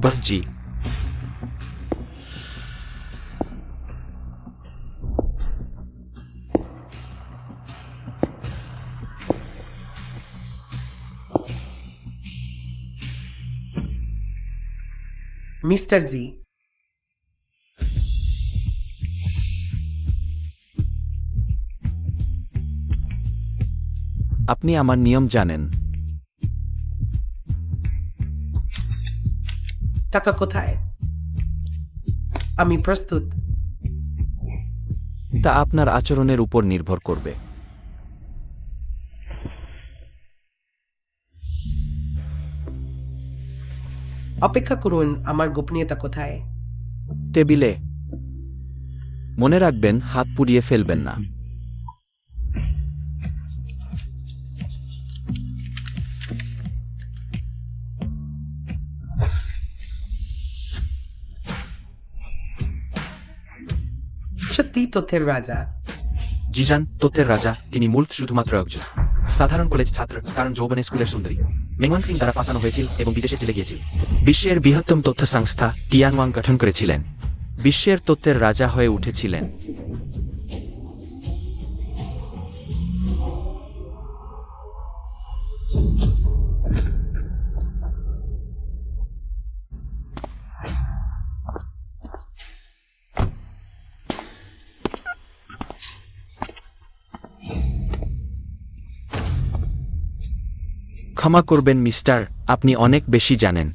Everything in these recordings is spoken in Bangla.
बस जी। মিস্টার জি, আপনি আমার নিয়ম জানেন। টাকা কোথায়? আমি প্রস্তুত। তা আপনার আচরণের উপর নির্ভর করবে। অপেক্ষা করুন, আমার গোপনীয়তা কোথায়? টেবিলে। মনে রাখবেন, হাত পুড়িয়ে ফেলবেন না। সত্যি তথ্যের রাজা। জিজান তথ্যের রাজা, তিনি মূলত শুধুমাত্র একজন সাধারণ কলেজ ছাত্র, কারণ যৌবনে স্কুলের সুন্দরী মেংওয়াং সিং দ্বারা ফাঁসানো হয়েছিল এবং বিদেশে চলে গিয়েছিল। বিশ্বের বৃহত্তম তথ্য সংস্থা টিয়ানওয়াং গঠন করেছিলেন। বিশ্বের তথ্যের রাজা হয়ে উঠেছিলেন। ক্ষমা করবেন মিস্টার, আপনি অনেক বেশি জানেন।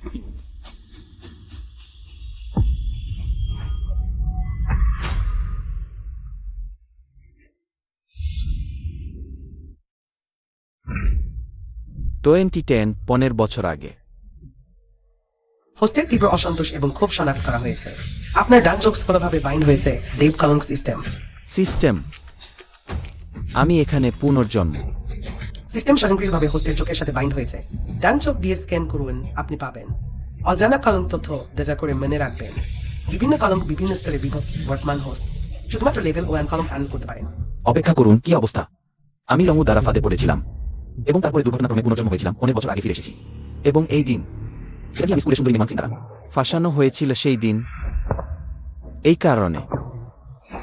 টোয়েন্টি 15 বছর আগে। হোস্টেল তীব্র অসন্তোষ এবং ক্ষোভ শনাক্ত করা হয়েছে। আপনার ডান চোখ স্থলভাবে বাইন্ড হয়েছে দেব কালং সিস্টেম। আমি এখানে পুনর্জন্ম। সিস্টেম স্বয়ংক্রিয়ভাবে হোস্টেল চোখের সাথে বাইন্ড হয়েছে। ডান চোখ দিয়ে স্ক্যান করুন, আপনি পাবেন অজানা কলঙ্ক তথ্য, যা করে মনে রাখবেন। বিভিন্ন কলঙ্ক বিভিন্ন স্তরে বিভক্ত। বর্তমান হোস্ট শুধুমাত্র লেভেল 1 কলঙ্ক হ্যান্ডেল করতে পারেন। অপেক্ষা করুন, কি অবস্থা? আমি লংউ দ্বারা ফাঁদে পড়েছিলাম এবং তারপরে দুর্ঘটনাক্রমে পুনর্জন্ম হয়েছিলাম। অনেক বছর আগে ফিরে এসেছি। এবং এই দিন, এটা কি আমি স্কুলের সুন্দরী মেংওয়াং সিং দ্বারা ফাঁসানো হয়েছিল সেই দিন? এই কারণে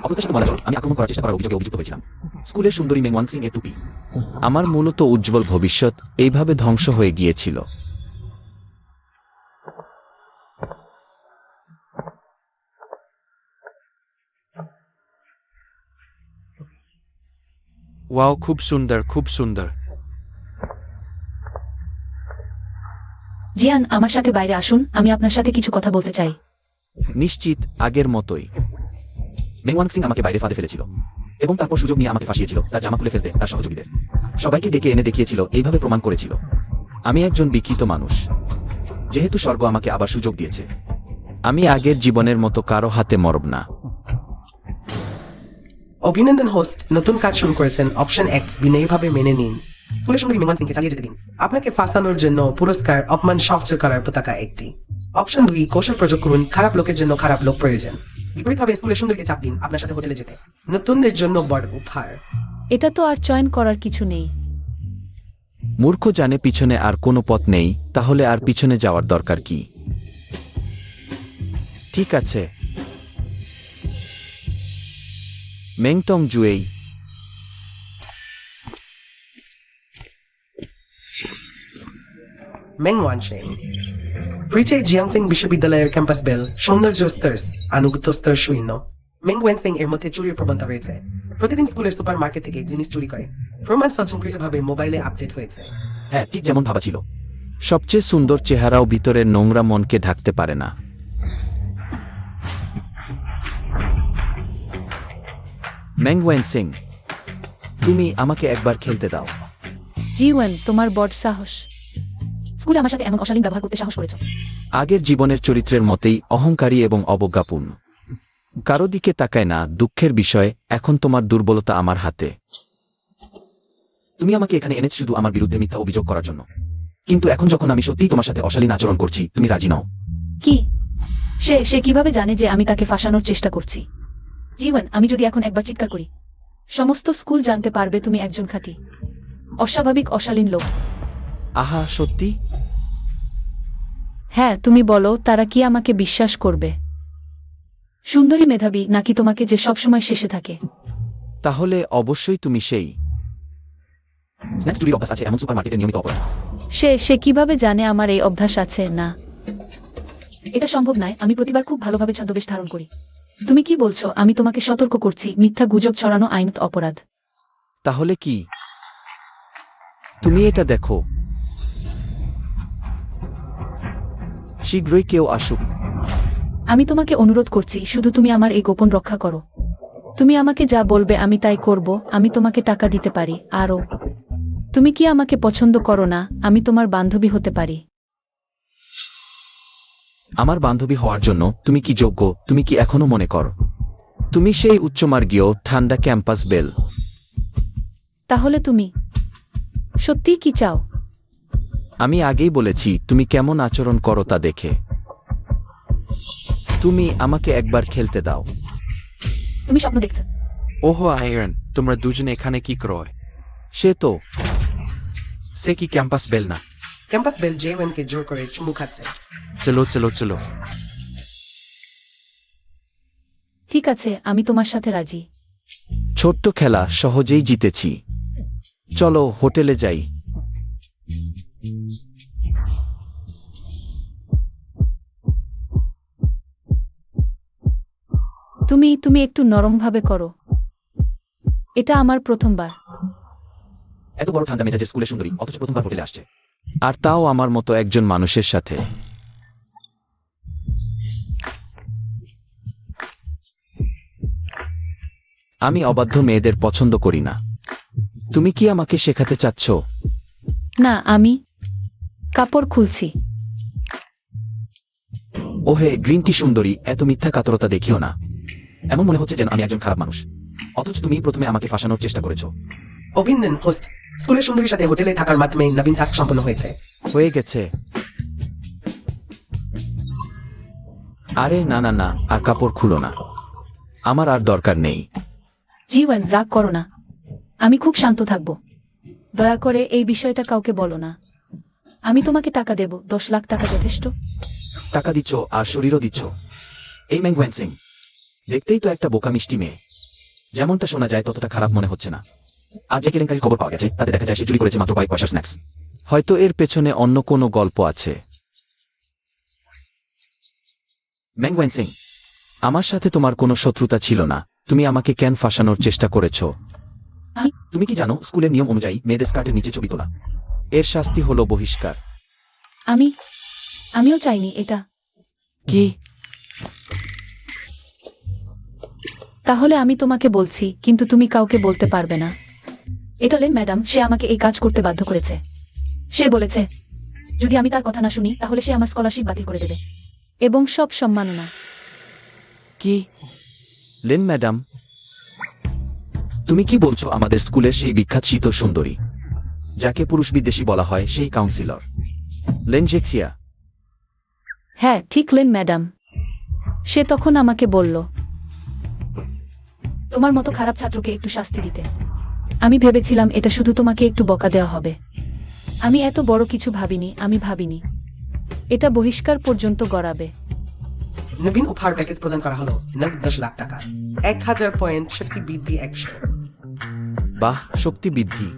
অপ্রত্যাশিত বলা যায়, আমি আক্রমণ করার চেষ্টা করার অভিযোগে অভিযুক্ত হয়েছিলাম। স্কুলের সুন্দরী মেংওয়াং সিং এর টুপি। আমার মূলত উজ্জ্বল ভবিষ্যৎ এইভাবে ধ্বংস হয়ে গিয়েছিল। ওয়াও, খুব সুন্দর, খুব সুন্দর। জিয়ান, আমার সাথে বাইরে আসুন, আমি আপনার সাথে কিছু কথা বলতে চাই। নিশ্চিত আগের মতোই। মেংওয়াং সিং আমাকে বাইরে ফাঁদে ফেলেছিল এবং তারপর সুযোগ নিয়ে আমাকে ফাঁসিয়েছিল তার জামা খুলে ফেলতে তার সহযোগীদের সবাইকে ডেকে এনে দেখিয়েছিল, এইভাবে প্রমাণ করেছিল আমি একজন বিকৃত মানুষ। যেহেতু স্বর্গ আমাকে আবার সুযোগ দিয়েছে, আমি আগের জীবনের মতো কারো হাতে মরব না। অভিনন্দন হোস্ট, নতুন কাজ শুরু করেছেন। অপশন 1 বিনয়ীভাবে মেনে নিন। স্কুলের সুন্দরী মেংওয়াং সিংকে চালিয়ে যেতে দিন। আপনাকে ফাঁসানোর জন্য পুরস্কার অপমান সহ্য করার পতাকা একটি। অপশন 2 কৌশল প্রয়োগ করুন। খারাপ লোকের জন্য খারাপ লোক প্রয়োজন। বিপরীতভাবে স্কুলের সুন্দরীকে চাপ দিন আপনার সাথে হোটেলে যেতে। নতুনদের জন্য বড় উপহার। এটা তো আর চয়ন করার কিছু নেই। মূর্খ জানে পিছনে আর কোনো পথ নেই, তাহলে আর পিছনে যাওয়ার দরকার কি? ঠিক আছে, মেংটং জুয়েই। মেংওয়ান সিং ব্রিটে জিয়াংসিং বিশ্ববিদ্যালয়ের ক্যাম্পাস বেল সৌন্দর্য স্তর আনুগত্য স্তর শূন্য। মেংওয়ান সিং এর মধ্যে চুরির প্রবণতা রয়েছে। প্রতিদিন স্কুলের সুপার মার্কেট থেকে জিনিস চুরি করে। প্রমাণ স্বয়ংক্রিয়ভাবে মোবাইলে আপডেট হয়েছে। হ্যাঁ, ঠিক যেমন ভাবা ছিল। সবচেয়ে সুন্দর চেহারাও ভিতরের নোংরা মনকে ঢাকতে পারে না। মেংওয়ান সিং, তুমি আমাকে একবার খেলতে দাও। জিওয়ান, তোমার বড় সাহস। স্কুলে আমার সাথে এমন অশালীন ব্যবহার করতে সাহস করেছো। আগের জীবনের চরিত্রের মতেই অহংকারী এবং অবজ্ঞাপূর্ণ। কারো দিকে তাকায় না, দুঃখের বিষয় এখন তোমার দুর্বলতা আমার হাতে। তুমি আমাকে এখানে এনেছ শুধু আমার বিরুদ্ধে মিথ্যা অভিযোগ করার জন্য, কিন্তু এখন যখন আমি সত্যিই তোমার সাথে অশালীন আচরণ করছি, তুমি রাজি নও। কি? সে কিভাবে জানে যে আমি তাকে ফাঁসানোর চেষ্টা করছি? জীবন, আমি যদি এখন একবার চিৎকার করি, সমস্ত স্কুল জানতে পারবে তুমি একজন খাঁটি অস্বাভাবিক অশালীন লোক। আহা, সত্যি? হ্যাঁ, তুমি বলো, তারা কি আমাকে বিশ্বাস করবে? সুন্দরী, মেধাবী, নাকি তোমাকে যে সবসময় শেষে থাকে? তাহলে অবশ্যই তুমি সেই স্ন্যাক্স চুরির অভ্যাস আছে এমন সুপারমার্কেটের নিয়মিত অপরাধ। সে কিভাবে জানে আমার এই অভ্যাস আছে? না, এটা সম্ভব নয়। আমি প্রতিবার খুব ভালোভাবে ছদ্মবেশ ধারণ করি। তুমি কি বলছো? আমি তোমাকে সতর্ক করছি, মিথ্যা গুজব ছড়ানো আইনত অপরাধ। তাহলে কি? তুমি এটা দেখো। শীঘ্রই কেউ আসুক। আমি তোমাকে অনুরোধ করছি, শুধু তুমি আমার এই গোপন রক্ষা করো। তুমি আমাকে যা বলবে আমি তাই করব। আমি তোমাকে টাকা দিতে পারি। আরও, তুমি কি আমাকে পছন্দ করো না? আমি তোমার বান্ধবী হতে পারি। আমার বান্ধবী হওয়ার জন্য তুমি কি যোগ্য? তুমি কি এখনো মনে করো তুমি সেই উচ্চমার্গীয় ঠান্ডা ক্যাম্পাস বেল? তাহলে তুমি সত্যিই কি চাও? আমি আগেই বলেছি তুমি কেমন আচরণ করো তা দেখে। তুমি আমাকে একবার খেলতে দাও। তুমি স্বপ্ন দেখছো? ওহো আয়রন, তোমরা দুজনে এখানে কি ক্রয়? সে কি ক্যাম্পাস বেল না? ক্যাম্পাস বেল জেওয়েনকে জোর করে চুমু খাচ্ছে। চলো চলো চলো। ঠিক আছে, আমি তোমার সাথে রাজি। ছোট্ট খেলা, সহজেই জিতেছি। চলো হোটেলে যাই। তুমি একটু নরমভাবে করো। এটা আমার প্রথমবার। এত বড় ঠান্ডা মেজাজের স্কুলের সুন্দরী, অথচ প্রথমবার হোটেলে আসছে, আর তাও আমার মতো একজন মানুষের সাথে। আমি অবাধ্য মেয়েদের পছন্দ করি না। তুমি কি আমাকে শেখাতে চাচ্ছ? না, আমি কাপড় খুলছি। ওহে গ্রিন টি সুন্দরী, এত মিথ্যা কাতরতা দেখিও না। এমন মনে হচ্ছে যেন আমি একজন খারাপ মানুষ, অথচ তুমি প্রথমে আমাকে ফাঁসানোর চেষ্টা করেছো। অভিনন্দন হোস্ট, স্কুলের সুন্দরীর সাথে হোটেলে থাকার মাধ্যমে নবীন টাস্ক সম্পন্ন হয়েছে। হয়ে গেছে। আরে না না না, আর কাপড় খুলো না, আমার আর দরকার নেই। জীবন, রাগ করো না। আমি খুব শান্ত থাকব। দয়া করে এই বিষয়টা কাউকে বলো না। আমি তোমাকে টাকা দেব, 10 লাখ টাকা যথেষ্ট? টাকা দিচ্ছ আর শরীরও দিচ্ছ। এই ম্যাংওয়েন সিং দেখতেই তো একটা বোকা মিষ্টি মেয়ে। যেমনটা শোনা যায় ততটা খারাপ মনে হচ্ছে না। আজ যে কেলেঙ্কারির খবর পাওয়া গেছে তাতে দেখা যায় সে চুরি করেছে মাত্র কয়েক পয়সার স্ন্যাক্স। হয়তো এর পেছনে অন্য কোনো গল্প আছে। ম্যাংওয়েন সিং, আমার সাথে তোমার কোনো শত্রুতা ছিল না। তুমি আমাকে কেন ফাঁসানোর চেষ্টা করেছো? তুমি কি জানো স্কুলের নিয়ম অনুযায়ী মেয়েদের স্কার্টের নিচে ছবি তোলা? এর শাস্তি হলো বহিষ্কার। আমিও চাইনি এটা। কি? তাহলে আমি তোমাকে বলছি, কিন্তু তুমি কাউকে বলতে পারবে না। এটা লেন ম্যাডাম, সে আমাকে এই কাজ করতে বাধ্য করেছে। সে বলেছে যদি আমি তার কথা না শুনি তাহলে সে আমার স্কলারশিপ বাতিল করে দেবে এবং সব সম্মাননা। কি? লেন ম্যাডাম, তুমি কি বলছো আমাদের স্কুলের সেই বিখ্যাত শীতল সুন্দরী, যাকে পুরুষ বিদ্বেষী বলা হয়, সেই কাউন্সিলর লেন জেক্সিয়া? হ্যাঁ, ঠিক লেন ম্যাডাম। সে তখন আমাকে বলল তোমার মতো খারাপ ছাত্রকে একটু শাস্তি দিতে। আমি ভেবেছিলাম এটা শুধু তোমাকে একটু বকা দেওয়া হবে। আমি এত বড় কিছু ভাবিনি। আমি ভাবিনি এটা বহিষ্কার পর্যন্ত গড়াবে। নবীন উপহার প্যাকেজ প্রদান করা হলো 10 লাখ টাকা, 1000 পয়েন্ট শক্তি বৃদ্ধি 100। বাহ, শক্তি বৃদ্ধি।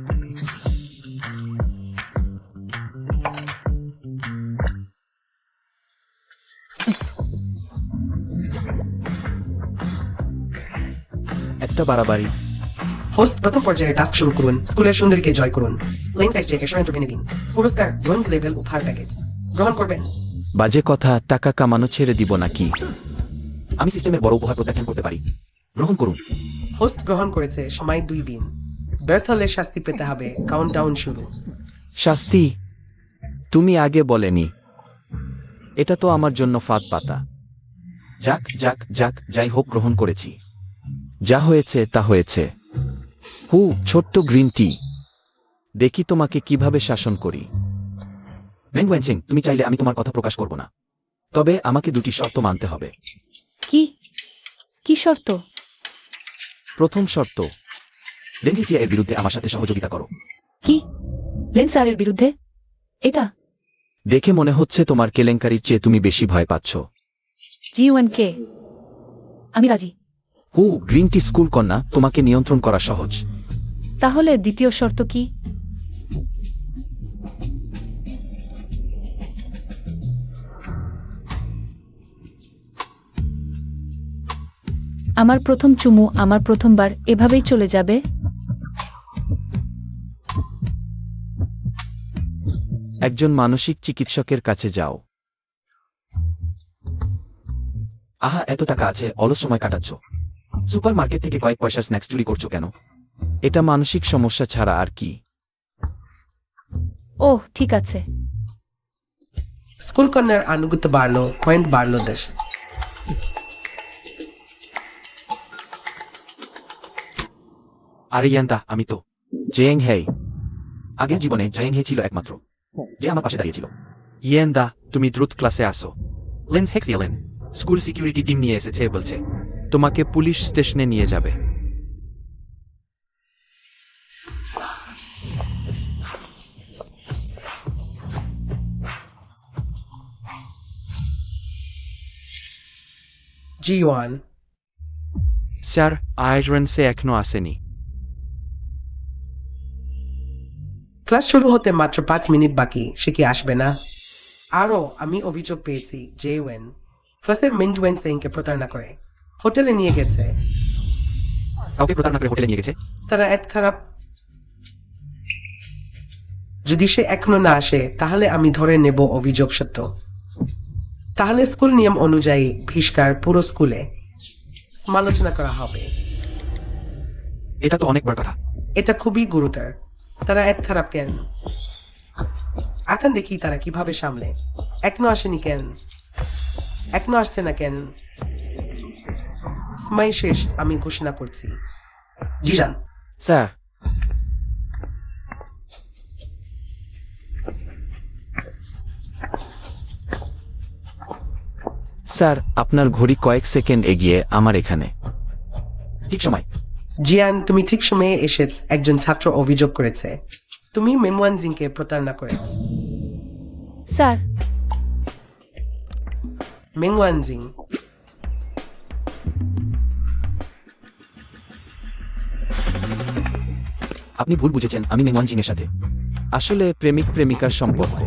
একটা বাড়াবাড়ি। হোস্ট, প্রথম পর্যায়ে টাস্ক শুরু করুন। স্কুলের সুন্দরীকে জয় করুন। লিঙ্ক টেক্সটে রেস্টুরেন্ট ভেঙে দিন। পুরস্কার ব্রোঞ্জ লেভেল উপহার প্যাকেজ গ্রহণ করবেন। বাজে কথা, টাকা কামানো ছেড়ে দিব নাকি? আমি সিস্টেমের বড় উপহার প্রত্যাখ্যান করতে পারি। গ্রহণ করুন। হোস্ট গ্রহণ করেছে। সময় 2 দিন। ব্যর্থ হলে শাস্তি পেতে হবে। কাউন্টডাউন শুরু। শাস্তি? তুমি আগে বলেনি। এটা তো আমার জন্য ফাঁদ পাতা। যাক যাক যাক, যাই হোক, গ্রহণ করেছি। যা হয়েছে তা হয়েছে। ছোট্ট গ্রিন টি, দেখি তোমাকে কিভাবে শাসন করি। ম্যাংওয়েন সিং, তুমি চাইলে আমি তোমার কথা প্রকাশ করব না, তবে আমাকে 2টি শর্ত মানতে হবে। কি শর্ত? প্রথম শর্ত, লেন জেক্সিয়া এর বিরুদ্ধে আমার সাথে সহযোগিতা করো। কি? লেন স্যারের বিরুদ্ধে? এটা দেখে মনে হচ্ছে তোমার কেলেঙ্কারির চেয়ে তুমি বেশি ভয় পাচ্ছ। জিওয়ান কে? আমি রাজি। গ্রিন টি স্কুল কন্যা, তোমাকে নিয়ন্ত্রণ করা সহজ। তাহলে দ্বিতীয় শর্ত কি? আমার প্রথম চুমু, আমার প্রথমবার এভাবেই চলে যাবে? একজন মানসিক চিকিৎসকের কাছে যাও। আহা, এত টাকা আছে, অলস সময় কাটাচ্ছ। সুপার মার্কেট থেকে কয়েক পয়সা স্ন্যাক্স চুরি করছো কেন? এটা মানসিক সমস্যা ছাড়া আর কি? ওহ, ঠিক আছে। স্কুল কন্যার আনুগত্য বাড়লো, পয়েন্ট বাড়লো 10। আরে ইয়ান্তা, আমি তো জেং হেই। আগের জীবনে জেং হে ছিল একমাত্র যে আমার পাশে দাঁড়িয়েছিল। ইয়েন্দা, তুমি দ্রুত ক্লাসে আসো। লেন্স হেক্সিয়েলেন স্কুল সিকিউরিটি টিম নিয়ে এসেছে, বলছে তোমাকে পুলিশ স্টেশনে নিয়ে যাবে। G1 স্যার, আয়োজন সে এখনো আসেনি। ক্লাস শুরু হতে মাত্র 5 মিনিট বাকি, সে কি আসবে না? আরও আমি অভিযোগ পেয়েছি জেওয়েন ক্লাসের মিনজওয়েন সিংকে প্রতারণা করে হোটেলে নিয়ে গেছে। কাউকে প্রতারণা করে হোটেলে নিয়ে গেছে? তারা এত খারাপ। যদি সে এখনো না আসে তাহলে আমি ধরে নেব অভিযোগ সত্য। তাহলে স্কুল নিয়ম অনুযায়ী বহিষ্কার, পুরো স্কুলে সমালোচনা করা হবে। এটা তো অনেক বড় কথা। এটা খুবই গুরুতর। তারা এত খারাপ কেন? এখন দেখি তারা কিভাবে সামলে। এখনো আসেনি কেন? এখনো আসছে না কেন? সময় শেষ, আমি ঘোষণা করছি। জিজান, স্যার, স্যার, আপনার ঘড়ি কয়েক সেকেন্ড এগিয়ে আমার এখানে। ঠিক সময়। জিয়ান, তুমি ঠিক সময়ে এসেছ। একজন ছাত্র অভিযোগ করেছে তুমি মেমওয়ান জিংকে প্রতারণা করেছ। স্যার, মেমওয়ান জিং, আপনি ভুল বুঝেছেন, আমি মেমওয়ান জিং এর সাথে আসলে প্রেমিক প্রেমিকার সম্পর্ক।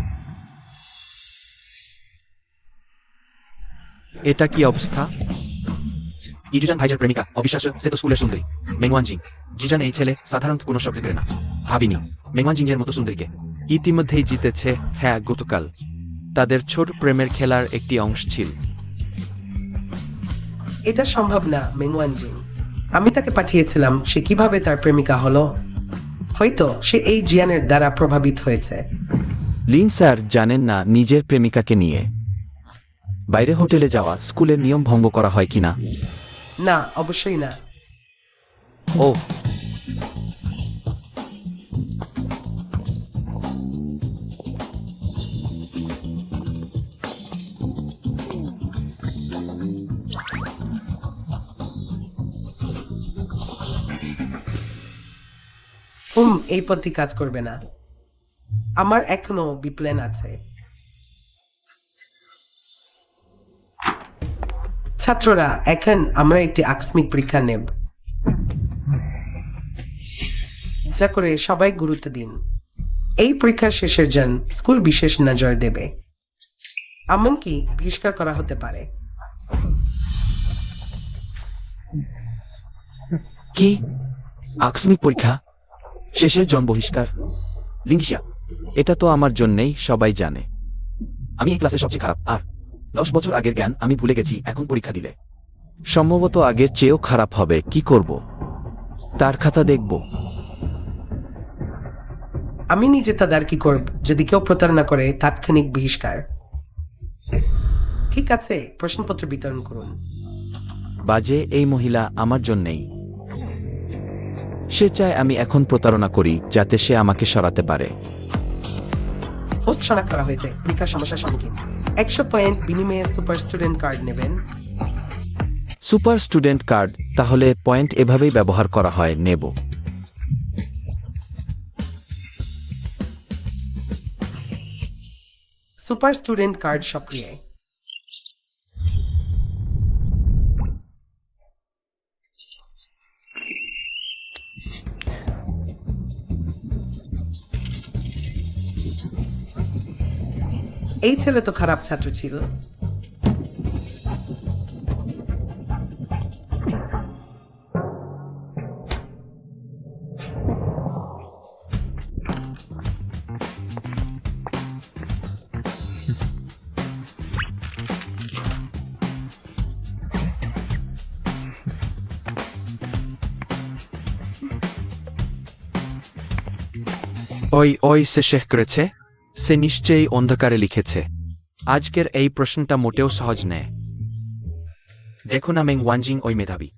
এটা কি অবস্থা? ইজুজান ভাইজার প্রেমিকা, অবিশ্বাস্য, সে তো স্কুলের সুন্দরী। মেংওয়ান জিং। জিজান এই ছেলে সাধারণত কোনো শব্দ করে না। ভাবিনি মেংওয়ান জিং এর মতো সুন্দরীকে। ইতিমধ্যেই জিতেছে। হ্যাঁ, গতকাল তাদের ছোট প্রেমের খেলার একটি অংশ ছিল। এটা সম্ভব না মেমওয়ান জিং। আমি তাকে পাঠিয়েছিলাম, সে কিভাবে তার প্রেমিকা হলো? হয়তো সে এই জিয়ানের দ্বারা প্রভাবিত হয়েছে। লিন স্যার জানেন না নিজের প্রেমিকাকে নিয়ে বাইরে হোটেলে যাওয়া স্কুলের নিয়ম ভঙ্গ করা হয় কিনা? না, অবশ্যই না। ও, এই পদ্ধতি কাজ করবে না। আমার এখনো বিপ্ল্যান আছে। ছাত্ররা, এখন আমরা একটি আকস্মিক পরীক্ষা নেব। যা করে সবাই গুরুত্ব দিন। এই পরীক্ষার শেষের জন স্কুল বিশেষ নজর দেবে। এমনকি বহিষ্কার করা হতে পারে। কি আকস্মিক পরীক্ষা? শেষের জন বহিষ্কার? লিংশিয়া, এটা তো আমার জন্যেই, সবাই জানে আমি এই ক্লাসে সবচেয়ে খারাপ। আর 10 বছর আগের জ্ঞান আমি ভুলে গেছি। এখন পরীক্ষা দিলে সম্ভবত আগের চেয়েও খারাপ হবে। কি করব? তার খাতা দেখব? আমি নিজে তদারকি করব। যদি কেউ প্রতারণা করে তাৎক্ষণিক বহিষ্কার। ঠিক আছে, প্রশ্নপত্র বিতরণ করুন। বাজে এই মহিলা আমার জন্যেই। সে চায় আমি এখন প্রতারণা করি যাতে সে আমাকে সরাতে পারে। হোস্ট শনাক্ত করা হয়েছে। পরীক্ষার সমস্যার সম্মুখীন। 100 পয়েন্ট বিনিময়ে সুপার স্টুডেন্ট কার্ড নেবেন। Super student card? তাহলে পয়েন্ট এভাবেই ব্যবহার করা হয়। নেব। সুপার স্টুডেন্ট কার্ড সক্রিয়। এই ছেলে তো খারাপ ছাত্র ছিল। ওই ওই সে শেখ করেছে, সে নিশ্চয়ই অন্ধকারে লিখেছে। আজকের এই প্রশ্নটা মোটেও সহজ নয়। দেখুন মেং ওয়ানজিং ওই মেধাবী,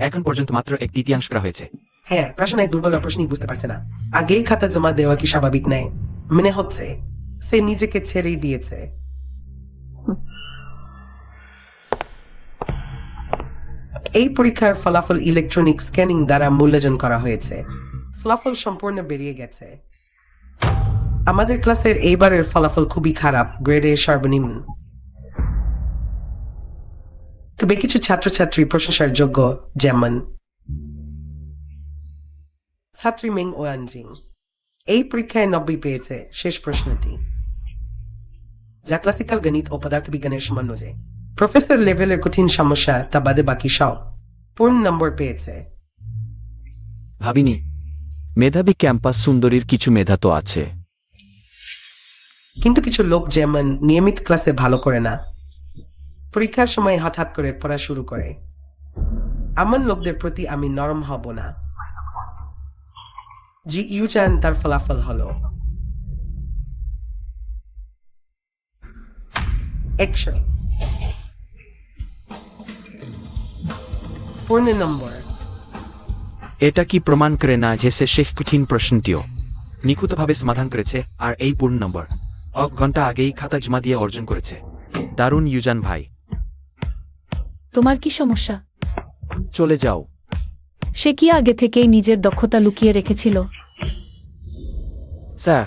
এখন পর্যন্ত মাত্র এক তৃতীয়াংশ করা হয়েছে। হ্যাঁ, প্রাসঙ্গিক দুর্বল প্রশ্নই বুঝতে পারছে না। আগেই খাতা জমা দেওয়া কি স্বাভাবিক নয়? মনে হচ্ছে সে নিজেকে ছেড়েই দিয়েছে। এই পরীক্ষার ফলাফল ইলেকট্রনিক স্ক্যানিং দ্বারা মূল্যায়ন করা হয়েছে। ফলাফল সম্পূর্ণ বেরিয়ে গেছে। আমাদের ক্লাসের এইবারের ফলাফল খুবই খারাপ, গ্রেডে সর্বনিম্ন। তবে কিছু ছাত্রছাত্রী প্রশংসার যোগ্য, যেমন ছাত্রী মেং ওয়ানজিং। এই পরীক্ষায় 90 পেয়েছে শেষ প্রশ্নটি, যা ক্লাসিক্যাল গণিত ও পদার্থবিজ্ঞানের সমন্বয়ে। প্রফেসর লেভেলের কঠিন সমস্যা তা বাদে বাকি সব পূর্ণ নম্বর পেয়েছে। ভাবিনি মেধাবী ক্যাম্পাস সুন্দরীর কিছু মেধা তো আছে, কিন্তু কিছু লোক যেমন নিয়মিত ক্লাসে ভালো করে না, পরীক্ষার সময় হঠাৎ করে পড়া শুরু করে। এমন লোকদের প্রতি আমি নরম হব না। জি ইউচান তার ফলাফল হলো 100 পূর্ণ নম্বর। এটা কি প্রমাণ করে না যে সে শেখ কঠিন প্রশ্নটিও নিখুঁতভাবে সমাধান করেছে আর এই পূর্ণ নম্বর 1 ঘন্টা আগেই খাতা জমা দিয়ে অর্জন করেছে? দারুণ ইউজান ভাই, তোমার কি সমস্যা? চলে যাও। সে কি আগে থেকেই নিজের দক্ষতা লুকিয়ে রেখেছিল? স্যার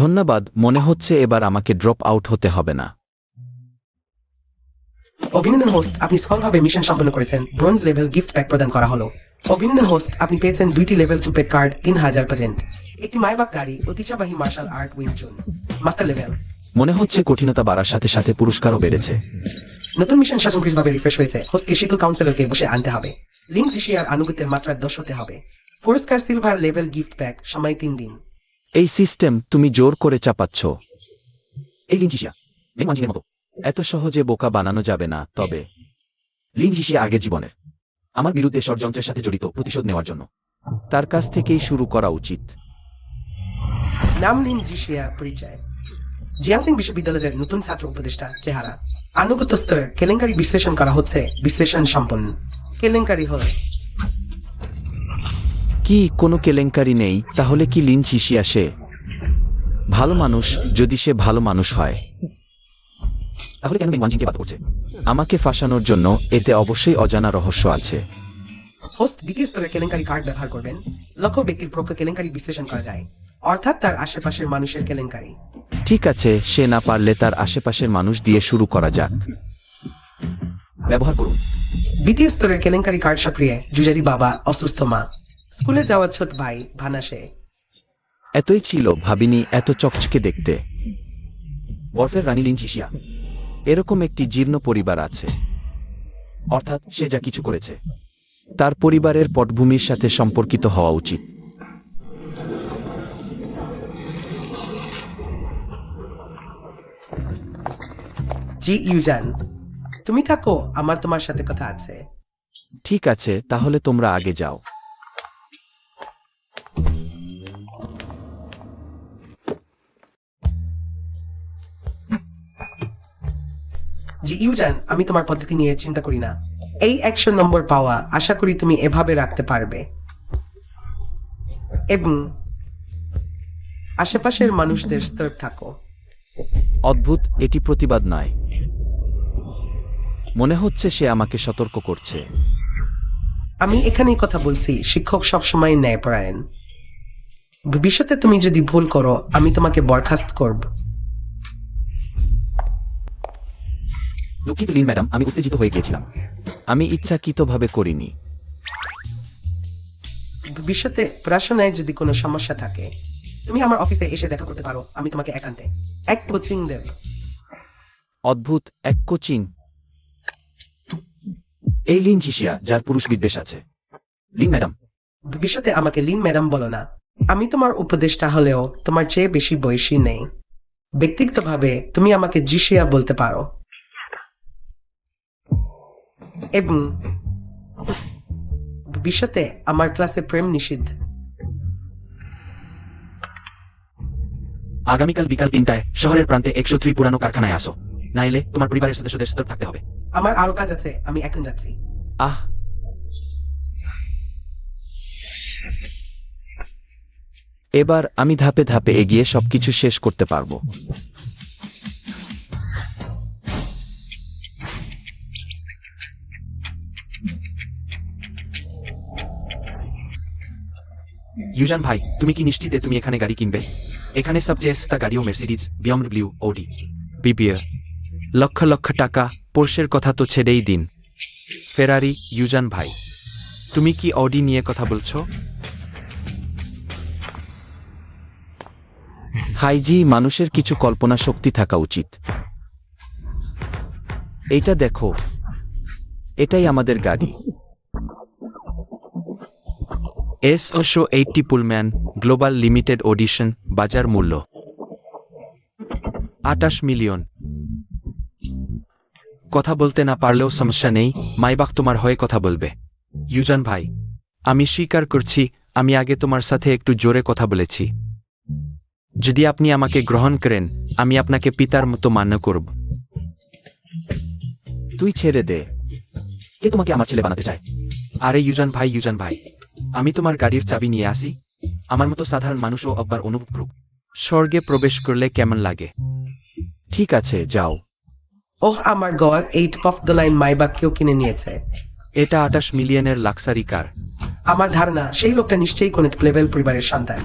ধন্যবাদ, মনে হচ্ছে এবার আমাকে ড্রপ আউট হতে হবে না। অভিনন্দন হোস্ট, আপনি সফলভাবে মিশন সম্পন্ন করেছেন। ব্রোঞ্জ লেভেল গিফট প্যাক প্রদান করা হলো। অভিনন্দন হোস্ট, আপনি পেয়েছেন 2টি লেভেল 2 পেড কার্ড, 3000%, একটি মাইবাক গাড়ি, ঐতিহ্যবাহী মার্শাল আর্ট উইং চুন, মাস্টার লেভেল। মনে হচ্ছে কঠিনতা বাড়ার সাথে সাথে পুরস্কারও বেড়েছে। নতুন মিশন শাসনকৃতভাবে রিফ্রেশ হয়েছে। হোস্টকে শীতল কাউন্সিলরকে বসে আনতে হবে। লিঙ্ক জিশিয়ার আনুগত্যের মাত্রা 10 হতে হবে। পুরস্কার সিলভার লেভেল গিফট প্যাক, সময় 3 দিন। এই সিস্টেম তুমি জোর করে চাপাচ্ছ। এই লিনজিশিয়া মেংমানজিংয়ের মতো এত সহজে বোকা বানানো যাবে না। তবে লিনজিশিয়া আগের জীবনের আমার বিরুদ্ধে ষড়যন্ত্রের সাথে জড়িত, প্রতিশোধ নেওয়ার জন্য তার কাছ থেকেই শুরু করা উচিত। নাম লিন জিশিয়া, পরিচয় জিয়াংসিং বিশ্ববিদ্যালয়ের নতুন ছাত্র উপদেষ্টা, চেহারা আনুগত্য স্তরে কেলেঙ্কারি বিশ্লেষণ করা হচ্ছে। বিশ্লেষণ সম্পন্ন। কেলেঙ্কারি হল কি কোনো কেলেঙ্কারি নেই? তাহলে কি লিনজিশিয়া সে ভালো মানুষ? যদি সে ভালো মানুষ হয় তাহলে কেন মেংমানজিংকে বাদ করছে? আমাকে ফাঁসানোর জন্য এতে অবশ্যই অজানা রহস্য আছে। হোস্ট দ্বিতীয় স্তরে কেলেঙ্কারি কার্ড ব্যবহার করবেন। লক্ষ্য ব্যক্তির পক্ষে কেলেঙ্কারি বিশ্লেষণ করা যায়, অর্থাৎ তার আশেপাশের মানুষের কেলেঙ্কারি। ঠিক আছে, সে না পারলে তার আশেপাশের মানুষ দিয়ে শুরু করা যাক। ব্যবহার করুন। দ্বিতীয় স্তরের কেলেঙ্কারি কার্ড সক্রিয়, জুজারি বাবা, অসুস্থ মা, স্কুলে যাওয়া ছোট ভাই, ভানাসে। এতই ছিল, ভাবিনি এত চকচকে দেখতে। বরফের রানী লিনজিশিয়া এরকম একটি জীর্ণ পরিবার আছে, অর্থাৎ সে যা কিছু করেছে তার পরিবারের পটভূমির সাথে সম্পর্কিত হওয়া উচিত। জি ইউজান, তুমি থাকো, আমার তোমার সাথে কথা আছে। ঠিক আছে, তাহলে তোমরা আগে যাও। জি ইউজান, আমি তোমার পদ্ধতি নিয়ে চিন্তা করি না। এই 100 নম্বর পাওয়া আশা করি তুমি এভাবে রাখতে পারবে এবং আশেপাশের মানুষদের স্তর থাকো। অদ্ভুত, এটি প্রতিবাদ নয়। মনে হচ্ছে সে আমাকে সতর্ক করছে। আমি এখানেই কথা বলছি, শিক্ষক সবসময় ন্যায়পরায়ণ। ভবিষ্যতে তুমি যদি ভুল করো, আমি তোমাকে বরখাস্ত করব। দুঃখিত লিন ম্যাডাম, আমি উত্তেজিত হয়ে গিয়েছিলাম। আমি ইচ্ছাকৃতভাবে করিনি। ভবিষ্যতে পড়াশোনায় যদি কোনো সমস্যা থাকে তুমি আমার অফিসে এসে দেখা করতে পারো। আমি তোমাকে একান্তে এক কোচিং দেব। অদ্ভুত এক কোচিং। এই লিন জিশিয়া, যার পুরুষ বিদ্বেষ আছে। লিন ম্যাডাম, ভবিষ্যতে আমাকে লিন ম্যাডাম বলো না। আমি তোমার উপদেষ্টা হলেও তোমার চেয়ে বেশি বয়সী নেই। ব্যক্তিগতভাবে তুমি আমাকে জিশিয়া বলতে পারো। এবং ভবিষ্যতে আমার ক্লাসে প্রেম নিষিদ্ধ। আগামীকাল বিকাল 3টায় শহরের প্রান্তে 103 পুরানো কারখানায় আসো, নাইলে তোমার পরিবারের সদস্যদের সতর্ক থাকতে হবে। আমার আরো কাজ আছে, আমি এখন যাচ্ছি। আহ, এবার আমি ধাপে ধাপে এগিয়ে সবকিছু শেষ করতে পারবো। ইউজান ভাই, তুমি কি নিশ্চিত যে তুমি এখানে গাড়ি কিনবে? এখানে সবচেয়ে সস্তা গাড়িও মের্সিডিজ, BMW, Audi, BBA, lakh lakh টাকা। পোর্শের কথা তো ছেড়েই দিন, ফেরারি। ইউজান ভাই, তুমি কি অডি নিয়ে কথা বলছো? হাইজি, মানুষের কিছু কল্পনা শক্তি থাকা উচিত। এইটা দেখো, এটাই আমাদের গাড়ি। S80 Pullman global limited edition, বাজার মূল্য 28 মিলিয়ন। কথা বলতে না পারলেও সমস্যা নেই, মাইবাখ তোমার হয়ে কথা বলবে। ইউজান ভাই, আমি স্বীকার করছি, আমি আগে তোমার সাথে একটু জোরে কথা বলেছি। যদি আপনি আমাকে গ্রহণ করেন, আমি আপনাকে পিতার মতো মান্য করব। তুই ছেড়ে দে, কে তোমাকে আমার ছেলে বানাতে চায়? আরে ইউজান ভাই, আমি তোমার গাড়ির চাবি নিয়ে আসি। আমার মতো সাধারণ মানুষও একবার অনুভব করুক, স্বর্গে প্রবেশ করলে কেমন লাগে। ঠিক আছে, যাও। ওহ আমার গড, এই top of the line Maybach কেউ কিনে নিয়েছে। এটা 28 মিলিয়নের লাক্সারি কার। আমার ধারণা সেই লোকটা নিশ্চয়ই কোনো লেভেল পরিবারের সন্তান।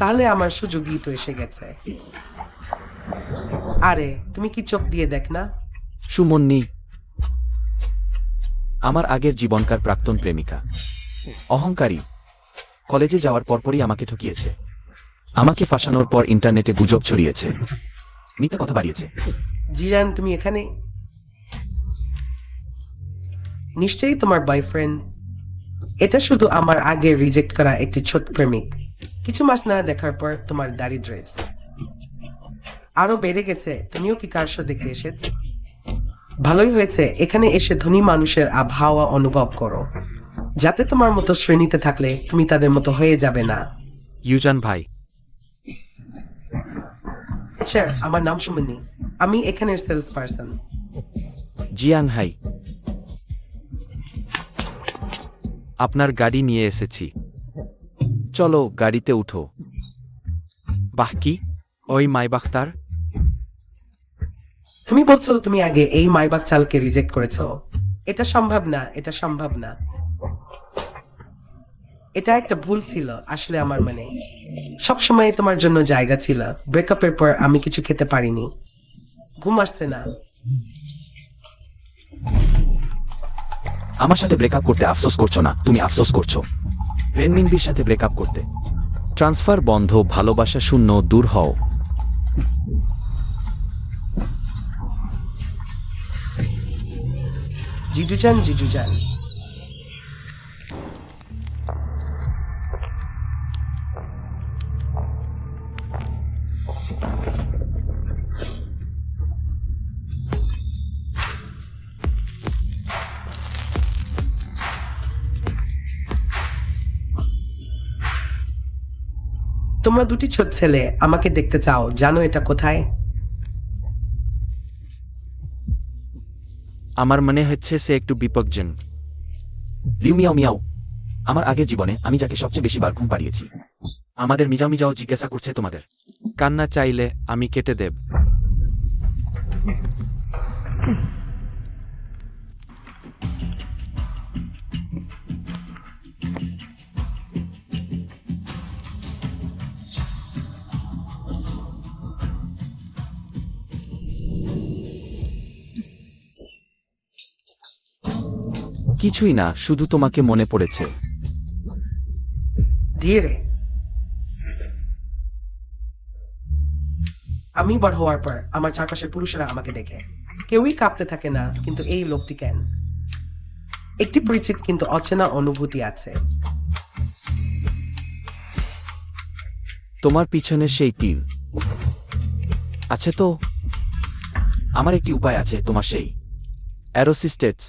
তাহলে আমার সুযোগই তো এসে গেছে। আরে তুমি কি চোখ দিয়ে দেখ না? সুমন্নি, আমার আগের জীবনকার প্রাক্তন প্রেমিকা। অহংকারী। কলেজে যাওয়ার পরপরই আমাকে ঠকিয়েছে। আমাকে ফাঁসানোর পর ইন্টারনেটে গুজব ছড়িয়েছে, মিথ্যা কথা বাড়িয়েছে। জিয়ান, তুমি এখানে? নিশ্চয়ই তোমার বয়ফ্রেন্ড। এটা শুধু আমার আগে রিজেক্ট করা একটি ছোট প্রেমিক। কিছু মাস না দেখার পর তোমার দারিদ্র্য আরো বেড়ে গেছে। তুমিও কি কার শো দেখতে এসেছ? ভালোই হয়েছে, এখানে এসে ধনী মানুষের আবহাওয়া অনুভব করো, যাতে তোমার মতো শ্রেণীতে থাকলে তুমি তাদের মতো হয়ে যাবে না। ইউজান ভাই, স্যার, আমার নাম সুমনি, আমি এখানের সেলস পার্সন। জিয়ান হাই, আপনার গাড়ি নিয়ে এসেছি, চলো গাড়িতে উঠো। বাহ, কি ওই মাইবাখতার? তুমি বলছো তুমি আগে এই মাইবাক চালকে রিজেক্ট করেছো? এটা সম্ভব না, এটা সম্ভব না। এটা একটা ভুল ছিল আসলে। আমার মানে সবসময় তোমার জন্য জায়গা ছিল। ব্রেকআপের পর আমি কিছু খেতে পারিনি, ঘুম আসছে না। আমার সাথে ব্রেকআপ করতে আফসোস করছো না, তুমি আফসোস করছো রেনমিনবির সাথে ব্রেকআপ করতে। ট্রান্সফার বন্ধ, ভালোবাসা শূন্য, দূর হও। জিজুজান, জিজুজান। তোমরা দুটি ছোট ছেলে আমাকে দেখতে চাও, জানো এটা কোথায়? আমার মনে হচ্ছে সে একটু বিপজ্জনক। লিউ মিয়াও মিয়াও, আমার আগের জীবনে আমি যাকে সবচেয়ে বেশি বার ঘুম পাড়িয়েছি। আমাদের মিজাও মিজাও জিজ্ঞাসা করছে তোমাদের। কান্না চাইলে আমি কেটে দেব। কিছুই না, শুধু তোমাকে মনে পড়েছে। ধীরে। আমি বড় হওয়ার পর আমার চারপাশের পুরুষেরা আমাকে দেখে কেউই কাঁপতে থাকে না, কিন্তু এই লোকটি কেন? একটি পরিচিত কিন্তু অচেনা অনুভূতি আছে। তোমার পিছনে সেই তীর আছে তো? আমার একটি উপায় আছে, তোমার সেই অ্যারোসিস্টেটস।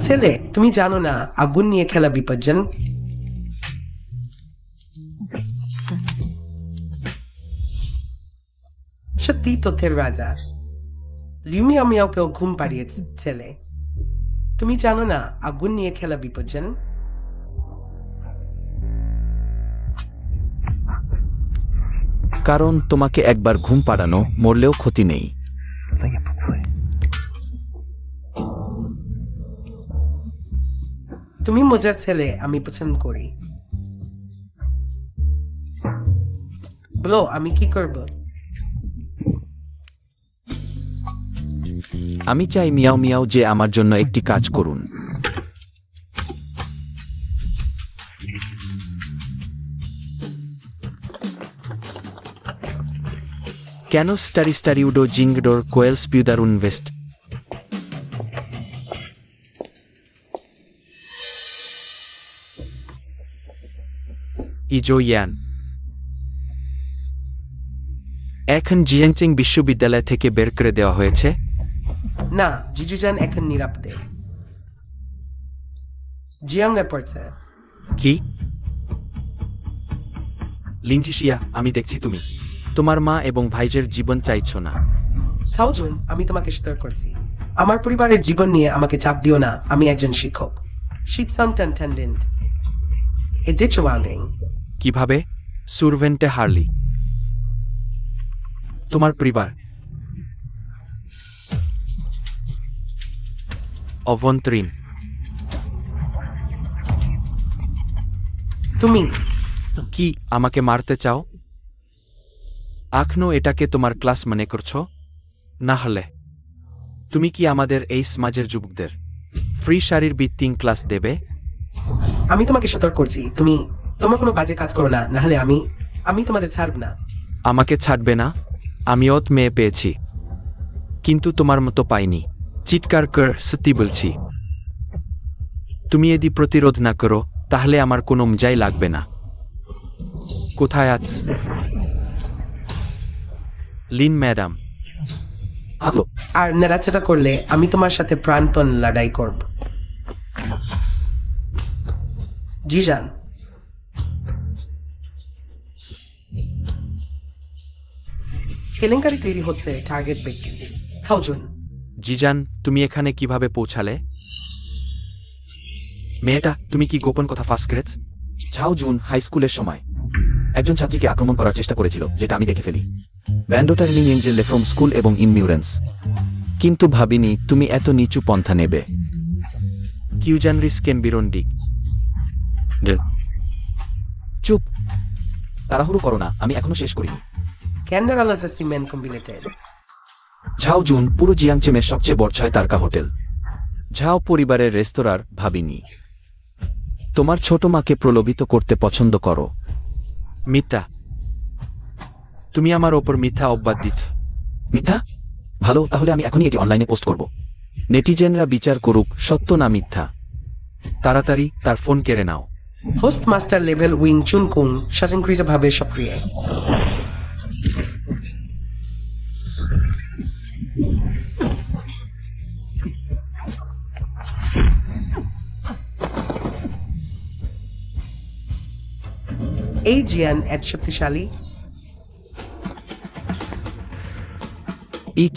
ছেলে, তুমি জানো না আগুন নিয়ে খেলা বিপজ্জনক? সত্যি তথ্যের রাজা। লিমিয়া মিয়াওকেও ঘুম পাড়িয়েছে। ছেলে, তুমি জানো না আগুন নিয়ে খেলা বিপজ্জনক? কারণ তোমাকে একবার ঘুম পাড়ানো, মরলেও ক্ষতি নেই। তুমি মজার ছেলে, আমি পছন্দ করি। বলো, আমি কি করব? আমি চাই মিয়াও মিয়াও যে আমার জন্য একটি কাজ করুন। কেন স্টারিউডো জিংডোর কোয়েলস পিউদারুন ওয়েস্ট? ইজো ইয়ান এখন জিয়াংচিং বিশ্ববিদ্যালয় থেকে বের করে দেওয়া হয়েছে। না, জিজুজান এখন নিরাপদে জিয়াংয়ে পড়ছে। কি? লিনজিশিয়া, আমি দেখছি তুমি তোমার মা এবং ভাইজের জীবন চাইছো না। সাউজুন, আমি তোমাকে সতর্ক করছি। আমার পরিবারের জীবন নিয়ে আমাকে চাপ দিও না। আমি একজন শিক্ষক, শিক্ষান্টেন্ডেন্ট। Acids winding. কিভাবে? সুরভেন্টে হারলি তোমার পরিবার অভ্যন্তরীণ। তুমি কি আমাকে মারতে চাও? এখনো এটাকে তোমার ক্লাস মনে করছো? না হলে তুমি কি আমাদের এই সমাজের যুবকদের ফ্রি শারীরবৃত্তিক ক্লাস দেবে? আমি তোমাকে সতর্ক করছি, তুমি তোমার কোনো বাজে কাজ করো না, নাহলে আমি তোমাদের ছাড়ব না। আমাকে ছাড়বে না? আমি ওত মেয়ে পেয়েছি, কিন্তু তোমার মতো পাইনি। চিৎকার কর, সত্যি বলছি। তুমি যদি প্রতিরোধ না করো তাহলে আমার কোনো মজাই লাগবে না। কোথায় আছ লিন ম্যাডাম? আর নাড়াচাড়া করলে আমি তোমার সাথে প্রাণপণ লড়াই করব। জিজান, কেলেঙ্কারি তৈরি হচ্ছে টার্গেট ব্যক্তি। সাউজুন, জিজান, তুমি এখানে কিভাবে পৌঁছালে? মেয়েটা, তুমি কি গোপন কথা ফাঁস করেছ? ঝাও জুন হাই স্কুলের সময় একজন ছাত্রীকে আক্রমণ করার চেষ্টা করেছিল, যেটা আমি দেখে ফেলি। ব্যান্ডোটার্নিং এঞ্জেল ফ্রম স্কুল এবং ইনমিউরেন্স। কিন্তু ভাবিনি তুমি এত নিচু পন্থা নেবে। কিউজান রিস্কেন বিরন্ডি। চুপ, তাড়াহুড়ো করো না, আমি এখনো শেষ করিনি। ক্যান্ডারালাজা সিমেন্ট কম্বিনেটেড। ঝাও জুন পুরো জিয়াংচেমের সবচেয়ে বড় 6 তারকা হোটেল। ঝাও পরিবারের রেস্তোরাঁর ভাবিনি। তোমার ছোট মাকে প্রলোভিত করতে পছন্দ করো। মিথ্যা। তুমি আমার ওপর মিথ্যা অপবাদ দিচ্ছ। মিথ্যা? ভালো, তাহলে আমি এখনই এটি অনলাইনে পোস্ট করব। নেটিজেনরা বিচার করুক সত্য না মিথ্যা। তাড়াতাড়ি তার ফোন কেড়ে নাও। হোস্ট মাস্টার লেভেল উইং চুন কুং স্বয়ংক্রিয়ভাবে সক্রিয়। এই জিয়ান এত শক্তিশালী। ইট।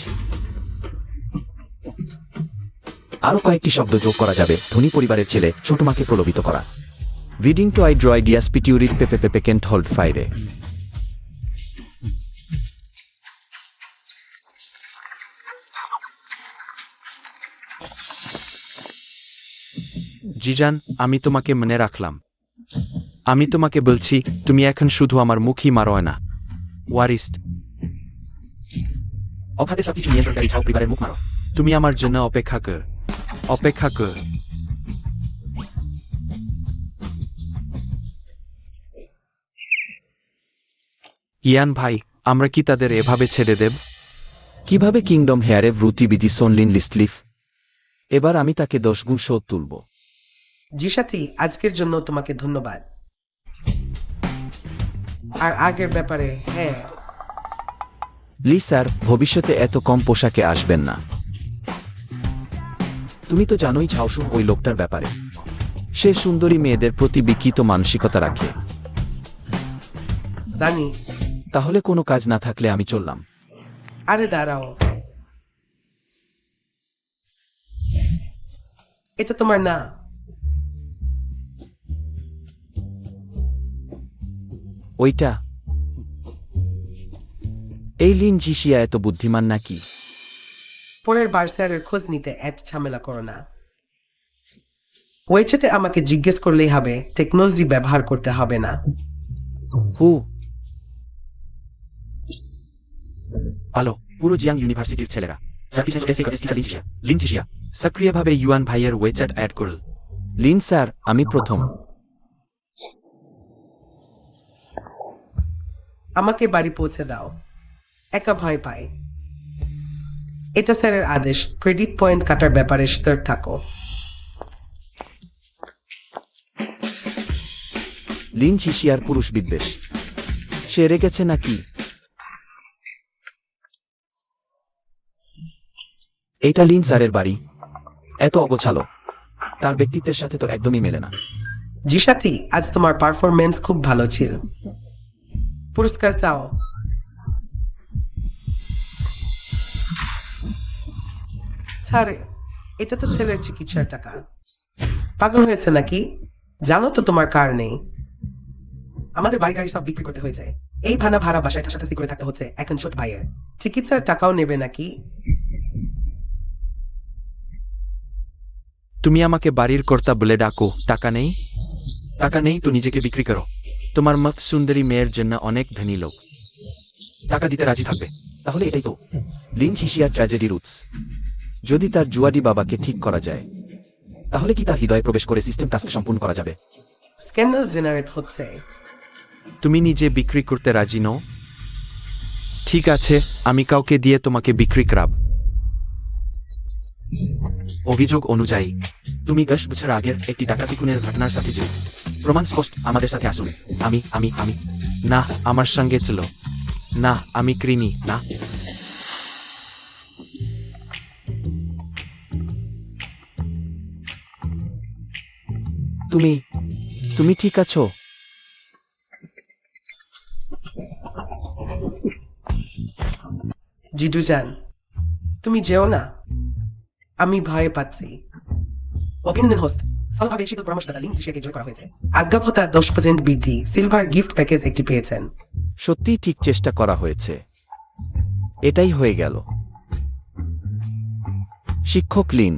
আরো কয়েকটি শব্দ যোগ করা যাবে। ধনী পরিবারের ছেলে, ছোট মাকে প্রলোভিত করা। রিডিং টু আই ড্রয় ডিয়াস পিটিউরিট পেপে পেপে কেন্ট হোল্ড ফাইরে। জিজান, আমি তোমাকে মনে রাখলাম। আমি তোমাকে বলছি, তুমি এখন শুধু আমার মুখই মারো না। ওয়ারিস্ট। অখাতে সবকিছু নিয়ন্ত্রণকারী ছাও পরিবারের মুখ মারো। তুমি আমার জন্য অপেক্ষা কর, অপেক্ষা কর। ইয়ান ভাই, আমরা কি তাদের এভাবে ছেড়ে দেব? কিভাবে কিংডম হেয়ারে রুতিবিধি সনলিন লিস্টলিফ? এবার আমি তাকে 10 গুণ শোধ তুলব। জিসাতি, আজকের জন্য তোমাকে ধন্যবাদ। আর আগের ব্যাপারে, হ্যাঁ, লি স্যার, ভবিষ্যতে এত কম পোশাকে আসবেন না। তুমি তো জানোই ঝাওসুং ওই লোকটার ব্যাপারে। সে সুন্দরী মেয়েদের প্রতি বিকৃত মানসিকতা রাখে। জানি। তাহলে কোনো কাজ না থাকলে আমি চললাম। আরে দাঁড়াও, এটা তোমার না। ওইটা? এই লিন জিশিয়া এত বুদ্ধিমান নাকি? পরের বার স্যারের খোঁজ নিতে এত ঝামেলা করো না। ওয়েবসাইটে আমাকে জিজ্ঞেস করলেই হবে, টেকনোলজি ব্যবহার করতে হবে না। হু, ভালো। পুরো জিয়াং ইউনিভার্সিটির ছেলেরা লিন জিশিয়া সক্রিয়ভাবে ইউয়ান ভাইয়ের ওয়েবসাইট অ্যাড করল। লিন স্যার, আমি প্রথম। আমাকে বাড়ি পৌঁছে দাও। একা ভয় পাই। এটা স্যারের আদেশ। ক্রেডিট পয়েন্ট কাটার ব্যাপারে সতর্ক থাকো। লিন জিশিয়ার পুরুষ বিদ্বেষ। সে রেগেছে নাকি? এইটা লিন স্যারের বাড়ি। এত অগোছালো। তার ব্যক্তিত্বের সাথে তো একদমই মেলে না। জিসাতি, আজ তোমার পারফরমেন্স খুব ভালো ছিল। পুরস্কার চাও? স্যার, এটা তো ছেলের চিকিৎসার টাকা। পাগল হয়েছে নাকি? জানো তো তোমার কার নেই। আমাদের বাড়ি গাড়ি সব বিক্রি করতে হয়েছে। এই ভানা ভাড়া বাসায় ঠাসাঠাসি করে থাকতে হচ্ছে এখন ছোট ভাইয়ের। চিকিৎসার টাকাও নেবে নাকি? তুমি আমাকে বাড়ির কর্তা বলে ডাকো। টাকা নেই? টাকা নেই তো নিজেকে বিক্রি করো। তোমার মত সুন্দরী মেয়ের জন্য অনেক ধনী লোক টাকা দিতে রাজি থাকবে। তাহলে এটাই তো লিন জিশিয়ার ট্র্যাজেডি রুটস। যদি তার জুয়াডি বাবাকে ঠিক করা যায়, তাহলে কি তার হৃদয়ে প্রবেশ করে সিস্টেম টাস্ক সম্পূর্ণ করা যাবে? স্ক্যান্ডাল জেনারেট হচ্ছে। তুমি নিজে বিক্রি করতে রাজি নও? ঠিক আছে, আমি কাউকে দিয়ে তোমাকে বিক্রি করাব। অভিযোগ অনুযায়ী তুমি 10 বছর আগের একটি ডাকাতি খুনের ঘটনার সাথে জড়িত। প্রমাণ স্পষ্ট। আমাদের সাথে আসুন। আমি না, আমার সঙ্গে চলো। না, আমি কৃমি না। তুমি ঠিক আছো? জিডুজান, তুমি যেও না। আমি ভয় পাচ্ছি। অভিনন্দন হোস্ট। ফলভাবে শীতল পরামর্শদাতা লিঙ্ক জিশিয়াকে জয় করা হয়েছে। আজ্ঞাভত্তা 10% বৃদ্ধি। সিলভার গিফট প্যাকেজ একটি পেয়েছেন। সত্যি ঠিক চেষ্টা করা হয়েছে। এটাই হয়ে গেল। শিক্ষক লিন।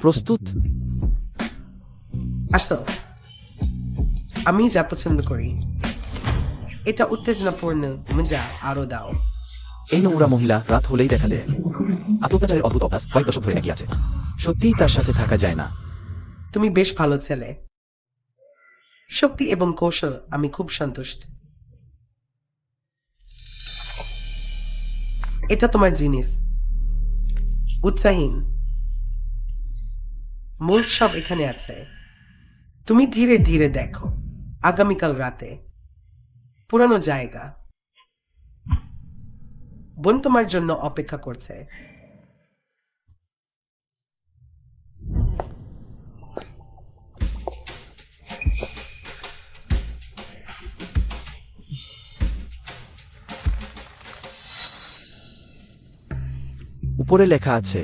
প্রস্তুত? আসো। আমি যা পছন্দ করি। এটা উত্তেজনাপূর্ণ। মজা আরো দাও। এই নোংরা মহিলা রাত হলেই দেখা দেয়। আত্মপ্রচারের অদ্ভুত অভ্যাস কয়েক দশক ধরে একই আছে। সত্যিই তার সাথে থাকা যায় না। তুমি বেশ ভালো ছেলে। শক্তি এবং কৌশল, আমি খুব সন্তুষ্ট। এটা তোমার জিনিস। উৎসাহীন। মূল সব এখানে আছে। তুমি ধীরে ধীরে দেখো। আগামীকাল রাতে পুরানো জায়গা। বোন তোমার জন্য অপেক্ষা করছে। উপরে লেখা আছে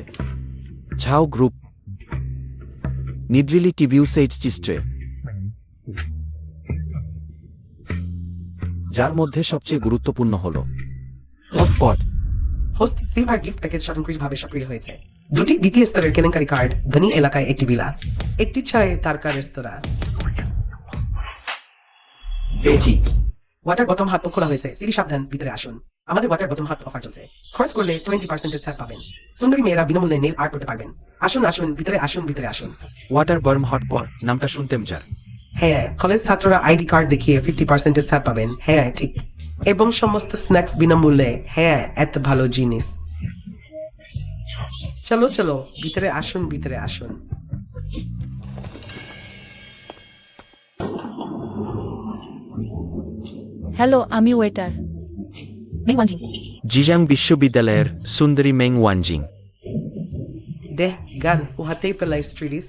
ঝাও গ্রুপ নিড্রিলি টিভিউ সেইজ চিস্ট্রে, যার মধ্যে সবচেয়ে গুরুত্বপূর্ণ হল hotpot. Host silver gift package স্বয়ংক্রিয়ভাবে সক্রিয় হয়েছে। দুটি দ্বিতীয় স্তরের কেলেঙ্কারি কার্ড, ধনী এলাকায় একটি ভিলা, একটি চায়ে তারকা রেস্তোরাঁ। পেয়েছি। ওয়াটার বটম হাত খোলা হয়েছে। সিরি সাবধান, ভিতরে আসুন। আমাদের ওয়াটার বটম হাত অফার চলছে। খরচ করলে 20% ছাড় পাবেন। সুন্দরী মেয়েরা বিনামূল্যে নেল আর্ট করতে পারবেন। আসুন আসুন, ভিতরে আসুন, ভিতরে আসুন। ওয়াটার বার্ম হটপট নামটা শুনতে মজার। হ্যাঁ, কলেজ ছাত্ররা আইডি কার্ড দেখিয়ে 50% ছাড় পাবেন। হ্যাঁ ঠিক। এবং সমস্ত স্ন্যাক্স বিনামূল্যে। হ্যাঁ, এত ভালো জিনিস। চলো চলো, ভিতরে আসুন, ভিতরে আসুন। হ্যালো, আমি ওয়েটার মেংওয়ানজিং। জিজাং বিশ্ববিদ্যালয়ের সুন্দরী মেং ওয়ানজিং। দেহ গাল উহাতেই পেলাই স্ট্রিডিস।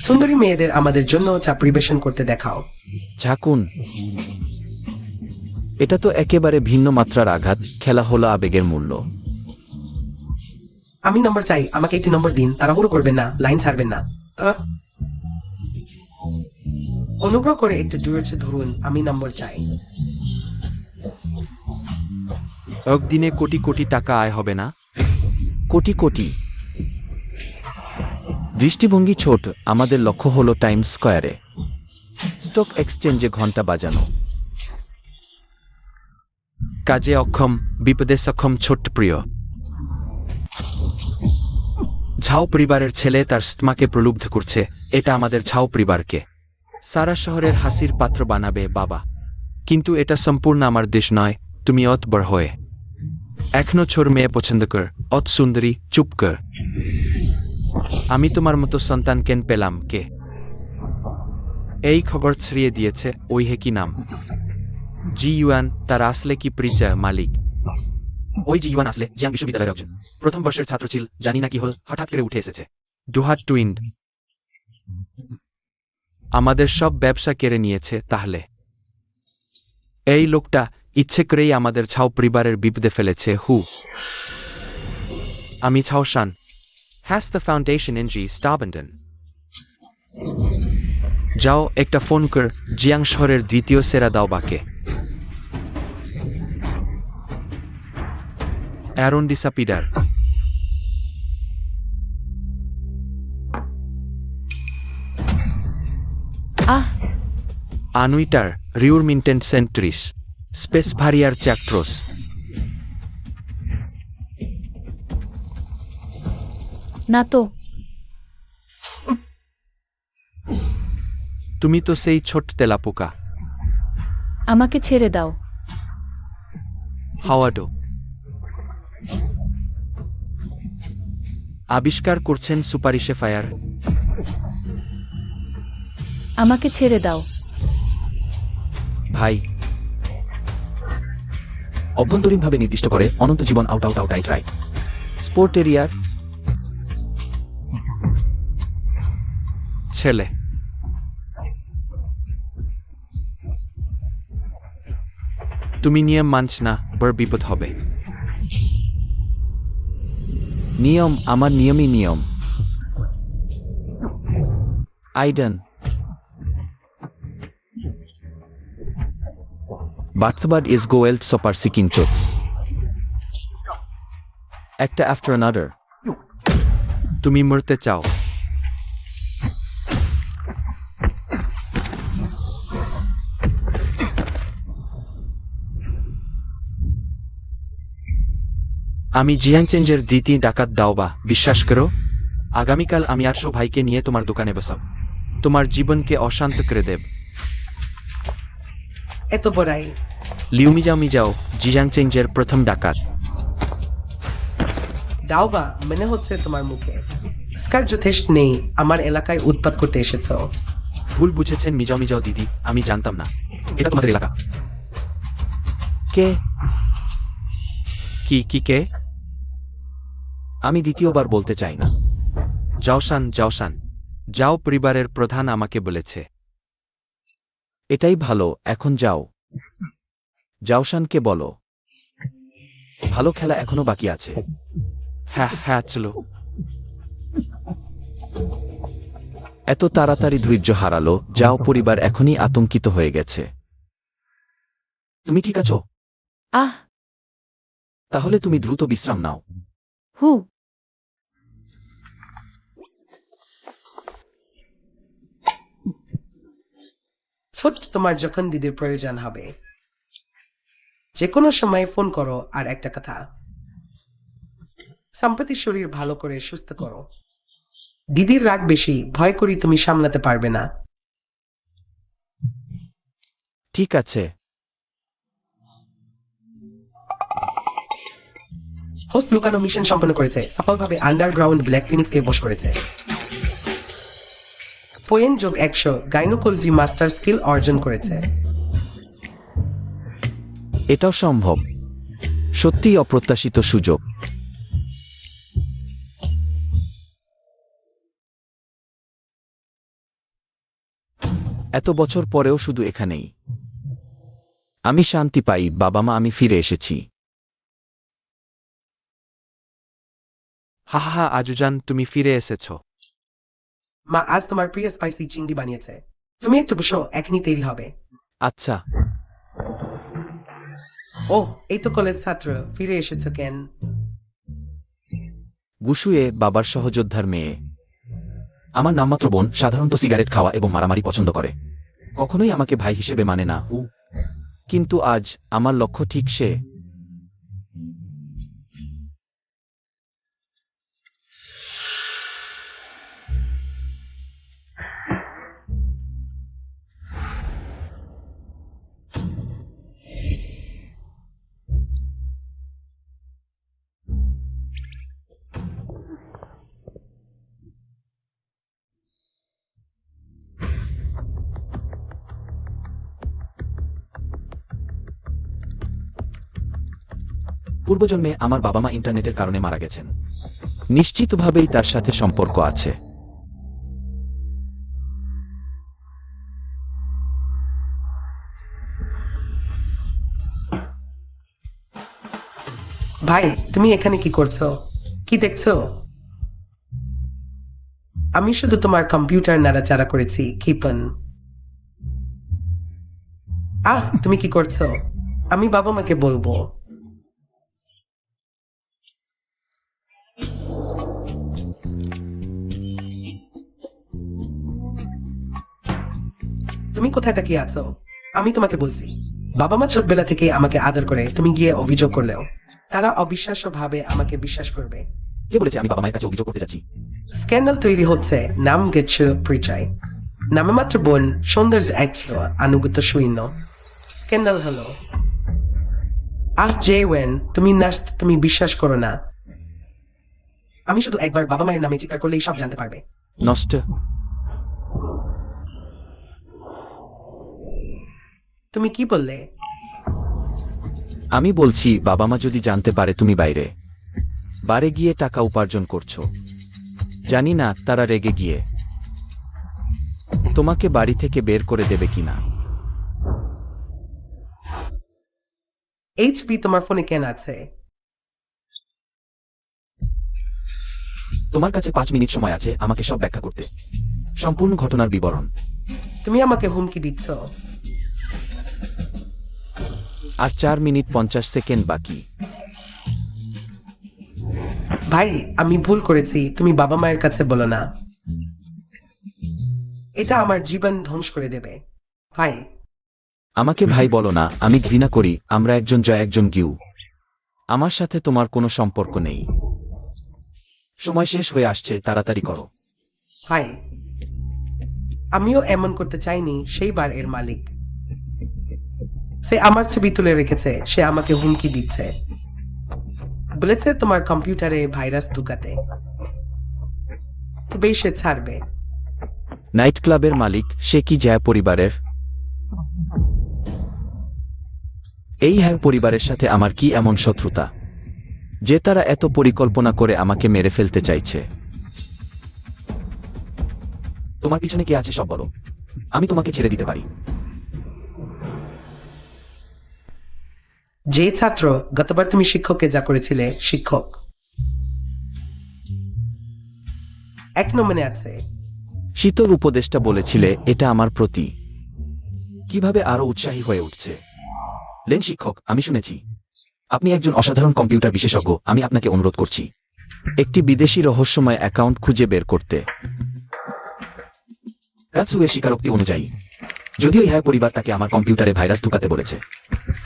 সুন্দরী মেয়েদের আমাদের জন্য চা পরিবেশন করতে দেখাও। ঝাকুন। এটা তো একেবারে ভিন্ন মাত্রার আঘাত। খেলা হলো আবেগের মূল্য। আমি নম্বর চাই, আমাকে একটি নম্বর দিন। তাড়াহুড়ো করবেন না, লাইন ছাড়বেন না। অনুগ্রহ করে একটু দূরত্ব ধরুন, আমি নম্বর চাই। একদিনে কোটি কোটি টাকা আয় হবে না? কোটি কোটি। দৃষ্টিভঙ্গি ছোট, আমাদের লক্ষ্য হলো টাইমস স্কয়ারে স্টক এক্সচেঞ্জে ঘন্টা বাজানো। কাজে অক্ষম, বিপদে সক্ষম ছোট্ট প্রিয় ঝাও পরিবারের ছেলে তার স্ত্মাকে প্রলুব্ধ করছে। এটা আমাদের ঝাও পরিবারকে সারা শহরের হাসির পাত্র বানাবে বাবা। কিন্তু এটা সম্পূর্ণ আমার দেশ নয়। তুমি অত বড় হয়ে এখনো ছোর মেয়ে পছন্দ কর, অত সুন্দরী, চুপ কর। আমি তোমার মতো সন্তান কেন পেলাম? কে এই খবর ছড়িয়ে দিয়েছে? ওই হে কি নাম? জি ইউয়ান। তার আসলে কি পরিচয় মালিক? ওই জি ইউয়ান আসলে জিয়াং বিশ্ববিদ্যালয়ের একজন প্রথম বর্ষের ছাত্র ছিল। জানি না কি হল, হঠাৎ করে উঠে এসেছে। দুহাত টুইন্ড আমাদের সব ব্যবসা কেড়ে নিয়েছে। তাহলে এই লোকটা ইচ্ছে করেই আমাদের ছাও পরিবারের বিপদে ফেলেছে। হু আমি ছাওশান হ্যাস দ্য ফাউন্ডেশন ইন জি স্টাবেন্ডেন। যাও একটা ফোন কর জিয়াং শহরের দ্বিতীয় সেরা দাওবাকে। অ্যারন ডিসাপিডার। আহ, আনুইটার রিউরমিন্টেন্ট সেন্ট্রিস স্পেস ভারিয়ার চ্যাক্ট্রোস। না তো। তুমি তো সেই ছোট তেলাপোকা। আমাকে ছেড়ে দাও। হাওয়াডো আবিষ্কার করছেন সুপারিশে ফায়ার। আমাকে ছেড়ে দাও। ভাই অভ্যন্তরীণভাবে নির্দিষ্ট করে অনন্ত জীবন আউট আউট আউট আইট রাই স্পোর্ট এরিয়ার ছেলে। তুমি নিয়ম মানছ না, বড় বিপদ হবে। নিয়ম আমার নিয়মই নিয়ম। আইডেন বাস্তবাদ ইজ গোয়েল্ড সপার সিকিং চোটস একটা আফটার অ্যানাদার। তুমি মরতে চাও। আমি জিয়াংচেঞ্জের দ্বিতীয় ডাকাত দাওবা। বিশ্বাস করো, আগামীকাল আমি 800 ভাইকে নিয়ে তোমার দোকানে বসাব। তোমার জীবনকে অশান্ত করে দেব। এত বড়াই। লিউমিজাও জিয়াংচেঞ্জের প্রথম ডাকাত। ডাওবা মনে হচ্ছে তোমার মুখে। স্কার যথেষ্ট নেই, আমার এলাকায় উৎপাত করতে এসেছ। ভুল বুঝেছেন মিজাও দিদি, আমি জানতাম না এটা তোমাদের এলাকা। কে কি কে? আমি দ্বিতীয়বার বলতে চাই না। জাওসান যাও পরিবারের প্রধান আমাকে বলেছে। এটাই ভালো, এখন যাও। জাওশানকে বলো ভালো খেলা এখনো বাকি আছে। হ্যাঁ হ্যাঁ চলো। এত তাড়াতাড়ি ধৈর্য হারালো, যাও পরিবার এখনই আতঙ্কিত হয়ে গেছে। তুমি ঠিক আছো? আহ তাহলে তুমি দ্রুত বিশ্রাম নাও। হু ছোট, তোমার যখন দিদির প্রয়োজন হবে যে কোনো সময় ফোন করো। আর একটা কথা, সম্প্রতি শরীর ভালো করে সুস্থ করো। দিদির রাগ বেশি, ভয় করি তুমি সামলাতে পারবে না। ঠিক আছে। হোস্ট লুকানো মিশন সম্পন্ন করেছে, সফলভাবে আন্ডারগ্রাউন্ড ব্ল্যাক ফিনিক্সকে বশ করেছে। পোয়েন যোগ 100 গাইনোকোলজি মাস্টার স্কিল অর্জন করেছে। এটাও সম্ভব। সত্যিই অপ্রত্যাশিত সুযোগ। এত বছর পরেও শুধু এখানেই আমি শান্তি পাই। বাবা মা, আমি ফিরে এসেছি। হা হা হা, আজুজান তুমি ফিরে এসেছো। মা আজ তোমার প্রিয় স্পাইসি চিংড়ি বানিয়েছে। তুমি একটু বসো, এখনই তৈরি হবে। আচ্ছা। ও, এই তো কলেজ ছাত্র, ফিরে এসেছো কেন? বুসুয়ে বাবার সহযোদ্ধার মেয়ে। আমার নামমাত্র বোন সাধারণত সিগারেট খাওয়া এবং মারামারি পছন্দ করে। কখনোই আমাকে ভাই হিসেবে মানে না। কিন্তু আজ আমার লক্ষ্য ঠিক সে। পূর্বজন্মে আমার বাবা মা ইন্টারনেটের কারণে মারা গেছেন। নিশ্চিতভাবেই তার সাথে সম্পর্ক আছে। ভাই, তুমি এখানে কি করছো? কি দেখছো? আমি শুধু তোমার কম্পিউটার নাড়াচাড়া করেছি, ক্ষিপন। তুমি কি করছো? আমি বাবা মাকে বলবো। তুমি কোথায় তাকিয়ে আছো? আমি তোমাকে বলছি, বাবা মা ছোটবেলা থেকে আমাকে আদর করে। তুমি গিয়ে অভিযোগ করলেও তারা অবিশ্বাস্য ভাবে আমাকে বিশ্বাস করবে। কে বলেছে আমি বাবা মায়ের কাছে অভিযোগ করতে যাচ্ছি? স্ক্যান্ডাল তৈরি হচ্ছে, নাম গেছে পরিচয়। নামে মাত্র বোন, সৌন্দর্য এক আনুগত্য শূন্য। স্ক্যান্ডাল হলো জে ওয়েন, তুমি নার্স, তুমি বিশ্বাস করো না। আমি শুধু একবার বাবা মায়ের নামে চিৎকার করলেই সব জানতে পারবে। নষ্ট। তুমি কি বললে? আমি বলছি বাবা মা যদি জানতে পারে তুমি বারে গিয়ে টাকা উপার্জন করছো, জানি না তারা রেগে গিয়ে তোমাকে বাড়ি থেকে বের করে দেবে কিনা। এইচপি তোমার ফোনে কেন আছে? তোমার কাছে 5 মিনিট সময় আছে আমাকে সব ব্যাখ্যা করতে, সম্পূর্ণ ঘটনার বিবরণ। তুমি আমাকে হুমকি দিচ্ছ? আর 4 মিনিট 50 সেকেন্ড বাকি। ভাই, আমি ভুল করেছি, তুমি বাবা মায়ের কাছে বলো না। এটা আমার জীবন ধ্বংস করে দেবে। ভাই, আমাকে ভাই বলো না, আমি ঘৃণা করি। আমরা একজন জয় একজন গিউ। আমার সাথে তোমার কোনো সম্পর্ক নেই। সময় শেষ হয়ে আসছে, তাড়াতাড়ি করো। ভাই, আমিও এমন করতে চাইনি। সেইবার এর মালিক, সে আমার ছবি তুলে রেখেছে। সে আমাকে হুমকি দিচ্ছে, বলেছে তোমার কম্পিউটারে ভাইরাস ঢুকাতে। তবেই সে ছাড়বে। নাইট ক্লাবের মালিক, সে কি জয় পরিবারের? এই হ্যাঁ পরিবারের সাথে আমার কি এমন শত্রুতা যে তারা এত পরিকল্পনা করে আমাকে মেরে ফেলতে চাইছে? তোমার পিছনে কে আছে সব বলো, আমি তোমাকে ছেড়ে দিতে পারি। যে ছাত্র গতবার তুমি শিক্ষককে যা করেছিলে শিক্ষক এখনো মনে আছে? শীতল উপদেষ্টা বলেছিলে এটা আমার প্রতি কিভাবে আরো উৎসাহী হয়ে উঠছে। লেন শিক্ষক, আমি শুনেছি আপনি একজন অসাধারণ কম্পিউটার বিশেষজ্ঞ। আমি আপনাকে অনুরোধ করছি একটি বিদেশি রহস্যময় অ্যাকাউন্ট খুঁজে বের করতে। কাতসুয়ের স্বীকারোক্তি অনুযায়ী, যদিও ইহা পরিবার তাকে আমার কম্পিউটারে ভাইরাস ঢুকাতে বলেছে,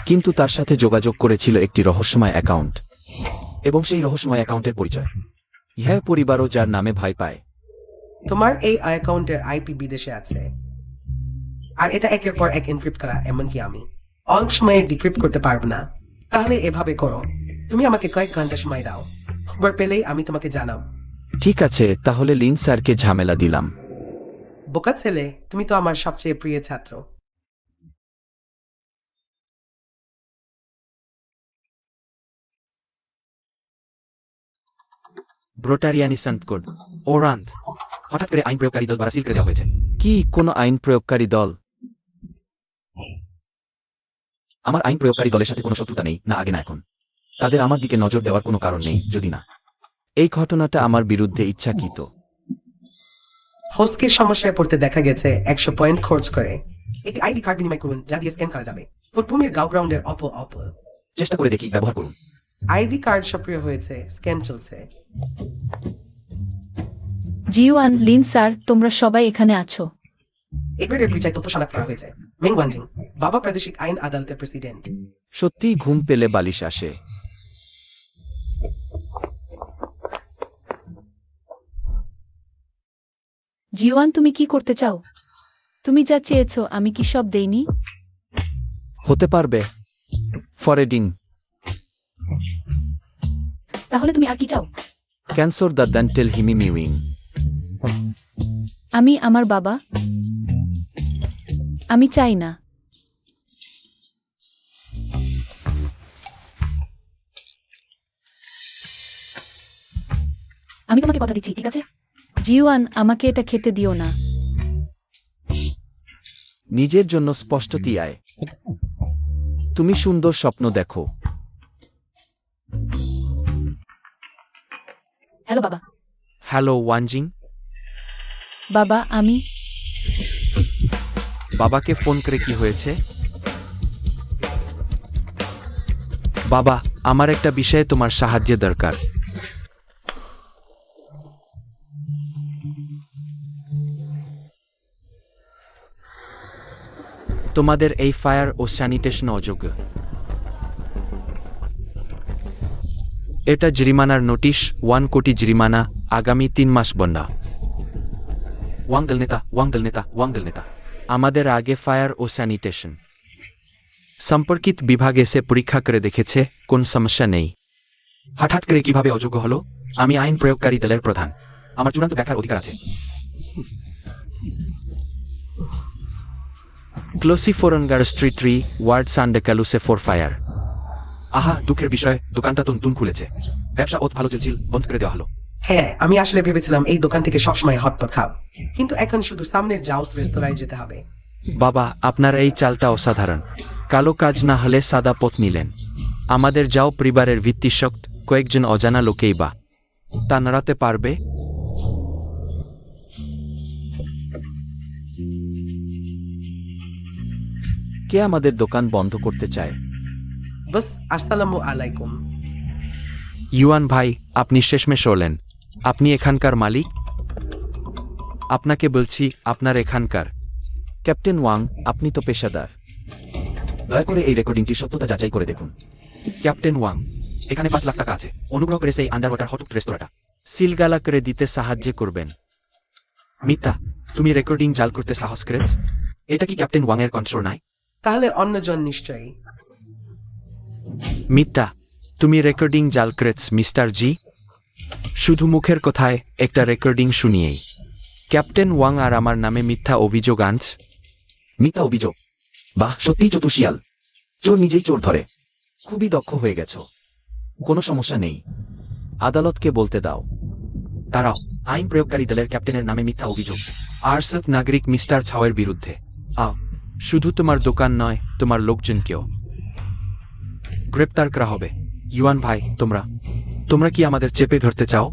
কিন্তু তার সাথে যোগাযোগ করেছিল একটি রহস্যময় অ্যাকাউন্ট, এবং সেই রহস্যময় অ্যাকাউন্টের পরিচয় ইহা পরিবারও যার নামে ভয় পায়। তোমার এই অ্যাকাউন্টের আইপি বিদেশে আছে, আর এটা একের পর এক এনক্রিপ্ট করা, এমনকি আমি অনেক সময় ডিক্রিপ্ট করতে পারবো না। তাহলে এভাবে করো, তুমি আমাকে কয়েক ঘন্টা সময় দাও, খবর পেলেই আমি তোমাকে জানাব। ঠিক আছে, তাহলে লিন স্যারকে ঝামেলা দিলাম। বোকা ছেলে, তুমি তো আমার সবচেয়ে প্রিয় ছাত্র। ব্রোটারিয়ানিসান্ট কোড ওরান্দ। হঠাৎ করে আইন প্রয়োগকারী দল দ্বারা সিল করে দেওয়া হয়েছে। কি কোনো আইন প্রয়োগকারী দল? আমার আইন প্রয়োগকারী দলের সাথে কোনো শত্রুতা নেই, না আগে না এখন। তাদের আমার দিকে নজর দেওয়ার কোনো কারণ নেই, যদি না এই ঘটনাটা আমার বিরুদ্ধে ইচ্ছাকৃত। হোস্টের সমস্যায় পড়তে দেখা গেছে 100 পয়েন্ট খরচ করে একটি আইডি কার্ড বিনিময় করুন, যা দিয়ে স্ক্যান করা যাবে। প্রথমের গাউগ্রাউন্ডের চেষ্টা করে দেখি, ব্যবহার করুন। আইডি কার্ড সক্রিয় হয়েছে, স্ক্যান চলছে। জিওয়ান, লিন স্যার, তোমরা সবাই এখানে আছো। এবারের বিচার তথ্য শনাক্ত করা হয়েছে। মেংওয়ানজিং, বাবা প্রাদেশিক আইন আদালতের প্রেসিডেন্ট। সত্যিই ঘুম পেলে বালিশ আসে। জিওয়ান, তুমি কি করতে চাও? তুমি যা চেয়েছো আমি কি সব দেইনি? হতে পারবে ফরেডিং। তাহলে তুমি আর কি চাও? ক্যান্সার দ্য ডেন্টাল হিমিমিউইং। আমি আমার বাবা, আমি চাই না। আমি তোমাকে কথা দিচ্ছি, ঠিক আছে? জিওয়ান, আমাকে এটা খেতে দিও না। নিজের জন্য স্পষ্টতি আয়। তুমি সুন্দর স্বপ্ন দেখো। হ্যালো বাবা। হ্যালো ওয়ানজিং। বাবা, আমি বাবাকে ফোন করে কি হয়েছে? বাবা, আমার একটা বিষয়ে তোমার সাহায্য দরকার। তোমাদের এই ফায়ার ও স্যানিটেশন অযোগ্য। এটা জরিমানার নোটিশ, 1 কোটি জরিমানা, আগামী 3 মাস বন্ধ। ওয়াংদল নেতা, ওয়াংদল নেতা, ওয়াংদল নেতা। আমাদের আগে ফায়ার ও স্যানিটেশন সম্পর্কিত বিভাগ এসে পরীক্ষা করে দেখেছে, কোন সমস্যা নেই। হঠাৎ করে কিভাবে অযোগ্য হলো? আমি আইন প্রয়োগকারী দলের প্রধান, আমার চূড়ান্ত দেখার অধিকার আছে। ক্লোসিফোরনগার স্ট্রিট 3 ওয়ার্ড সান্ডেকালুসে ফর ফায়ার। আহা, দুঃখের বিষয়, দোকানটা তো নতুন খুলেছে, ব্যবসা অত ভালো চলছিল, বন্ধ করে দেওয়া হলো। হ্যাঁ, আমি আসলে ভেবেছিলাম এই দোকান থেকে সবসময় হটপট খাব, কিন্তু এখন শুধু সামনের জাউস রেস্তোরাঁয় যেতে হবে। বাবা, আপনার এই চালটা অসাধারণ। কালো কাজ না হলে সাদা পথ নিলেন। আমাদের যাও পরিবারের ভিত্তিশক্ত কয়েকজন অজানা লোকেই বা তা নাড়াতে পারবে। কে আমাদের দোকান বন্ধ করতে চায়? বস, আসসালামু আলাইকুম। ইউয়ান ভাই, আপনি শেষমেশ হলেন। আপনি এখানকার মালিক? আপনাকে বলছি, আপনার এখানকার। ক্যাপ্টেন ওয়াং, আপনি তো পেশাদার। দয়া করে এই রেকর্ডিংটির সত্যতা যাচাই করে দেখুন। ক্যাপ্টেন ওয়াং, এখানে 5 লাখ টাকা আছে, অনুগ্রহ করে সেই আন্ডার ওয়াটার হট রেস্তোরাঁটা সিলগালা করে দিতে সাহায্য করবেন। মিথ্যা, তুমি রেকর্ডিং জাল করতে সাহস করেছ? এটা কি ক্যাপ্টেন ওয়াং এর কন্ট্রোল নাই? তাহলে অন্যজন নিশ্চয়ই। মিথ্যা, তুমি রেকর্ডিং জাল করেছ মিস্টার জি। শুধু মুখের কথায় একটা রেকর্ডিং শুনিয়েই ক্যাপ্টেন ওয়াং আর আমার নামে মিথ্যা অভিযোগ আনছ? মিথ্যা অভিযোগ? বাহ, সত্যিই চতুশিয়াল। চোর নিজেই চোর ধরে। খুবই দক্ষ হয়ে গেছ। কোনো সমস্যা নেই, আদালতকে বলতে দাও। দাঁড়াও, আইন প্রয়োগকারী দলের ক্যাপ্টেনের নামে মিথ্যা অভিযোগ আরসত নাগরিক মিস্টার ছাওয়ের বিরুদ্ধে। আও, শুধু তোমার দোকান নয়, তোমার লোকজনকেও। গ্রেপ্তার করা হবে। ইউয়ান ভাই, তোমরা কি আমাদের চেপে ধরতে চাও?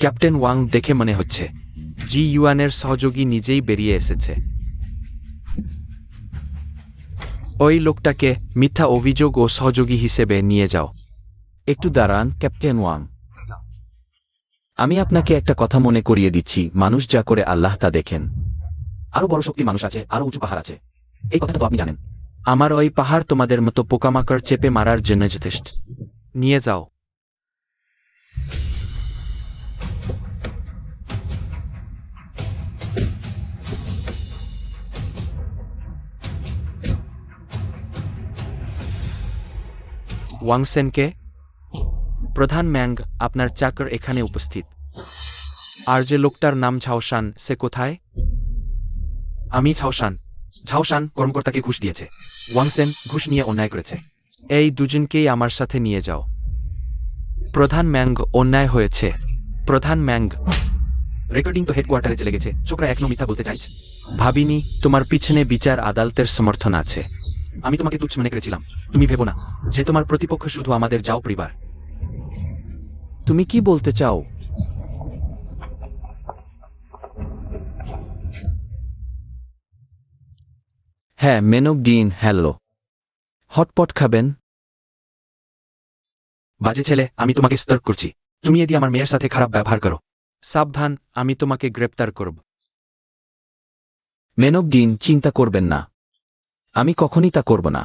ক্যাপ্টেন ওয়াং দেখে মনে হচ্ছে জি ইউয়ানের সহযোগী নিজেই বেরিয়ে এসেছে। ওই লোকটাকে মিথ্যা অভিযোগ ও সহযোগী হিসেবে নিয়ে যাও। একটু দাঁড়ান ক্যাপ্টেন ওয়াং, আমি আপনাকে একটা কথা মনে করিয়ে দিচ্ছি, মানুষ যা করে আল্লাহ তা দেখেন। আরো বড় শক্তি মানুষ আছে, আরো উঁচু পাহাড় আছে, এই কথাটা তো আপনি জানেন। আমার ওই পাহাড় তোমাদের মতো পোকামাকড় চেপে মারার জন্য যথেষ্ট। নিয়ে যাও। ওয়াংসেনকে, প্রধান ম্যাং, আপনার চাকর এখানে উপস্থিত। আর যে লোকটার নাম ঝাওশান, সে কোথায়? আমি ঝাওশান কর্মকর্তাকে ঘুষ দিয়েছে। ওয়াংসেন ঘুষ নিয়ে অন্যায় করেছে। এই দুজনকেই আমার সাথে নিয়ে যাও। প্রধান ম্যাং, অন্যায় হয়েছে। প্রধান ম্যাং, রেকর্ডিং তো হেডকোয়ার্টারে চলে গেছে, ছোকরা এখনো মিথ্যা বলতে চাইছে। ভাবিনি তোমার পিছনে বিচার আদালতের সমর্থন আছে। আমি তোমাকে তুচ্ছ মনে করেছিলাম। তুমি ভেবো না যে তোমার প্রতিপক্ষ শুধু আমাদের যাও পরিবার। তুমি কি বলতে চাও? হ্যাঁ মেনক ডিন, হ্যালো। হটপট খাবেন? বাজে ছেলে, আমি তোমাকে সতর্ক করছি, তুমি যদি আমার মেয়ের সাথে খারাপ ব্যবহার করো। সাবধান, আমি তোমাকে গ্রেপ্তার করব। মেনক ডিন, চিন্তা করবেন না, আমি কখনই তা করব না।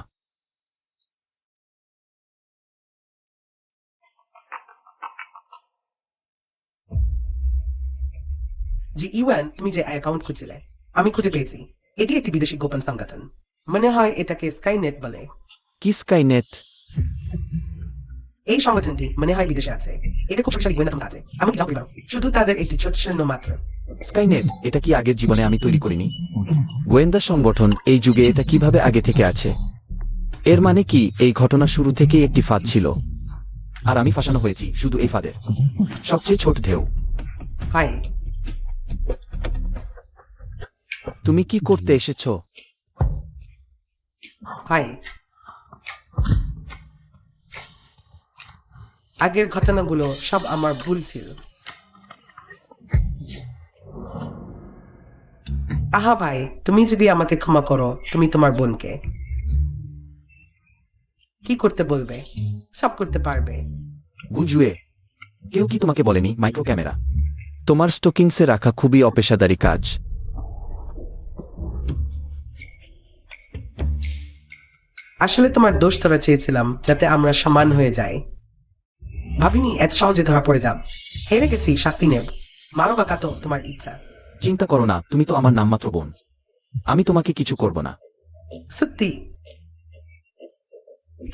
জি ইউয়ান, তুমি যে অ্যাকাউন্ট খুঁজছিলে, আমি খুঁজে পেয়েছি। এটি একটি বিদেশি গোপন সংগঠন। মনে হয় এটাকে স্কাইনেট বলে। কি স্কাইনেট? এই সংগঠনটি মনে হয় বিদেশে আছে। এটা খুব শক্তিশালী গোয়েন্দা সংস্থা আছে, এমনকি যাও পরিবার। শুধু তাদের একটি ছোট সৈন্য মাত্র। স্কাইনেট, এটা কি আগের জীবনে আমি তৈরি করিনি? গোয়েন্দা সংগঠন এই যুগে এটা কিভাবে আগে থেকে আছে? এর মানে কি এই ঘটনা শুরু থেকেই একটি ফাঁদ ছিল, আর আমি ফাঁসানো হয়েছি শুধু এই ফাঁদের সবচেয়ে ছোট ঢেউ। হাই, তুমি কি করতে এসেছো? হাই। আগের ঘটনাগুলো সব আমার ভুল ছিল। আহা ভাই, তুমি যদি আমাকে ক্ষমা করো, তুমি তোমার বোনকে কি করতে বলবে? সব করতে পারবে। বুঝুয়ে, কেউ কি তোমাকে বলেনি মাইক্রো ক্যামেরা তোমার স্টকিংসে রাখা খুবই অপেশাদারী কাজ? আসলে তোমার দোষ ধরা চেয়েছিলাম, যাতে আমরা সমান হয়ে যাই। ভাবিনি এত সহজে ধরা পড়ে যাব। হেরে গেছি, শাস্তি নেব। মারো বা কাটো, তোমার ইচ্ছা। চিন্তা করো না, তুমি তো আমার নামমাত্র বোন, আমি তোমাকে কিছু করব না। সত্যি?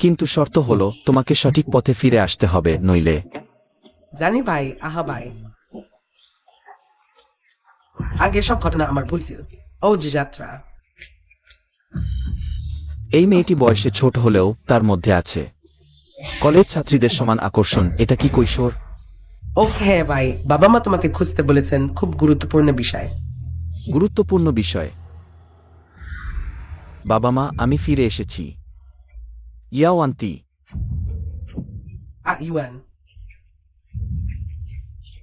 কিন্তু শর্ত হলো তোমাকে সঠিক পথে ফিরে আসতে হবে, নইলে। জানি ভাই, আহা ভাই। আগে সব ঘটনা আমার ভুল ছিল। ও যে যাত্রা। এই মেয়েটি বয়সে ছোট হলেও তার মধ্যে আছে কলেজ ছাত্রীদের সমান আকর্ষণ। এটা কি কৈশোর? ও হ্যাঁ ভাই, বাবা মা তোমাকে খুঁজতে বলেছেন, খুব গুরুত্বপূর্ণ বিষয়। গুরুত্বপূর্ণ বিষয়? বাবা মা, আমি ফিরে এসেছি। ইয়াও আন্টি। ইউয়ান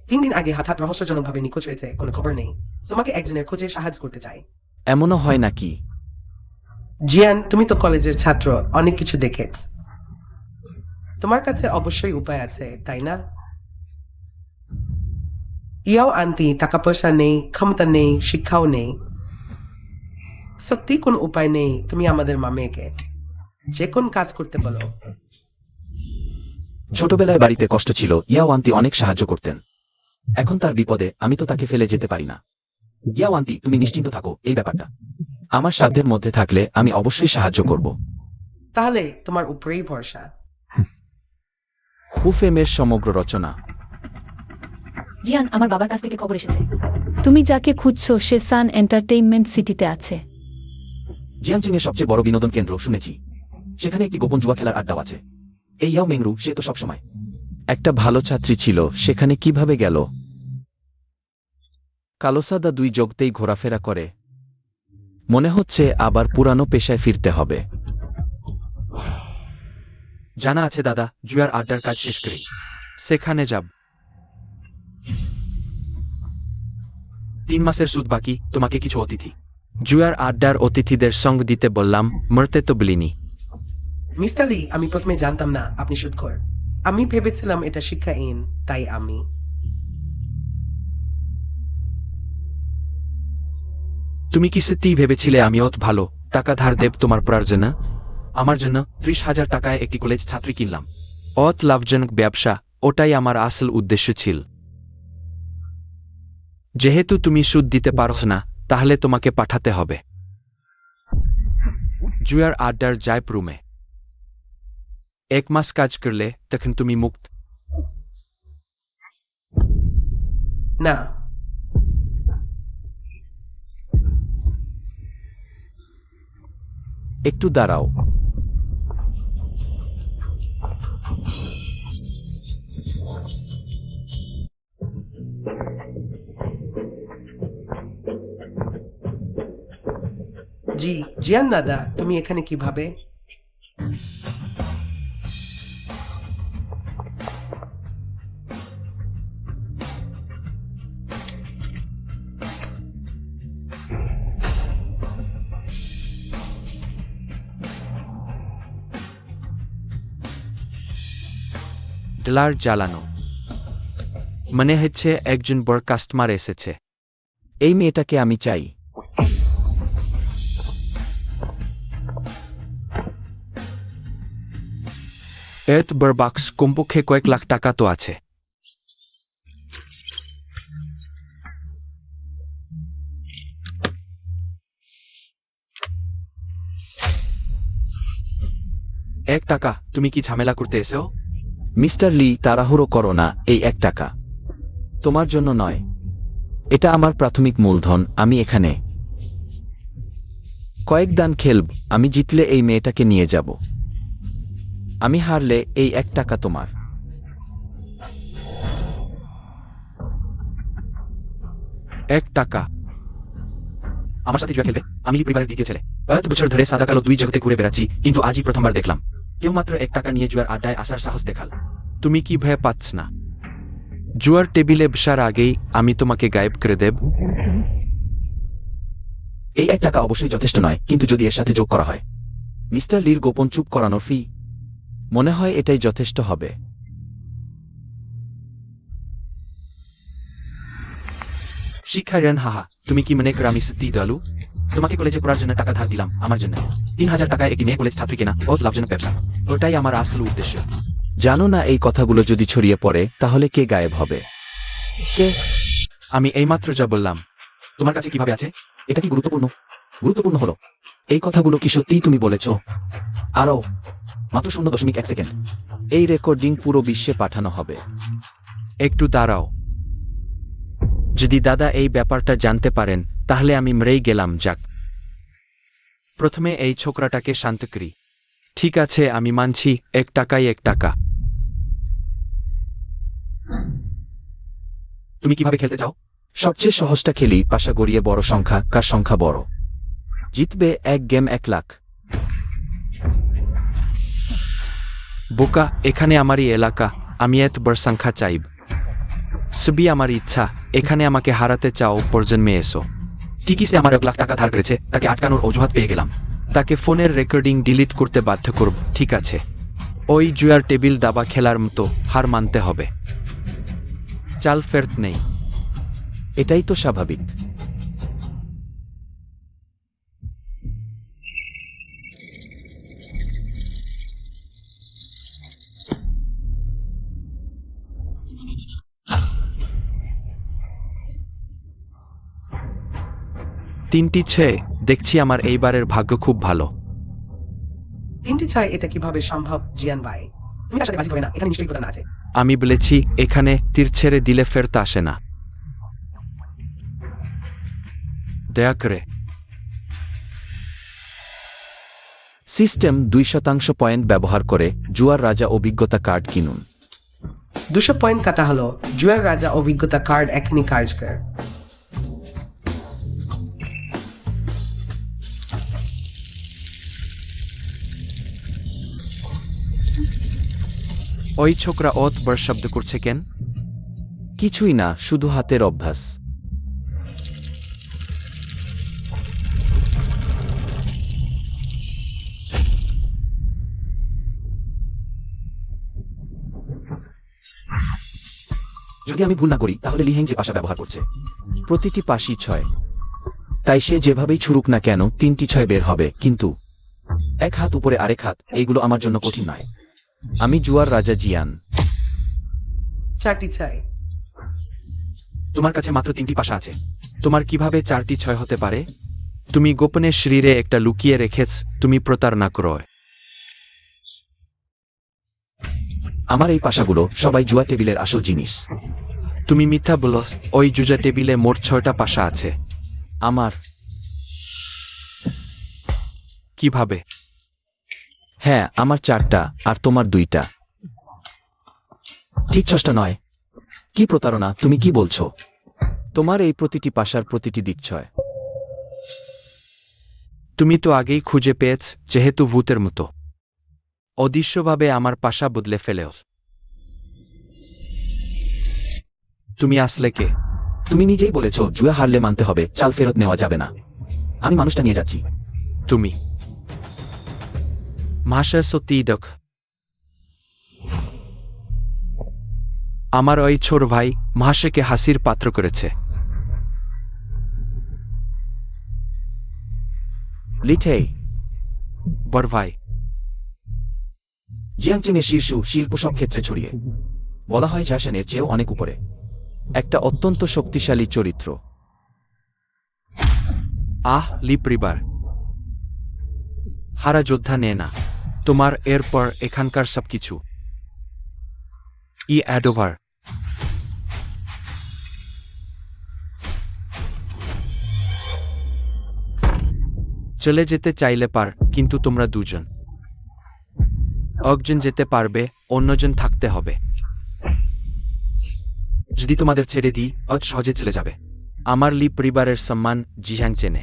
3 দিন আগে হঠাৎ রহস্যজনকভাবে নিখোঁজ হয়েছে, কোনো খবর নেই। তোমাকে একজনের খোঁজে সাহায্য করতে চাই। এমনও হয় নাকি? জিয়ান, তুমি তো কলেজের ছাত্র, অনেক কিছু দেখেছ। তোমার কাছে অবশ্যই উপায় আছে, তাই না? ইয়াও আন্টি, টাকা পয়সা নেই, ক্ষমতা নেই, শিক্ষাও নেই। সত্যি কোন উপায় নেই? তুমি আমাদের মেয়েকে যে কোন কাজ করতে বলো। ছোটবেলায় বাড়িতে কষ্ট ছিল, ইয়াও আন্টি অনেক সাহায্য করতেন। এখন তার বিপদে আমি তো তাকে ফেলে যেতে পারি না। ইয়াও আন্টি, তুমি নিশ্চিন্ত থাকো, এই ব্যাপারটা আমার সাধ্যের মধ্যে থাকলে আমি অবশ্যই সাহায্য করব। তাহলে তোমার উপরেই ভরসা। হুফেমের সমগ্র রচনা। জিয়ান, আমার বাবার কাছ থেকে খবর এসেছে। তুমি যাকে খুঁজছো সে সান এন্টারটেইনমেন্ট সিটিতে আছে। জিয়াংচিং এর সবচেয়ে বড় বিনোদন কেন্দ্র, শুনেছি সেখানে একটি গোপন জুয়া খেলার আড্ডাও আছে। এই ইয়াও মেংরু, সে তো সবসময় একটা ভালো ছাত্রী ছিল, সেখানে কিভাবে গেল? কালোসাদা 2 জগতেই ঘোরাফেরা করে। মনে হচ্ছে আবার পুরানো পেশায় ফিরতে হবে। জানা আছে দাদা, জুয়ার আড্ডার কাজ শেষ করি সেখানে যাব। 3 মাসের সুদ বাকি, তোমাকে কিছু অতিথি। জুয়ার আড্ডার অতিথিদের সঙ্গ দিতে বললাম, মরতে তো বলিনি। মিস্টার লি, আমি প্রথমে জানতাম না আপনি সুদখোর। আমি ভেবেছিলাম এটা শিক্ষাহীন, তাই আমি। তুমি কি সত্যিই ভেবেছিলে আমি অত ভালো টাকা ধার দেব তোমার পড়ার জন্য? আমার জন্য 30,000 টাকায় একটি কলেজ ছাত্রী কিনলাম। অত লাভজনক ব্যবসা, ওটাই আমার আসল উদ্দেশ্য ছিল। যেহেতু তুমি সুদ দিতে পারো না, তাহলে তোমাকে পাঠাতে হবে জুয়ার আড্ডার জায়প রুমে। 1 মাস কাজ করলে তখন তুমি মুক্ত। না, একটু দাঁড়াও। জি জিয়ান দাদা, তুমি এখানে কিভাবে? ডলার জ্বালানো, মনে হচ্ছে একজন বড় কাস্টমার এসেছে। এই মেয়েটাকে আমি চাই। এত বড় বাক্স, কমপক্ষে কয়েক লাখ টাকা তো আছে। $1, তুমি কি ঝামেলা করতে এসো? মিস্টার লি, তাড়াহুড়ো করো না। এই 1 টাকা তোমার জন্য নয়, এটা আমার প্রাথমিক মূলধন। আমি এখানে কয়েক দান খেলব। আমি জিতলে এই মেয়েটাকে নিয়ে যাব, আমি হারলে এই 1 টাকা তোমার। $1? আমার সাথে জুয়া খেলবে? আমি লি পরিবারের দ্বিতীয় ছেলে। 5 বছর ধরে সাদা কালো 2 জগতে ঘুরে বেড়াচ্ছি, কিন্তু আজই প্রথমবার দেখলাম কেউ মাত্র 1 টাকা নিয়ে জুয়ার আড্ডায় আসার সাহস দেখাল। তুমি কি ভয় পাচ্ছ না? জুয়ার টেবিলে বসার আগেই আমি তোমাকে গায়েব করে দেব। এই 1 টাকা অবশ্যই যথেষ্ট নয়, কিন্তু যদি এর সাথে যোগ করা হয় মিস্টার লির গোপন চুপ করানোর ফি, মনে হয় এটাই যথেষ্ট হবে। শিক্ষায়ন, হাহা, তুমি কি মনে করো আমি সত্যি দয়ালু? তোমাকে কলেজে পড়ার জন্য টাকা ধার দিলাম আমার জন্য। 3,000 টাকায় একটি মেয়ে কলেজ ছাত্রী কেনা বহুত লাভজনক ব্যবসা, ওটাই আমার আসল উদ্দেশ্য। জানো না এই কথাগুলো যদি ছড়িয়ে পড়ে তাহলে কে গায়েব হবে? কে? আমি এইমাত্র যা বললাম। তোমার কাছে কিভাবে আছে? এটা কি গুরুত্বপূর্ণ? গুরুত্বপূর্ণ হলো এই কথাগুলো কি সত্যিই তুমি বলেছ? আরও মাত্র 0.1 সেকেন্ড। এই রেকর্ডিং পুরো বিশ্বে পাঠানো হবে। একটু দাঁড়াও। যদি দাদা এই ব্যাপারটা জানতে পারেন তাহলে আমি মরেই গেলাম। যাক, প্রথমে এই ছোকরাটাকে শান্ত করি। ঠিক আছে, আমি মানছি 1 টাকাই 1 টাকা। তুমি কিভাবে খেলতে চাও? সবচেয়ে সহজটা খেলি, পাশা গড়িয়ে বড় সংখ্যা, কার সংখ্যা বড় জিতবে। 1 গেম 1 লাখ। বোকা, এখানে আমারই এলাকা, আমি এত বড় সংখ্যা চাইব। সবই আমার ইচ্ছা। এখানে আমাকে হারাতে চাও, প্রজন্মে এসো। ঠিকই, সে আমার 1 লাখ টাকা ধার করেছে, তাকে আটকানোর অজুহাত পেয়ে গেলাম। তাকে ফোনের রেকর্ডিং ডিলিট করতে বাধ্য করব। ঠিক আছে, ওই জুয়ার টেবিল দাবা খেলার মতো হার মানতে হবে। চাল ফেরত নেই। এটাই তো স্বাভাবিক। তিনটি ছেয়ে, দেখছি আমার এইবারের ভাগ্য খুব ভালো। 3টি চাই, এটা কিভাবে সম্ভব জিয়ান ভাই? তুমি তার সাথে বাজি করে না, এখানে নিশ্চয়ই প্রধান আছে। আমি বলেছি এখানে তীর ছেড়ে দিলে ফেরত আসে না। দয়া করে। সিস্টেম 2% পয়েন্ট ব্যবহার করে জুয়ার রাজা অভিজ্ঞতা কার্ড কিনুন। 200 পয়েন্ট কাটা হলো। জুয়ার রাজা অভিজ্ঞতা কার্ড এখনই কার্যকর। ওই ছোকরা বড় শব্দ করছে কেন? কিছুই না, শুধু হাতের অভ্যাস। যদি আমি ভুল না করি তাহলে লিহেং যে পাশা ব্যবহার করছে প্রতিটি পাশই 6, তাই সে যেভাবেই ছুড়ুক না কেন 3টি 6 বের হবে, কিন্তু এক হাত উপরে আরেক হাত, এইগুলো আমার জন্য কঠিন নয়। আমি জুয়ার রাজা জিয়ান। 4টি 6। তোমার কাছে মাত্র 3টি পাশা আছে। তোমার কিভাবে 4টি 6 হতে পারে? তুমি গোপনে শরীরে একটা লুকিয়ে রেখেছ, তুমি প্রতারণা করো। আমার এই পাশাগুলো সবাই জুয়া টেবিলের আসল জিনিস। তুমি মিথ্যা বলো, ওই জুজা টেবিলে মোট 6টা পাশা আছে। আমার? কিভাবে? হ্যাঁ, আমার 4টা আর তোমার 2টা। ঠিক 6টা নয়। কি প্রতারণা, তুমি কি বলছো? তোমার এই প্রতিটি পাশার প্রতিটি দিক 6। তুমি তো আগেই খুঁজে পেয়েছ, যেহেতু ভূতের মতো অদৃশ্যভাবে আমার পাশা বদলে ফেলেও। তুমি আসলে কে? তুমি নিজেই বলেছো জুয়া হারলে মানতে হবে, চাল ফেরত নেওয়া যাবে না। আমি মানুষটা নিয়ে যাচ্ছি। তুমি মাসা সতীডক। আমার ওই ছোট ভাই মাসেকে হাসির পাত্র করেছে। লিথে, বড় ভাই। জিয়াংচেংয়ের শীর্ষ শিল্প সব ক্ষেত্রে ছড়িয়ে। বলা হয় ঝাসেনের চেয়েও অনেক উপরে। একটা অত্যন্ত শক্তিশালী চরিত্র। লি পরিবার হারা যোদ্ধা নে না তোমার, এরপর এখানকার সবকিছু অ্যাডোভার। চলে যেতে চাইলে পার, কিন্তু তোমরা দুজন। একজন যেতে পারবে, অন্যজন থাকতে হবে। যদি তোমাদের ছেড়ে দিই অত সহজে চলে যাবে। আমার লি পরিবারের সম্মান জিহাং চেনে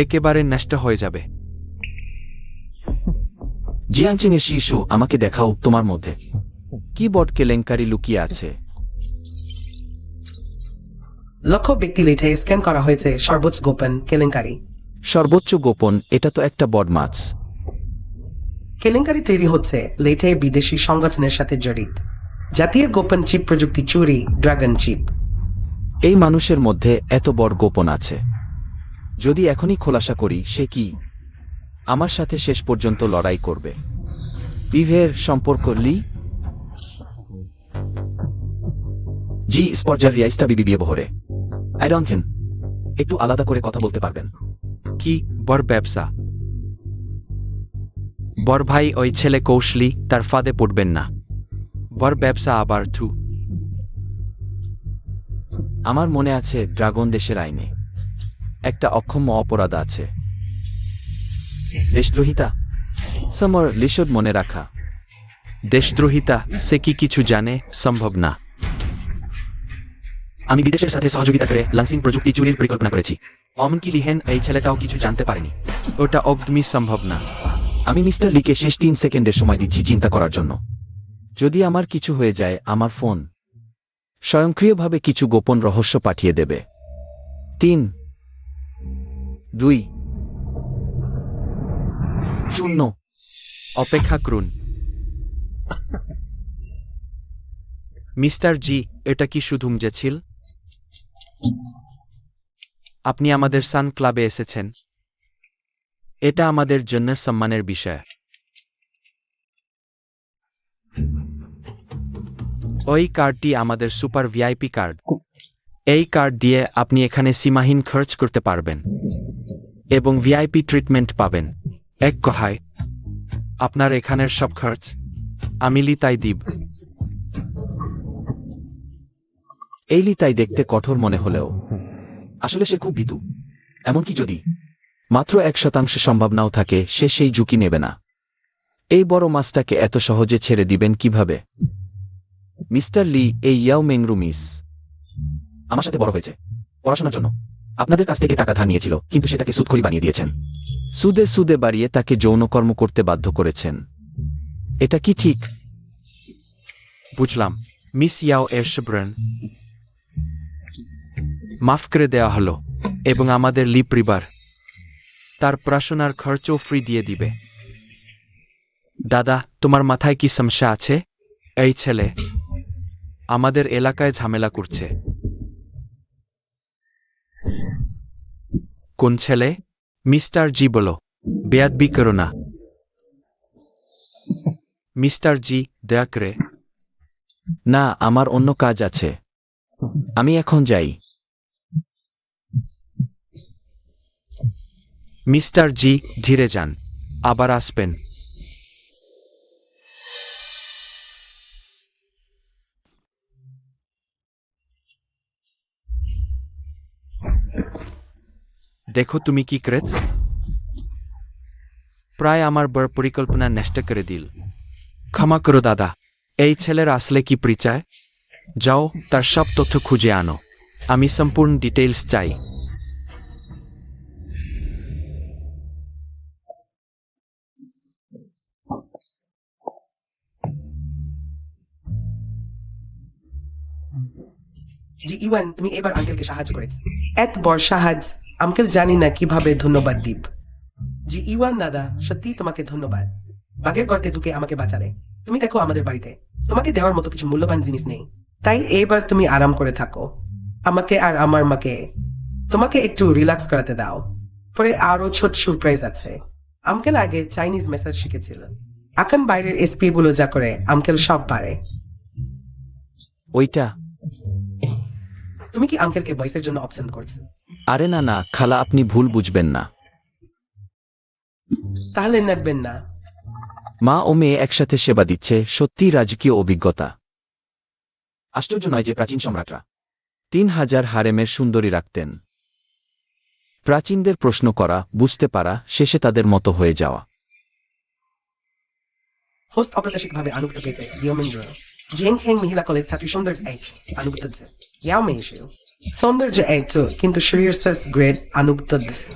একেবারে নষ্ট হয়ে যাবে। জিয়াংচেংয়ের শীর্ষ, আমাকে দেখাও তোমার মধ্যে কি বট কেলেঙ্কারি লুকিয়ে আছে। লক্ষ্য ব্যক্তি লিটে স্ক্যান করা হয়েছে সর্বোচ্চ গোপন কেলেঙ্কারি। সর্বোচ্চ গোপন? এটা তো একটা বদমাছ। কেলেঙ্কারি তৈরি হচ্ছে লেটে বিদেশি সংগঠনের সাথে জড়িত। জাতীয় গোপন চিপ প্রযুক্তি চুরি, ড্রাগন চিপ। এই মানুষের মধ্যে এত বড় গোপন আছে। যদি এখনই খোলাসা করি, সে কি আমার সাথে শেষ পর্যন্ত লড়াই করবে? বিভের সম্পর্ক লি জি স্পর্জার রিয়াইস্টা বিবি বিয়ে বহরে অ্যাডনকেন একটু আলাদা করে কথা বলতে পারবেন? কি বড় ব্যবসা? বড় ভাই ওই ছেলে কৌশলী, তার ফাঁদে পড়বেন না। বড় ব্যবসা আবার থু। আমার মনে আছে ড্রাগন দেশের আইনে একটা অক্ষম্য অপরাধ আছে, দেশদ্রোহিতা। সমর লিশোদ মনে রাখা। দেশদ্রোহিতা? সে কি কিছু জানে? সম্ভব না। আমি বিদেশের সাথে সহযোগিতা করে লান্সিং প্রযুক্তি চুরির পরিকল্পনা করেছি। এমনকি লিহেন এই ছেলেটাও কিছু জানতে পারেনি। ওটা একদমই সম্ভব না। আমি মিস্টার লিকে শেষ 3 সেকেন্ডের সময় দিচ্ছি চিন্তা করার জন্য। যদি আমার কিছু হয়ে যায়, আমার ফোন স্বয়ংক্রিয়ভাবে কিছু গোপন রহস্য পাঠিয়ে দেবে। 3, 2, 0। অপেক্ষা করুন মিস্টার জি, এটা কি শুধু মজা ছিল? আপনি আমাদের সান ক্লাবে এসেছেন, এটা আমাদের জন্য সম্মানের বিষয়। ওই কার্ডটি আমাদের সুপার ভিআইপি কার্ড। এই কার্ড দিয়ে আপনি এখানে সীমাহীন খরচ করতে পারবেন এবং ভিআইপি ট্রিটমেন্ট পাবেন। এক কথায়, আপনার এখানের সব খরচ আমি তাই দিব। এই লি তাই দেখতে কঠোর মনে হলেও আসলে সে খুব ভীতু। এমনকি যদি মাত্র 1% সম্ভাবনাও থাকে, সে সেই ঝুঁকি নেবে না। এই বড় মাছটাকে এত সহজে ছেড়ে দিবেন কিভাবে? মিস্টার লি, এই ইয়াও মেংরু মিস আমার সাথে বড় হয়েছে পড়াশোনার জন্য। আপনাদের কাছ থেকে টাকা ধার নিয়েছিল, কিন্তু সেটাকে সুদখড়ি বানিয়ে দিয়েছেন। সুদে সুদে বাড়িয়ে তাকে যৌনকর্ম করতে বাধ্য করেছেন। এটা কি ঠিক? বুঝলাম মিস ইয়াও এরশব্রেন মাফ করে দেওয়া হলো এবং আমাদের লি পরিবার তার পড়াশোনার খরচও ফ্রি দিয়ে দিবে। দাদা, তোমার মাথায় কি সমস্যা আছে? এই ছেলে আমাদের এলাকায় ঝামেলা করছে। কোন ছেলে? মিস্টার জি বলো, বেয়াদবি করো না। মিস্টার জি, দয়া করে। না, আমার অন্য কাজ আছে, আমি এখন যাই। মিস্টার জি, ধীরে যান, আবার আসবেন। দেখো তুমি কি করেছ, প্রায় আমার বড় পরিকল্পনা নষ্ট করে দিল। ক্ষমা করো দাদা। এই ছেলের আসলে কি পরিচয়? যাও, তার সব তথ্য খুঁজে আনো, আমি সম্পূর্ণ ডিটেইলস চাই। জি ইওয়ান, তুমি এবার আঙ্কেলকে সাহায্য করেছ। এত বড় সাহায্য আঙ্কেল জানি না কিভাবে ধন্যবাদ দিব। জি ইওয়ান দাদা, সত্যি তোমাকে ধন্যবাদ। বাঘের গর্তে ঢুকে আমাকে বাঁচালে। তুমি দেখো আমাদের বাড়িতে তোমাকে দেওয়ার মতো কিছু মূল্যবান জিনিস নেই, তাই এবার তুমি আরাম করে থাকো। আমাকে আর আমার মাকে তোমাকে একটু রিল্যাক্স করাতে দাও। পরে আরো ছোট সারপ্রাইজ আছে। আঙ্কেল আগে চাইনিজ মেসেজ শিখেছিল, এখন বাইরের এসপি গুলো যা করে আঙ্কেল সব পারে। ওইটা? তুমি কি আঙ্কেলকে ভয়েসের জন্য অপশন করছো? আরে না না খালা, আপনি ভুল বুঝবেন না। তাহলে নেবেন না। মা ও মেয়ে একসাথে সেবা দিচ্ছে, সত্যিই রাজকীয় অভিজ্ঞতা। আশ্চর্য নয় যে প্রাচীন সম্রাটরা 3000 হারেমের সুন্দরী রাখতেন। প্রাচীনদের প্রশ্ন করা, বুঝতে পারা, শেষে তাদের মতো হয়ে যাওয়া। হোস্ট অপ্রত্যাশিতভাবে আনুগত্য পেয়েছে লিওমিন্দ্র। জিয়েং হেং মহিলা কলেজ ছাত্রী সৌন্দর্য এক আনুগত্য দিচ্ছে। ইয়াও মেয়েছিল সৌন্দর্য এক তো, কিন্তু শরীর গ্রেড আনুগত্য দিচ্ছে।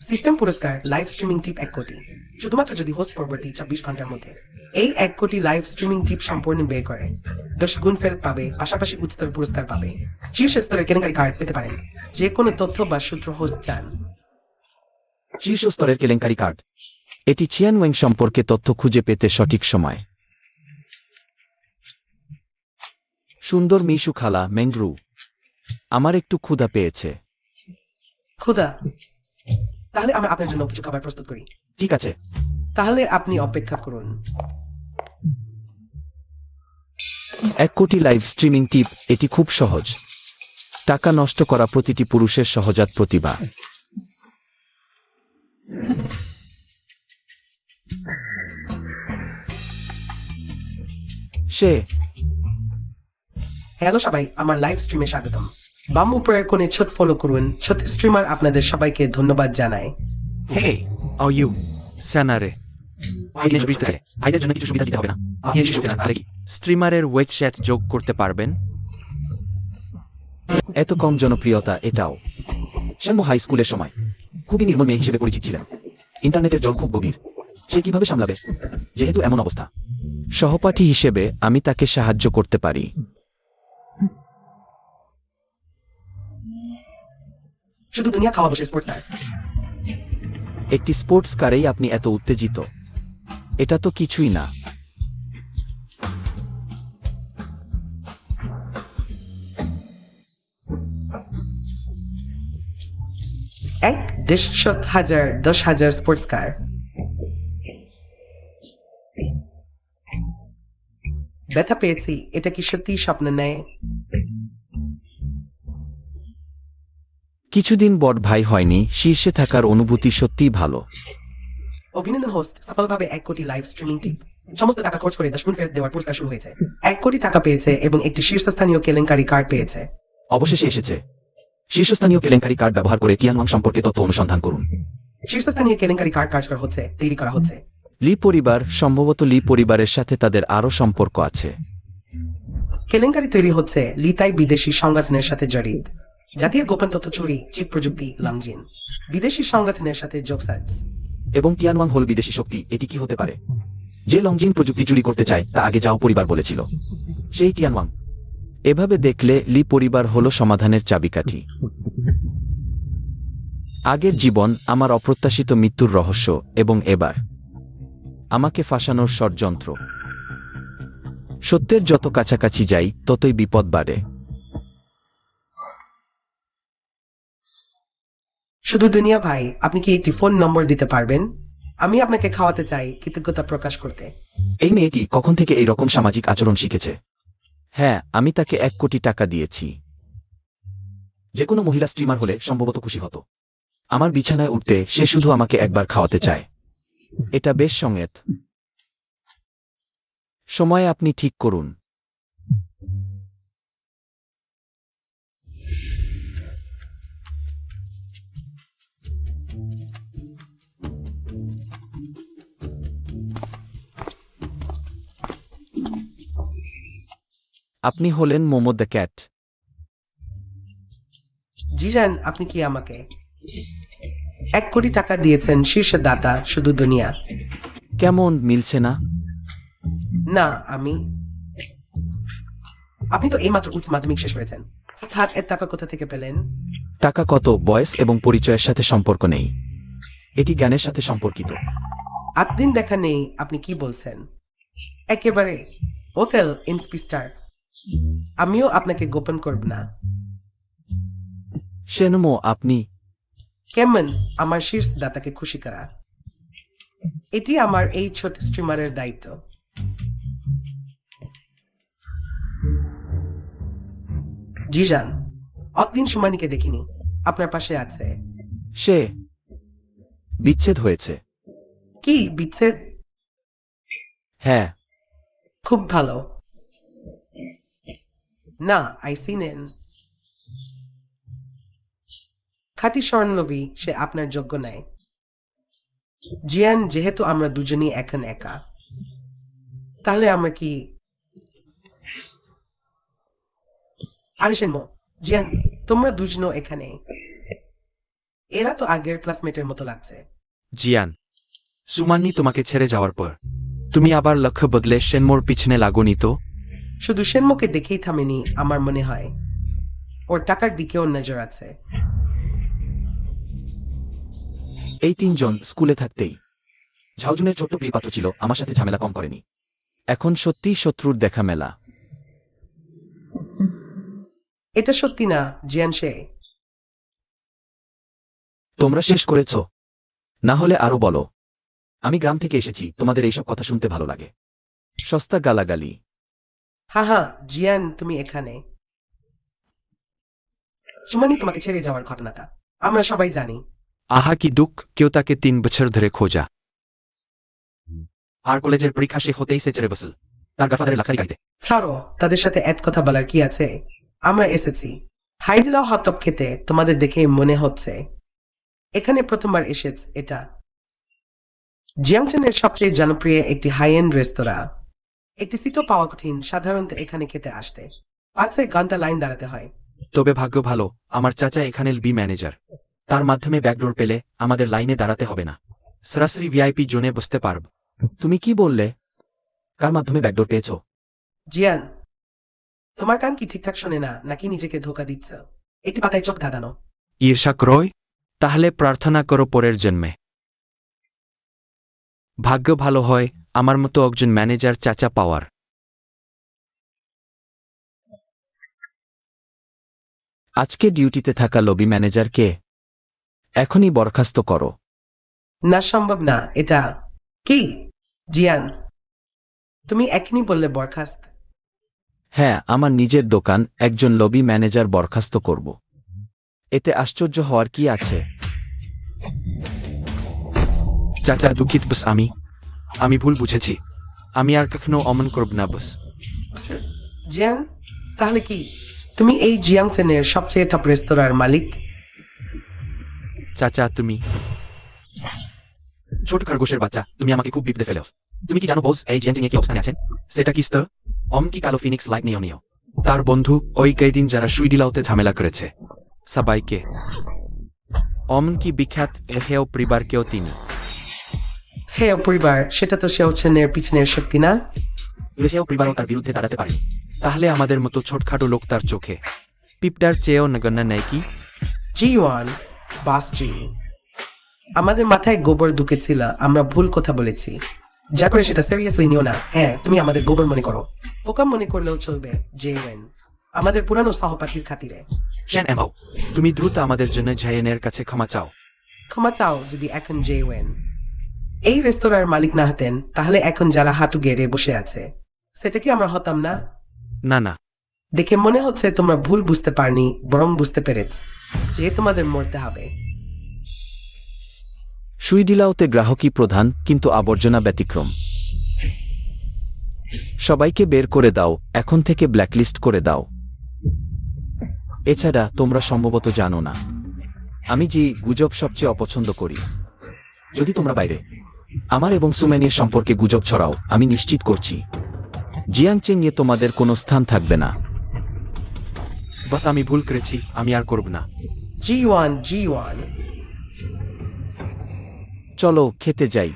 সিস্টেম পুরস্কার লাইভ স্ট্রিমিং টিপ 1 কোটি, শুধুমাত্র যদি হোস্ট পরবর্তী 24 ঘন্টার মধ্যে এই 1 কোটি লাইভ স্ট্রিমিং টিপ সম্পূর্ণ ব্যয় করে 10 গুণ ফেরত পাবে, পাশাপাশি উচ্চতর পুরস্কার পাবে। শীর্ষ স্তরের কেলেঙ্কারি কার্ড পেতে পারেন, যে কোনো তথ্য বা সূত্র হোস্ট চান। শীর্ষ স্তরের কেলেঙ্কারি কার্ড, এটি চিয়ান ওয়েং সম্পর্কে তথ্য খুঁজে পেতে সঠিক সময়। সুন্দর মিশু খালা মেংরু, আমার একটু ক্ষুধা পেয়েছে। ক্ষুধা? তাহলে আমরা আপনার জন্য কিছু খাবার প্রস্তুত করি। ঠিক আছে। তাহলে আপনি অপেক্ষা করুন। 1 কোটি লাইভ স্ট্রিমিং টিপ, এটি খুব সহজ। টাকা নষ্ট করা প্রতিটি পুরুষের সহজাত প্রতিভা। সে হ্যালো সবাই, আমার লাইভ স্ট্রিমে স্বাগতম। বাম উপরের কোণে ছোট ফলো করুন। ছোট স্ট্রিমার আপনাদের সবাইকে ধন্যবাদ জানায়। Hey, how are you? স্যানারে ভাইদের জন্য কিছু সুবিধা দিতে হবে না? আপনি এই শিশুকে তাহলে কি স্ট্রিমারের ওয়েট চ্যাট যোগ করতে পারবেন? এত কম জনপ্রিয়তা এটাও। শানমু হাই স্কুলের সময় খুবই নির্মল মেয়ে হিসেবে পরিচিত ছিলেন। ইন্টারনেটের জল খুব গভীর, সে কিভাবে সামলাবে যেহেতু এমন অবস্থা? সহপাঠী হিসেবে আমি তাকে সাহায্য করতে পারি। শুধু দুনিয়া খাওয়া বসে স্পোর্টস স্টার। একটি স্পোর্টস কারেই আপনি এত উত্তেজিত? এটা তো কিছুই না। এক 1,000 10,000 স্পোর্টস কার। ব্যথা পেয়েছি, এটা কি সত্যি স্বপ্ন নেয়? কিছুদিন বড় ভাই হয়নি, শীর্ষে থাকার অনুভূতি সত্যিই ভালো। অভিনন্দন হোস্ট, সফলভাবে 1 কোটি লাইভ স্ট্রিমিং টিপ সমস্ত টাকা খরচ করে 10 গুণ ফেরত দেওয়ার পুরস্কার শুরু হয়েছে। 1 কোটি টাকা পেয়েছে এবং একটি শীর্ষস্থানীয় কেলেঙ্কারি কার্ড পেয়েছে। অবশেষে এসেছে। শীর্ষস্থানীয় কেলেঙ্কারি কার্ড ব্যবহার করে টিয়ানওয়াং সম্পর্কে তথ্য অনুসন্ধান করুন। শীর্ষস্থানীয় কেলেঙ্কারি কার্ড কাজ করা হচ্ছে, তৈরি করা হচ্ছে। লি পরিবার, সম্ভবত লি পরিবারের সাথে তাদের আরও সম্পর্ক আছে। কেলেঙ্কারি তৈরি হচ্ছে লিতাই বিদেশি সংগঠনের সাথে জড়িত। জাতীয় গোপন তথ্য চুরি, চিপ প্রযুক্তি, লামজিন বিদেশি সংগঠনের সাথে যোগসাজ। এবং টিয়ানওয়াং হল বিদেশি শক্তি, এটি কি হতে পারে? যে লংজিং প্রযুক্তি চুরি করতে চায় তা আগে যাও পরিবার বলেছিল। সেই টিয়ানওয়াং। এভাবে দেখলে লি পরিবার হলো সমাধানের চাবিকাঠি। আগের জীবন, আমার অপ্রত্যাশিত মৃত্যুর রহস্য, এবং এবার আমাকে ফাঁসানোর ষড়যন্ত্র। সত্যের যত কাছাকাছি যাই ততই বিপদ বাড়ে। শুধু দুনিয়া ভাই, আপনি কি একটি ফোন নম্বর দিতে পারবেন? আমি আপনাকে খাওয়াতে চাই কৃতজ্ঞতা প্রকাশ করতে। এই মেয়েটি কখন থেকে এই রকম সামাজিক আচরণ শিখেছে? হ্যাঁ, আমি তাকে 1 কোটি টাকা দিয়েছি। যে কোনো মহিলা স্ট্রিমার হলে সম্ভবত খুশি হতো। আমার বিছানায় উঠতে সে শুধু আমাকে একবার খাওয়াতে চায়। এটা বেশ সংয়েত। সময় আপনি ঠিক করুন। আপনি হলেন মোমো দ্য ক্যাট। জিজান, আপনি কি আমাকে 1 কোটি টাকা দিয়েছেন শীর্ষ দাতা শুধু দুনিয়া? কেমন মিলছে না? না, আপনি তো এইমাত্র উচ্চ মাধ্যমিক শেষ করেছেন। হাত এর টাকা কোথা থেকে পেলেন? টাকা কত বয়স এবং পরিচয়ের সাথে সম্পর্ক নেই। এটি জ্ঞানের সাথে সম্পর্কিত। 8 দিন দেখা নেই, আপনি কি বলছেন? একেবারে হোটেল ইন্সপিস্টার। আমিও আপনাকে গোপন করব না। সেনমো, আপনি কেমন আমার শীর্ষ দাতাকে খুশি করা, এটি আমার এই ছোট স্ট্রিমারের দায়িত্ব। জিজান, অতদিন সুমানিকে দেখিনি, আপনার পাশে আছে। সে বিচ্ছেদ হয়েছে। কি বিচ্ছেদ? হ্যাঁ। খুব ভালো। না, আইসি নেন। খাঁটি স্বর্ণলবী, সে আপনার যোগ্য নয়। জিয়ান, যেহেতু আমরা দুজনই এখন একা, তাহলে আমরা কি? আরে সেনমো, জিয়ান, তোমরা দুজনও এখানে। এরা তো আগের ক্লাসমেটের মতো লাগছে। জিয়ান, সুমান্নি তোমাকে ছেড়ে যাওয়ার পর তুমি আবার লক্ষ্য বদলে সেনমোর পিছনে লাগোনি তো? শুধু সেনমোকে দেখেই থামেনি, আমার মনে হয় ওর টাকার দিকেও নজর আছে। এই 3 জন স্কুলে থাকতেই ঝাউজুনের ছোট্ট প্রিয়পাত্র ছিল, আমার সাথে ঝামেলা কম করেনি। এখন সত্যিই শত্রুর দেখা মেলা। এটা সত্যি না, জিয়ান। সে তোমরা শেষ করেছ? না হলে আরো বলো। আমি গ্রাম থেকে এসেছি, তোমাদের এইসব কথা শুনতে ভালো লাগে। সস্তা গালাগালি। হ্যাঁ, জিয়ান, তুমি এখানে। সুমানি তোমাকে ছেড়ে যাওয়ার ঘটনাটা আমরা সবাই জানি। আহা কি দুঃখ, কেউ তাকে 3 বছর ধরে খোঁজা। আর কলেজের পরীক্ষা সে হতেই সে ছেড়ে বসল তার গাফাদারের লাক্সারি গাড়িতে। ছাড়ো, তাদের সাথে এক কথা বলার কি আছে? আমরা এসেছি হাইডিলাও হটপ খেতে। তোমাদের দেখে মনে হচ্ছে এখানে প্রথমবার এসেছে। এটা জিয়াংচেনের সবচেয়ে জনপ্রিয় একটি হাই এন্ড রেস্তোরাঁ। একটি সিটও পাওয়া কঠিন, সাধারণত এখানে খেতে আসতে 5 ঘন্টা লাইন দাঁড়াতে হয়। তবে ভাগ্য ভালো, আমার চাচা এখানে বি ম্যানেজার। তার মাধ্যমে ব্যাকডোর পেলে আমাদের লাইনে দাঁড়াতে হবে না, সরাসরি ভিআইপি জোনে বসতে পারব। তুমি কি বললে? কার মাধ্যমে ব্যাকডোর পেয়েছ? জিয়ান, তোমার কান কি ঠিকঠাক শোনে না, নাকি নিজেকে ধোকা দিচ্ছ? একটি পাতায় চোখ ধাঁধানো। ঈর্ষা ক্রয়? তাহলে প্রার্থনা করো পরের জন্মে ভাগ্য ভালো হয় আমার মতো একজন ম্যানেজার চাচা পাওয়ার। আজকে ডিউটিতে থাকা লবি ম্যানেজারকে এখনই বরখাস্ত করো। না, সম্ভব না। এটা কি জিয়ান? তুমি এখনই বললে বরখাস্ত? হ্যাঁ, আমার নিজের দোকান, একজন লবি ম্যানেজার বরখাস্ত করব। এতে আশ্চর্য হওয়ার কি আছে? চাচা দুঃখিত বস, আমি ভুল বুঝেছি। আমি আর কখনো অমন করব না বস। জিয়ান, তাহলে কি তুমি এই জিয়াংচেনের সবচেয়ে টপ রেস্তোরাঁর মালিক? চাচা তুমি ছোট খরগোশের বাচ্চা, তুমি আমাকে খুব বিপদে ফেলো। তুমি কি জানো বস এই জিয়ানজিং কি অবস্থানে আছেন? সেটা কি স্তর অম কি কালো ফিনিক্স লাইক নিও। তার বন্ধু ওই কয়েকদিন যারা সুইডিলাওতে ঝামেলা করেছে সবাইকে। অমন কি বিখ্যাত এহেও পরিবারকেও তিনি। সেও পরিবার, সেটা তো সেও ছেলের পিছনের শক্তি না? সেও পরিবারও তার বিরুদ্ধে দাঁড়াতে পারেনি। তাহলে আমাদের মতো ছোটখাটো লোক তার চোখে পিপটার চেয়েও নগণ্য নেয় কি? G1, বাস জি। আমাদের মাথায় গোবর ঢুকেছিল, আমরা ভুল কথা বলেছি। যা করে সেটা সিরিয়াসলি নিও না। হ্যাঁ, তুমি আমাদের গোবর মনে করো, বোকা মনে করলেও চলবে। জেওয়েন, আমাদের পুরানো সহপাঠীর খাতিরে শেন এমও, তুমি দ্রুত আমাদের জন্য জায়েনের কাছে ক্ষমা চাও। ক্ষমা চাও। যদি এখন জেওয়েন এই রেস্তোরাঁর মালিক না হতেন, তাহলে এখন যারা হাঁটু গেড়ে বসে আছে সেটা কি আমরা হতাম না? না না, দেখে মনে হচ্ছে তোমরা ভুল বুঝতে পারনি, বরং বুঝতে পেরেছ যে তোমাদের মরতে হবে। সুইডিলাওতে গ্রাহকই প্রধান, কিন্তু আবর্জনা ব্যতিক্রম। সবাইকে বের করে দাও, এখন থেকে ব্ল্যাকলিস্ট করে দাও। এছাড়া তোমরা সম্ভবত জানো না, আমি যে গুজব সবচেয়ে অপছন্দ করি। যদি তোমরা বাইরে আমার এবং সুমেনের সম্পর্কে গুজব ছড়াও, আমি নিশ্চিত করছি জিয়াংচেং নিয়ে তোমাদের কোনো স্থান থাকবে না। বাস আমি ভুল করেছি, আমি আর করব না। G1, চলো খেতে যাই।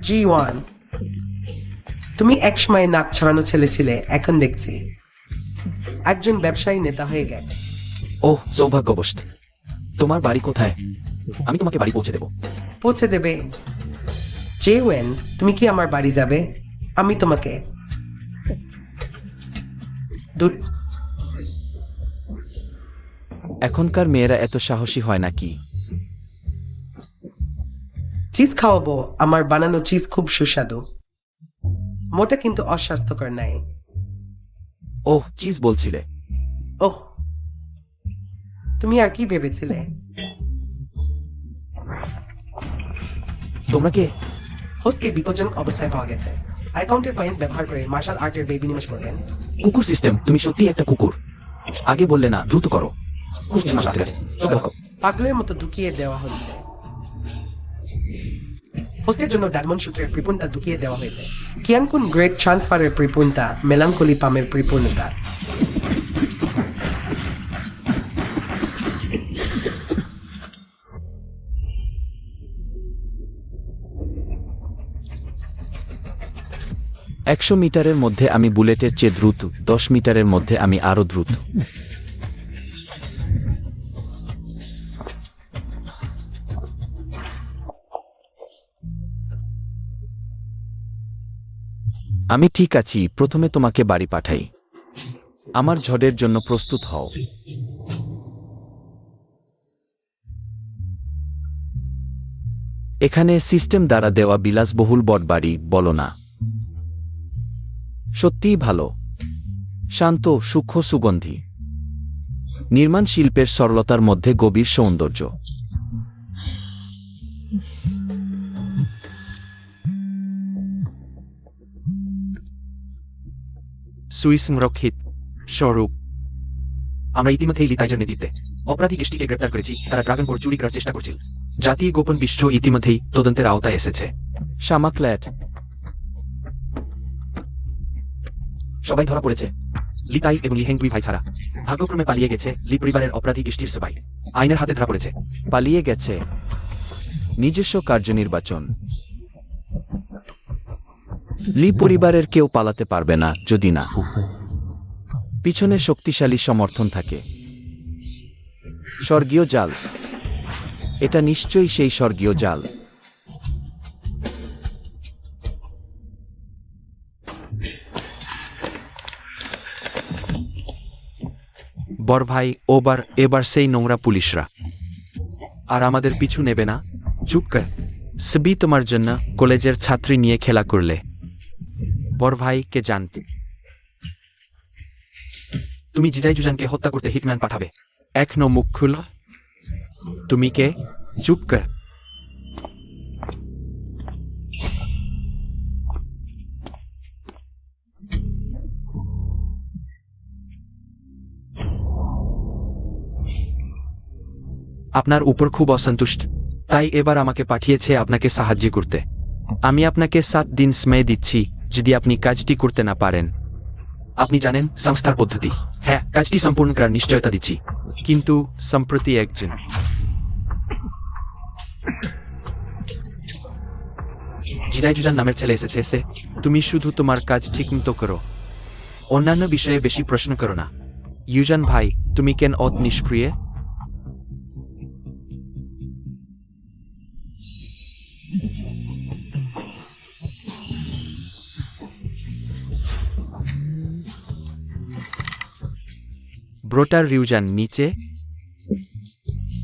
G1, তুমি একসময় নাক ছড়ানো ছেলে ছিলে, এখন দেখছি একজন ব্যবসায়ী নেতা হয়ে গেছে। ওহ সৌভাগ্যবশত। তোমার বাড়ি কোথায়? আমি তোমাকে বাড়ি পৌঁছে দেব। পৌঁছে দেবে? জেওয়েন, তুমি কি আমার বাড়ি যাবে? আমি তোমাকে এখনকার মেয়েরা এত সাহসী হয় নাকি? চিজ খাওয়াবো। আমার বানানো চিজ খুব সুস্বাদু, মোটা কিন্তু অস্বাস্থ্যকর নাই। ওহ চিজ বলছিলে? ওহ, তুমি আর কি ভেবেছিলে? তোমরা কে? হোস্টকে বিপজ্জনক অবস্থায় পাওয়া গেছে। অ্যাকাউন্টের পয়েন্ট ব্যবহার করে মার্শাল আর্টের ব্যয় বিনিময় করবেন। কুকুর সিস্টেম, তুমি সত্যি একটা কুকুর। আগে বললে না, দ্রুত করো। ঠিক আছে, চলো দেখো। পাগলের মতো ঢুকিয়ে দেওয়া হচ্ছে। হোস্টের জন্য ডায়মন্ড সূত্রের পরিপূর্ণতা ঢুকিয়ে দেওয়া হয়েছে। কিয়ানকুন গ্রেট ট্রান্সফারের পরিপূর্ণতা, মেলানকোলি পামের পরিপূর্ণতা। একশো মিটারের মধ্যে আমি বুলেটের চেয়ে দ্রুত, 10 মিটারের মধ্যে আমি আরো দ্রুত। আমি ঠিক আছি, প্রথমে তোমাকে বাড়ি পাঠাই। আমার ঝড়ের জন্য প্রস্তুত হও। এখানে সিস্টেম দ্বারা দেওয়া বিলাসবহুল বটবাড়ি, বলো না? সত্যিই ভালো, শান্ত, সূক্ষ্ম সুগন্ধি। নির্মাণ শিল্পের সরলতার মধ্যে গভীর সৌন্দর্য। সুই সংরক্ষিত স্বরূপ। আমরা ইতিমধ্যেই লিতাইজার নেতৃত্বে অপরাধী গোষ্ঠীকে গ্রেপ্তার করেছি। তারা ড্রাগন বোর্ড চুরি করার চেষ্টা করছিল। জাতীয় গোপন বিশ্ব ইতিমধ্যেই তদন্তের আওতায় এসেছে। শামাক্ল্যাট, সবাই ধরা পড়েছে। লিতাই এবং লিহেং দুই ভাই ছাড়া ভাগ্যক্রমে পালিয়ে গেছে। লি পরিবারের অপরাধী গোষ্ঠীর সবাই আইনের হাতে ধরা পড়েছে। পালিয়ে গেছে। নিজস্ব কার্যনির্বাচন। লি পরিবারের কেউ পালাতে পারবে না, যদি না পিছনে শক্তিশালী সমর্থন থাকে। স্বর্গীয় জাল, এটা নিশ্চয়ই সেই স্বর্গীয় জাল। বড় ভাই, এবার সেই নোংরা পুলিশরা আর আমাদের পিছু নেবে না। চুপ কর। সবই তোমার জন্য কলেজের ছাত্রী নিয়ে খেলা করলে। বড় ভাই কে জানতে? তুমি জিজাই জুজানকে হত্যা করতে হিটম্যান পাঠাবে। এখনো মুখ খুলো। তুমি কে? চুপ কর। আপনার উপর খুব অসন্তুষ্ট, তাই এবার আমাকে পাঠিয়েছে আপনাকে সাহায্য করতে। আমি আপনাকে 7 দিন সময় দিচ্ছি। যদি আপনি কাজটি করতে না পারেন, আপনি জানেন সংস্থার পদ্ধতি। হ্যাঁ, কাজটি সম্পূর্ণ করার নিশ্চয়তা দিচ্ছি। কিন্তু সম্প্রতি একজন জিজাই জুজান নামের ছেলে এসেছে তুমি শুধু তোমার কাজ ঠিকমতো করো, অন্যান্য বিষয়ে বেশি প্রশ্ন করো না। ইউজান ভাই, তুমি কেন অত নিষ্ক্রিয়? ব্রোটার রিউজান নিচে।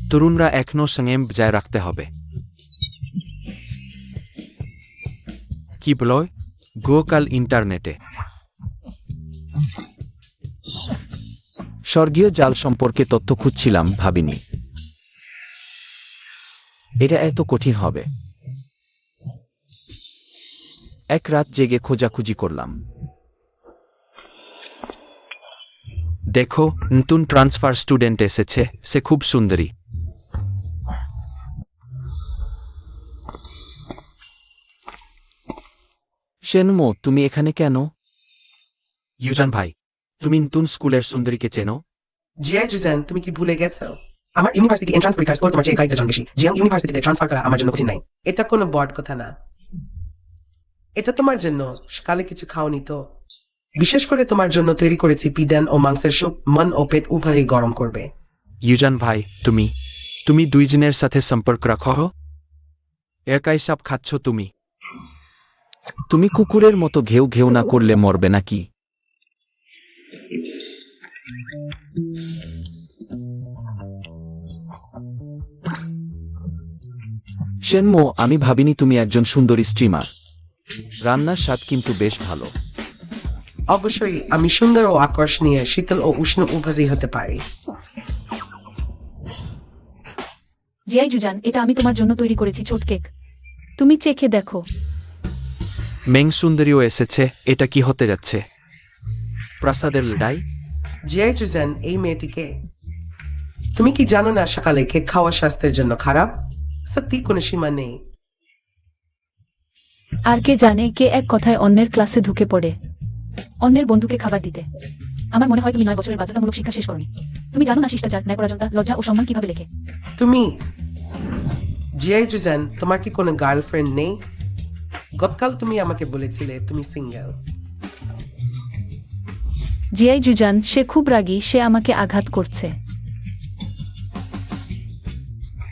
তরুণরা এখনো সংযম বজায় রাখতে হবে। কি বলো? গোকাল ইন্টারনেটে স্বর্গীয় জাল সম্পর্কে তথ্য খুঁজছিলাম, ভাবিনি এটা এত কঠিন হবে। এক রাত জেগে খোঁজাখুঁজি করলাম। দেখো, নতুন ট্রান্সফার স্টুডেন্ট এসেছে, সে খুব সুন্দরী। শেনমো, তুমি এখানে কেন? ইউজান ভাই, তুমি নতুন স্কুলের সুন্দরীকে চেনো? জিয়াই জুজান, তুমি কি ভুলে গেছো? আমার ইউনিভার্সিটি এন্ট্রান্স পরীক্ষার স্কোর তোমার চেয়ে কয়েকটা জন বেশি। জিয়াং ইউনিভার্সিটিতে ট্রান্সফার করা আমার জন্য কঠিন নাই। এটা কোনো বড় কথা না। এটা তোমার জন্য। সকালে কিছু খাওনি তো? বিশেষ করে তোমার জন্য তৈরি করেছি পিডান ও মাংসের স্যুপ, মন ও পেট উভয়ই গরম করবে। ইউজান ভাই, তুমি দুইজনের সাথে সম্পর্ক রাখো? একাই সব খাচ্ছ তুমি? তুমি কুকুরের মতো ঘেউ ঘেউ না করলে মরবে নাকি? শেনমো, আমি ভাবিনি তুমি একজন সুন্দরী স্ট্রিমার। রান্নার স্বাদ কিন্তু বেশ ভালো। অবশ্যই, আমি সুন্দর ও আকর্ষণীয়, শীতল ও উষ্ণ উভয়ই হতে পারি। জিয়াই জুজান, এটা আমি তোমার জন্য তৈরি করেছি ছোট কেক। তুমি চেখে দেখো। মেং সুন্দরীও এসেছে, এটা কি হতে যাচ্ছে? প্রাসাদের লড়াই? জিয়াই জুজান, এই মেয়েটিকে তুমি কি জানো না সকালে কেক খাওয়া স্বাস্থ্যের জন্য খারাপ? সত্যি কোনো সীমা নেই। আর কে জানে কে এক কথায় অন্যের ক্লাসে ঢুকে পড়ে অন্যের বন্ধুকে খাবার দিতে। আমার মনে হয় তুমি 9 বছরের বাধ্যতামূলক শিক্ষা শেষ করনি। তুমি জানো না শিষ্টাচার, ন্যায়পরায়ণতা, লজ্জা ও সম্মান কিভাবে লেখে। তুমি জিয়াই জুজান, তোমার কি কোনো গার্লফ্রেন্ড নেই? গতকাল তুমি আমাকে বলেছিলে তুমি সিঙ্গেল। জিয়াই জুজান, সে খুব রাগী, সে আমাকে আঘাত করছে।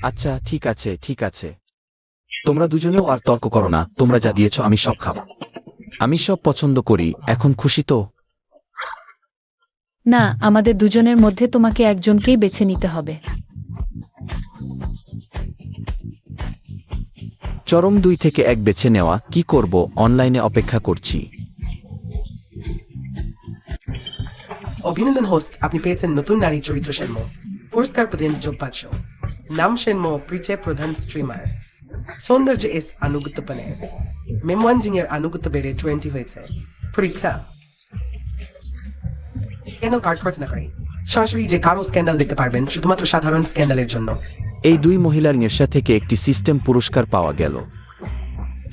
আচ্ছা, ঠিক আছে ঠিক আছে, তোমরা দুজনেও আর তর্ক করো না। তোমরা যা দিয়েছ আমি সব খাবো। আমি সব পছন্দ করি। এখন খুশি তো? না, আমাদের দুজনের মধ্যে তোমাকে একজনকেই বেছে নিতে হবে। চরম 2 থেকে 1 বেছে নেওয়া। কি করব? অনলাইনে অপেক্ষা করছি। অভিনন্দন হোস্ট, আপনি পেয়েছেন নতুন নারী চরিত্র শেনমো। পুরস্কার প্রদান যোগ 500। নাম শেনমো, পরিচয় প্রধান স্ট্রিমার। সৌন্দর্য এস আনুগত্য পানের। মেমওয়ানজিং এর আনুগত্য বেড়ে 20 হয়েছে। পরীক্ষা স্ক্যান্ডাল কার্ড খরচ না করে সরাসরি যে কারো স্ক্যান্ডাল দেখতে পারবেন শুধুমাত্র সাধারণ স্ক্যান্ডালের জন্য। এই 2 মহিলার নেশা থেকে একটি সিস্টেম পুরস্কার পাওয়া গেল।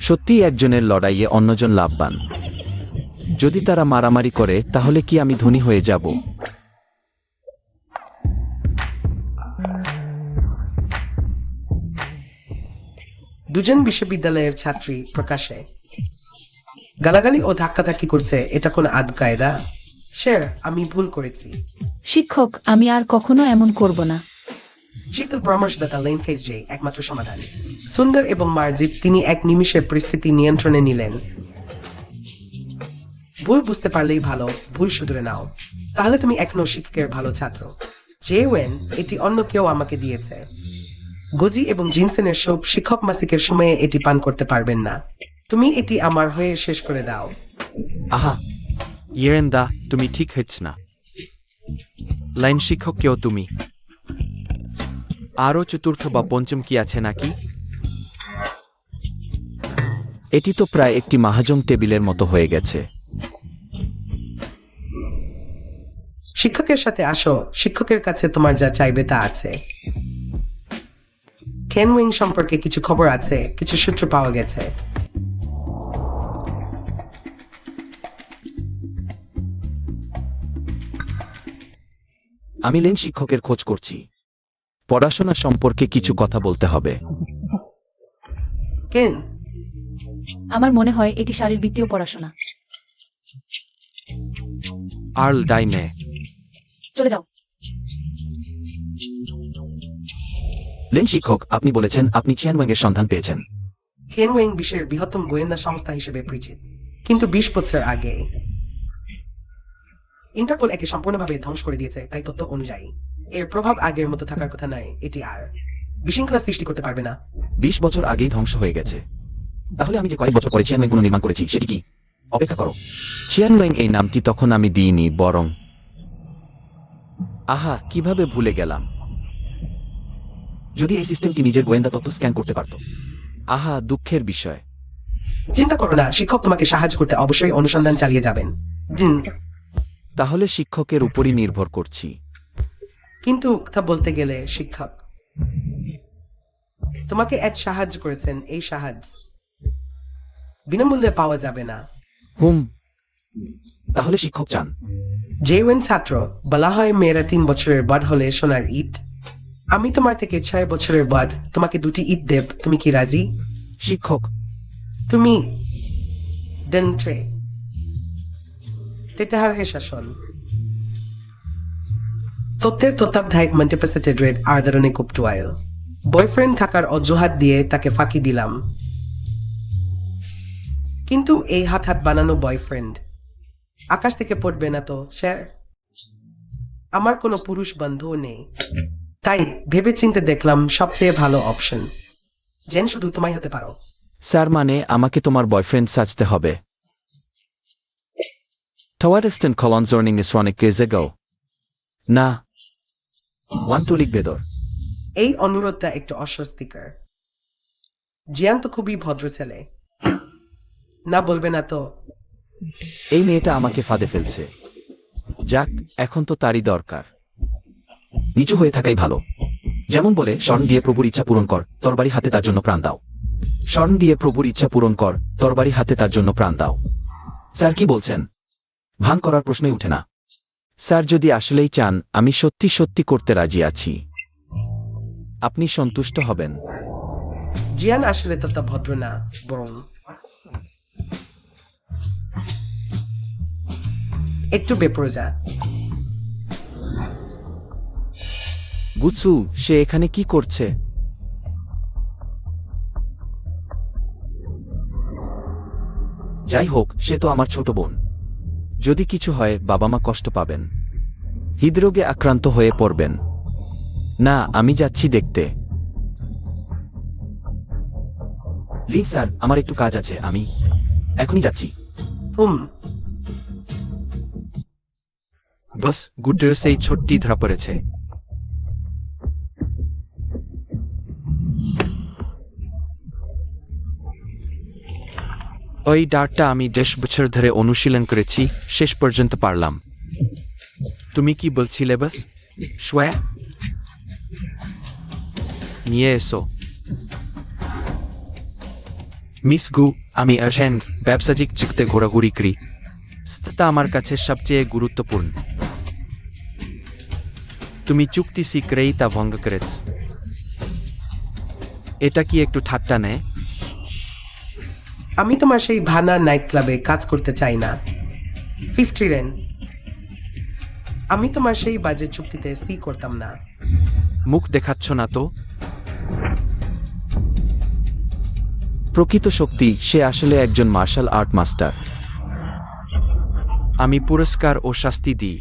সত্যিই একজনের লড়াইয়ে অন্যজন লাভবান। যদি তারা মারামারি করে তাহলে কি আমি ধনী হয়ে যাব? দুজন বিশ্ববিদ্যালয়ের ছাত্রী প্রকাশে গালাগালি ও ধাক্কাধাক্কি করছে, এটা কোন আদ কায়দা? স্যার, আমি ভুল করেছি। শিক্ষক, আমি আর কখনো এমন করব না। শীতল পরামর্শদাতা লেন কেস জে একমাত্র সমাধান। সুন্দর এবং মার্জিত, তিনি এক নিমিষে পরিস্থিতি নিয়ন্ত্রণে নিলেন। ভুল বুঝতে পারলেই ভালো, ভুল শুধরে নাও, তাহলে তুমি এখনো শিক্ষকের ভালো ছাত্র। জে ওয়েন, এটি অন্য কেউ আমাকে দিয়েছে। গোজি এবং জিনসেনের সব শিক্ষক মাসিকের সময়ে এটি পান করতে পারবেন না। তুমি এটি আমার হয়ে শেষ করে দাও। আহা, ইয়েরেন্দা, তুমি ঠিক হচ্ছ না। লাইন শিক্ষক কেউ তুমি? আরও চতুর্থ বা পঞ্চম কি আছে নাকি? এটি তো প্রায় একটি মাহাজং টেবিলের মতো হয়ে গেছে। শিক্ষকের সাথে আসো, শিক্ষকের কাছে তোমার যা চাইবে তা আছে। কেন উইং সম্পর্কে কিছু খবর আছে, কিছু সূত্র পাওয়া গেছে। আমি লেন শিক্ষকের খোঁজ করছি। পড়াশোনা সম্পর্কে কিছু কথা বলতে হবে। কেন? আমার মনে হয় এটি শারীরবৃত্তীয় পড়াশোনা। আর্ল ডাইনে। চলে যাও। লেন শিক্ষক, আপনি বলেছেন আপনি চিয়ানওয়াং এর সন্ধান পেয়েছেন। কেনওয়েং বিশ্বের বৃহত্তম গোয়েন্দা সংস্থা হিসেবে পরিচিত, কিন্তু 20 বছর আগে ইন্টারপোল একে সম্পূর্ণভাবে ধ্বংস করে দিয়েছে। তাই তথ্য অনুযায়ী এর প্রভাব আগের মতো থাকার কথা নয়। এটি আর বিশৃঙ্খলা সৃষ্টি করতে পারবে না। 20 বছর আগেই ধ্বংস হয়ে গেছে। তাহলে আমি যে কয়েক বছর পরে চিয়ানওয়াং পুনর্নির্মাণ করেছি সেটি কি? অপেক্ষা করো। চিয়ানওয়েং এই নামটি তখন আমি দিইনি, বরং আহা, কিভাবে ভুলে গেলাম। যদি এই সিস্টেমটি নিজের গোয়েন্দা তথ্য স্ক্যান করতে পারত। আহা, দুঃখের বিষয়। চিন্তা করো না, শিক্ষক তোমাকে সাহায্য করতে অবশ্যই অনুসন্ধান চালিয়ে যাবেন। তাহলে শিক্ষকের উপরই নির্ভর করছি। কিন্তু কথা বলতে গেলে শিক্ষক তোমাকে এক সাহায্য করেছেন। এই সাহায্য বিনামূল্যে পাওয়া যাবে না। হুম। তাহলে শিক্ষক চান জেওয়েন ছাত্র, বলা হয় মেয়েরা 3 বছরের বড় হলে সোনার ইট। আমি তোমার থেকে 6 বছরের বড়, তোমাকে 2টি ইট দেব। তুমি কি রাজি? শিক্ষক, তুমি ডেন্ট্রে তেতাহার হে শাসন তথ্যের তত্ত্বাবধায়ক মাল্টিপ্যাসেটেড রেড আর ধরনের কুপটুয়ায় বয়ফ্রেন্ড থাকার অজুহাত দিয়ে তাকে ফাঁকি দিলাম। কিন্তু এই হঠাৎ বানানো বয়ফ্রেন্ড আকাশ থেকে পড়বে না তো স্যার। আমার কোনো পুরুষ বন্ধুও নেই, তাই ভেবেচিন্তে দেখলাম সবচেয়ে ভালো অপশন জেন শুধু তোমায় হতে পারো। স্যার, মানে আমাকে তোমার বয়ফ্রেন্ড সাজতে হবে? Tawadesten Kolonzorning is one ago. না। ওয়ান টু লিখ বেদর। এই অনুরোধটা একটু অস্বস্তিকর। জিয়ান তো খুবই ভদ্র ছেলে, না বলবে না তো? এই মেয়েটা আমাকে ফাঁদে ফেলছে। যাক, এখন তো তারই দরকার। নিচু হয়ে থাকাই ভালো। যেমন বলে, স্বর্ণ দিয়ে প্রভুর ইচ্ছা পূরণ কর, তরবারি হাতে তার জন্য প্রাণ দাও। স্বর্ণ দিয়ে প্রভুর ইচ্ছা পূরণ কর, তরবারি হাতে তার জন্য প্রাণ দাও। স্যার কি বলছেন? ভান করার প্রশ্নই উঠে না। স্যার, যদি আসলেই চান, আমি সত্যি সত্যি করতে রাজি আছি। আপনি সন্তুষ্ট হবেন? জিয়ান আসলে ততটা ভদ্র না, বরং একটু বেপরোজা। গুচু, সে এখানে কি করছে? যাই হোক, সে তো আমার ছোট বোন। যদি কিছু হয়, বাবা মা কষ্ট পাবেন, হৃদরোগে আক্রান্ত হয়ে পড়বেন। না, আমি যাচ্ছি দেখতে। লিন স্যার, আমার একটু কাজ আছে, আমি এখনই যাচ্ছি। বস, গুটের সেই ছোট্টি ধরা পড়েছে। ওই ডারটা আমি 10 বছর ধরে অনুশীলন করেছি, শেষ পর্যন্ত পারলাম। তুমি কি বলছিলে বস? সোয়া নিয়ে এসো। মিস গু, আমি আসেন ব্যবসায়িক চিকতে ঘোরাঘুরি করি। তা আমার কাছে সবচেয়ে গুরুত্বপূর্ণ। তুমি চুক্তি শীঘ্রই তা ভঙ্গ করেছ। এটা কি একটু ঠাট্টা নেয়? আমি তোমার সেই ভানা নাইট ক্লাবে কাজ করতে চাই না। 50 রেন। আমি তোমার সেই বাজে চুক্তিতে সি করতাম না। মুখ দেখাচ্ছ না তো? প্রকৃত শক্তি, সে আসলে একজন মার্শাল আর্ট মাস্টার। আমি পুরস্কার ও শাস্তি দিই।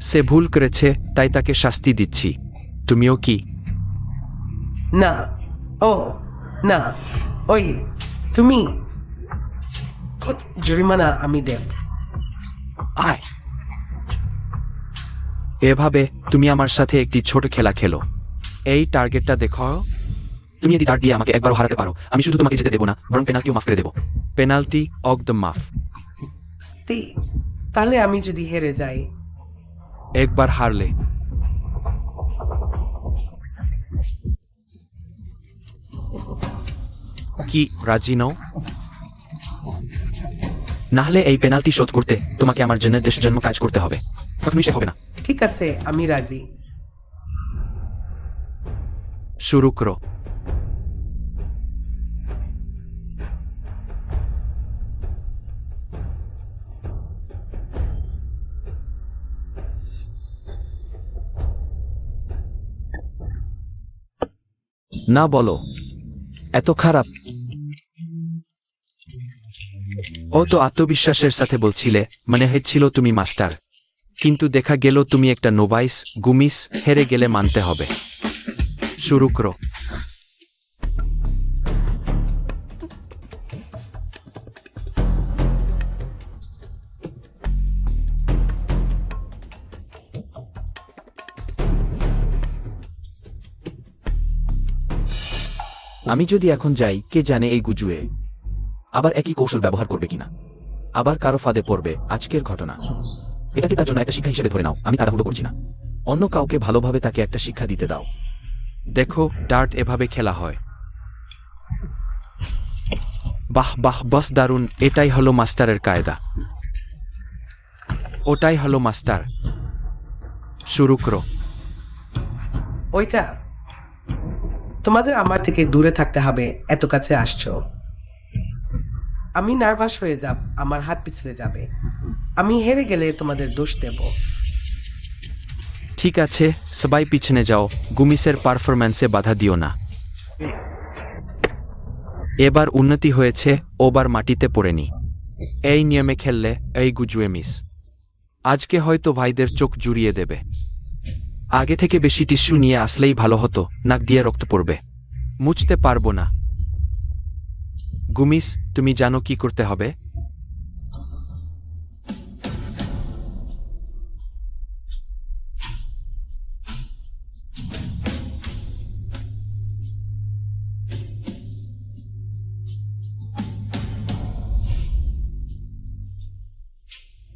সে ভুল করেছে, তাই তাকে শাস্তি দিচ্ছি। তুমিও কি? না, ও না, ওই তুমি জরিমানা আমি দেব। আয়। এভাবে তুমি আমার সাথে একটি ছোট খেলা খেলো। এই টার্গেটটা দেখো। তুমি যদি ডার্ট দিয়ে আমাকে একবারও হারাতে পারো, আমি শুধু তোমাকে যেতে দেবো না, বরং পেনাল্টিও মাফ করে দেবো। পেনাল্টি অফ দ্য মাফ। তাহলে আমি যদি হেরে যাই? একবার হারলে কি রাজি নও? না হলে এই পেনাল্টি শোধ করতে তোমাকে আমার জন্য দেশ জন্ম কাজ করতে হবে। কখনোই সে হবে না। ঠিক আছে, আমি রাজি। শুরু করো। না বলো, এত খারাপ? ও তো আত্মবিশ্বাসের সাথে বলছিলে, মনে হচ্ছিল তুমি মাস্টার, কিন্তু দেখা গেল তুমি একটা নোভাইস। গুমিস, হেরে গেলে মানতে হবে। শুরু করো। আমি যদি এখন যাই, কে জানে এই গুজুয়ে আবার একই কৌশল ব্যবহার করবে কিনা, আবার কারো ফাঁদে পড়বে। আজকের ঘটনা এটাকে তার জন্য একটা শিক্ষা হিসেবে ধরে নাও, আমি তাড়াহুড়ো করছি না। অন্য কাউকে ভালোভাবে তাকে একটা শিক্ষা দিতে দাও। দেখো, ডার্ট এভাবে খেলা হয়। বাহ বাহ, বস দারুণ। এটাই হলো মাস্টারের কায়দা। ওটাই হলো মাস্টার। শুরু করো। ওইটা। তোমাদের আমার থেকে দূরে থাকতে হবে, এত কাছে আসছো। আমি নার্ভাস হয়ে যাব, আমার হাত পিছলে যাবে। আমি হেরে গেলে তোমাদের দোষ দেব। ঠিক আছে, সবাই পিছনে যাও। গুমিসের পারফরম্যান্সে বাধা দিও না। এবার উন্নতি হয়েছে, ওবার মাটিতে পড়েনি। এই নিয়মে খেললে এই গুজুয়ে মিস। আজকে হয়তো ভাইদের চোখ জুড়িয়ে দেবে। আগে থেকে বেশি টিস্যু নিয়ে আসলেই ভালো হতো, নাক দিয়ে রক্ত পড়বে। মুছতে পারবো না। গুমিস, তুমি জানো কি করতে হবে?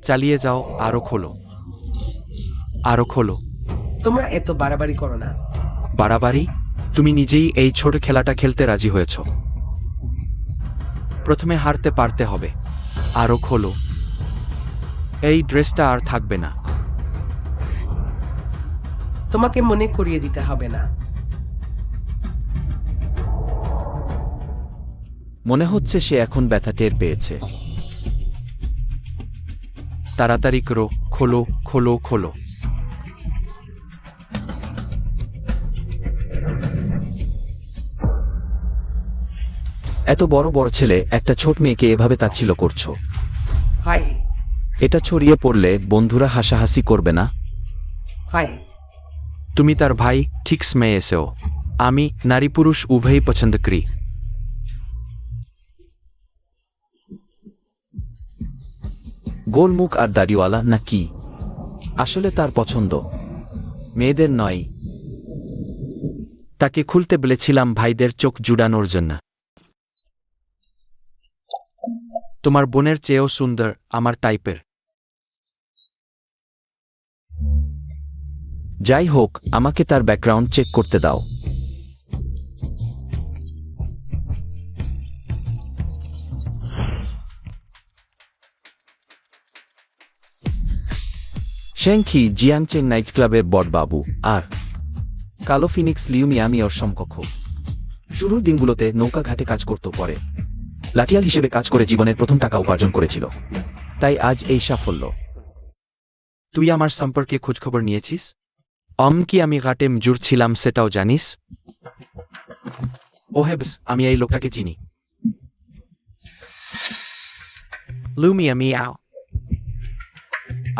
চালিয়ে যাও, আরো খোলো, আরো খোলো। তোমরা এত বাড়াবাড়ি করো না। বাড়াবাড়ি? তুমি নিজেই এই ছোট খেলাটা খেলতে রাজি হয়েছ। প্রথমে হারতে পারতে হবে। আরো খোলো। এই ড্রেসটা আর থাকবে না। তোমাকে মনে করিয়ে দিতে হবে না। মনে হচ্ছে সে এখন ব্যথা টের পেয়েছে। তাড়াতাড়ি করো, খোলো খোলো খোলো। এত বড় বড় ছেলে একটা ছোট মেয়েকে এভাবে তাচ্ছিল্য করছো। হাই এটা ছড়িয়ে পড়লে বন্ধুরা হাসাহাসি করবে না? হাই। তুমি তার ভাই, ঠিক স্মেয়ে এসেও। আমি নারী পুরুষ উভয়ই পছন্দ করি। গোলমুখ আর দাড়িওয়ালা না কি? আসলে তার পছন্দ মেয়েদের নয়। তাকে খুলতে বলেছিলাম ভাইদের চোখ জুড়ানোর জন্য। তোমার বোনের চেয়েও সুন্দর, আমার টাইপের। যাই হোক, আমাকে তার ব্যাকগ্রাউন্ড চেক করতে দাও। শেংখি জিয়াংচেং নাইট ক্লাবের বড়বাবু, আর কালো ফিনিক্স লিউমিয়ামি ওর সমকক্ষ। শুরুর দিনগুলোতে নৌকা ঘাটে কাজ করত, পরে লাঠিয়াল হিসেবে কাজ করে জীবনের প্রথম টাকা উপার্জন করেছিল। তাই আজ এই সাফল্য। তুই আমার সম্পর্কে খোঁজখবর নিয়েছিস? কি আমি ঘাটে মজুর ছিলাম সেটাও জানিস? ওহেবস, আমি এই লোকটাকে চিনি। লুমিয়ামি আও।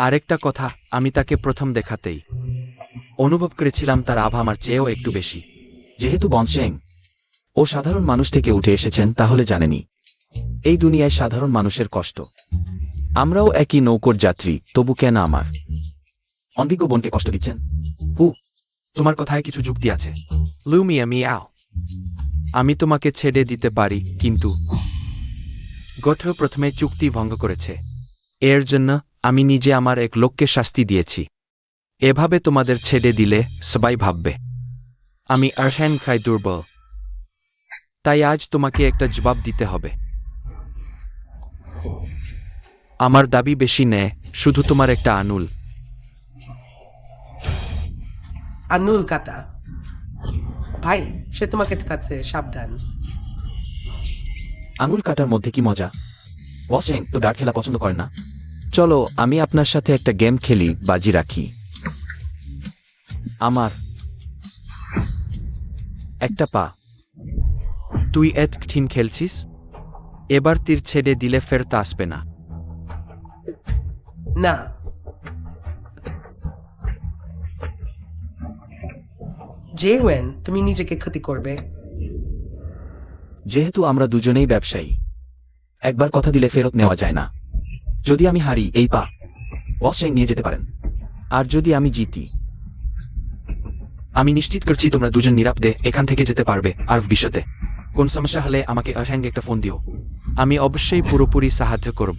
আরেকটা কথা, আমি তাকে প্রথম দেখাতেই অনুভব করেছিলাম তার আভা আমার চেয়েও একটু বেশি। যেহেতু বনশেং ও সাধারণ মানুষ থেকে উঠে এসেছেন, তাহলে জানেনি এই দুনিয়ায় সাধারণ মানুষের কষ্ট। আমরাও একই নৌকোর যাত্রী, তবু কেন আমার অনভিজ্ঞ বোনকে কষ্ট দিচ্ছেন? তোমার কথায় কিছু যুক্তি আছে। লুমিয়ামি আও। আমি তোমাকে ছেড়ে দিতে পারি, কিন্তু গঠ প্রথমে চুক্তি ভঙ্গ করেছে। এর জন্য আমি নিজে আমার এক লোককে শাস্তি দিয়েছি। এভাবে তোমাদের ছেড়ে দিলে সবাই ভাববে আমি আরশান খাই দুর্বল। তাই আজ তোমাকে একটা জবাব দিতে হবে। আমার দাবি বেশি নেই, শুধু তোমার একটা আনুল। আনুল কাতা। ভাই, সে তোমাকে ঠকাচ্ছে, সাবধান। আঙুল কাটার মধ্যে কি মজা? ওয়াসেং তো ডার্ট খেলা পছন্দ করেন না। চলো আমি আপনার সাথে একটা গেম খেলি, বাজি রাখি। আমার একটা পা। তুই এত কঠিন খেলছিস? এবার তীর ছেড়ে দিলে ফেরত আসবে না। না। জেওয়েন, তুমি নিজেকে ক্ষতি করবে। যেহেতু আমরা দুজনেই ব্যবসায়ী, একবার কথা দিলে ফেরত নেওয়া যায় না। যদি আমি হারি, এই পা ওয়াসেং নিয়ে যেতে পারেন। আর যদি আমি জিতি, আমি নিশ্চিত করছি তোমরা দুজন নিরাপদে এখান থেকে যেতে পারবে। আর ভবিষ্যতে কোন সমস্যা হলে আমাকে অহ্যাঙ্গে একটা ফোন দিও। আমি অবশ্যই পুরোপুরি সাহায্য করব।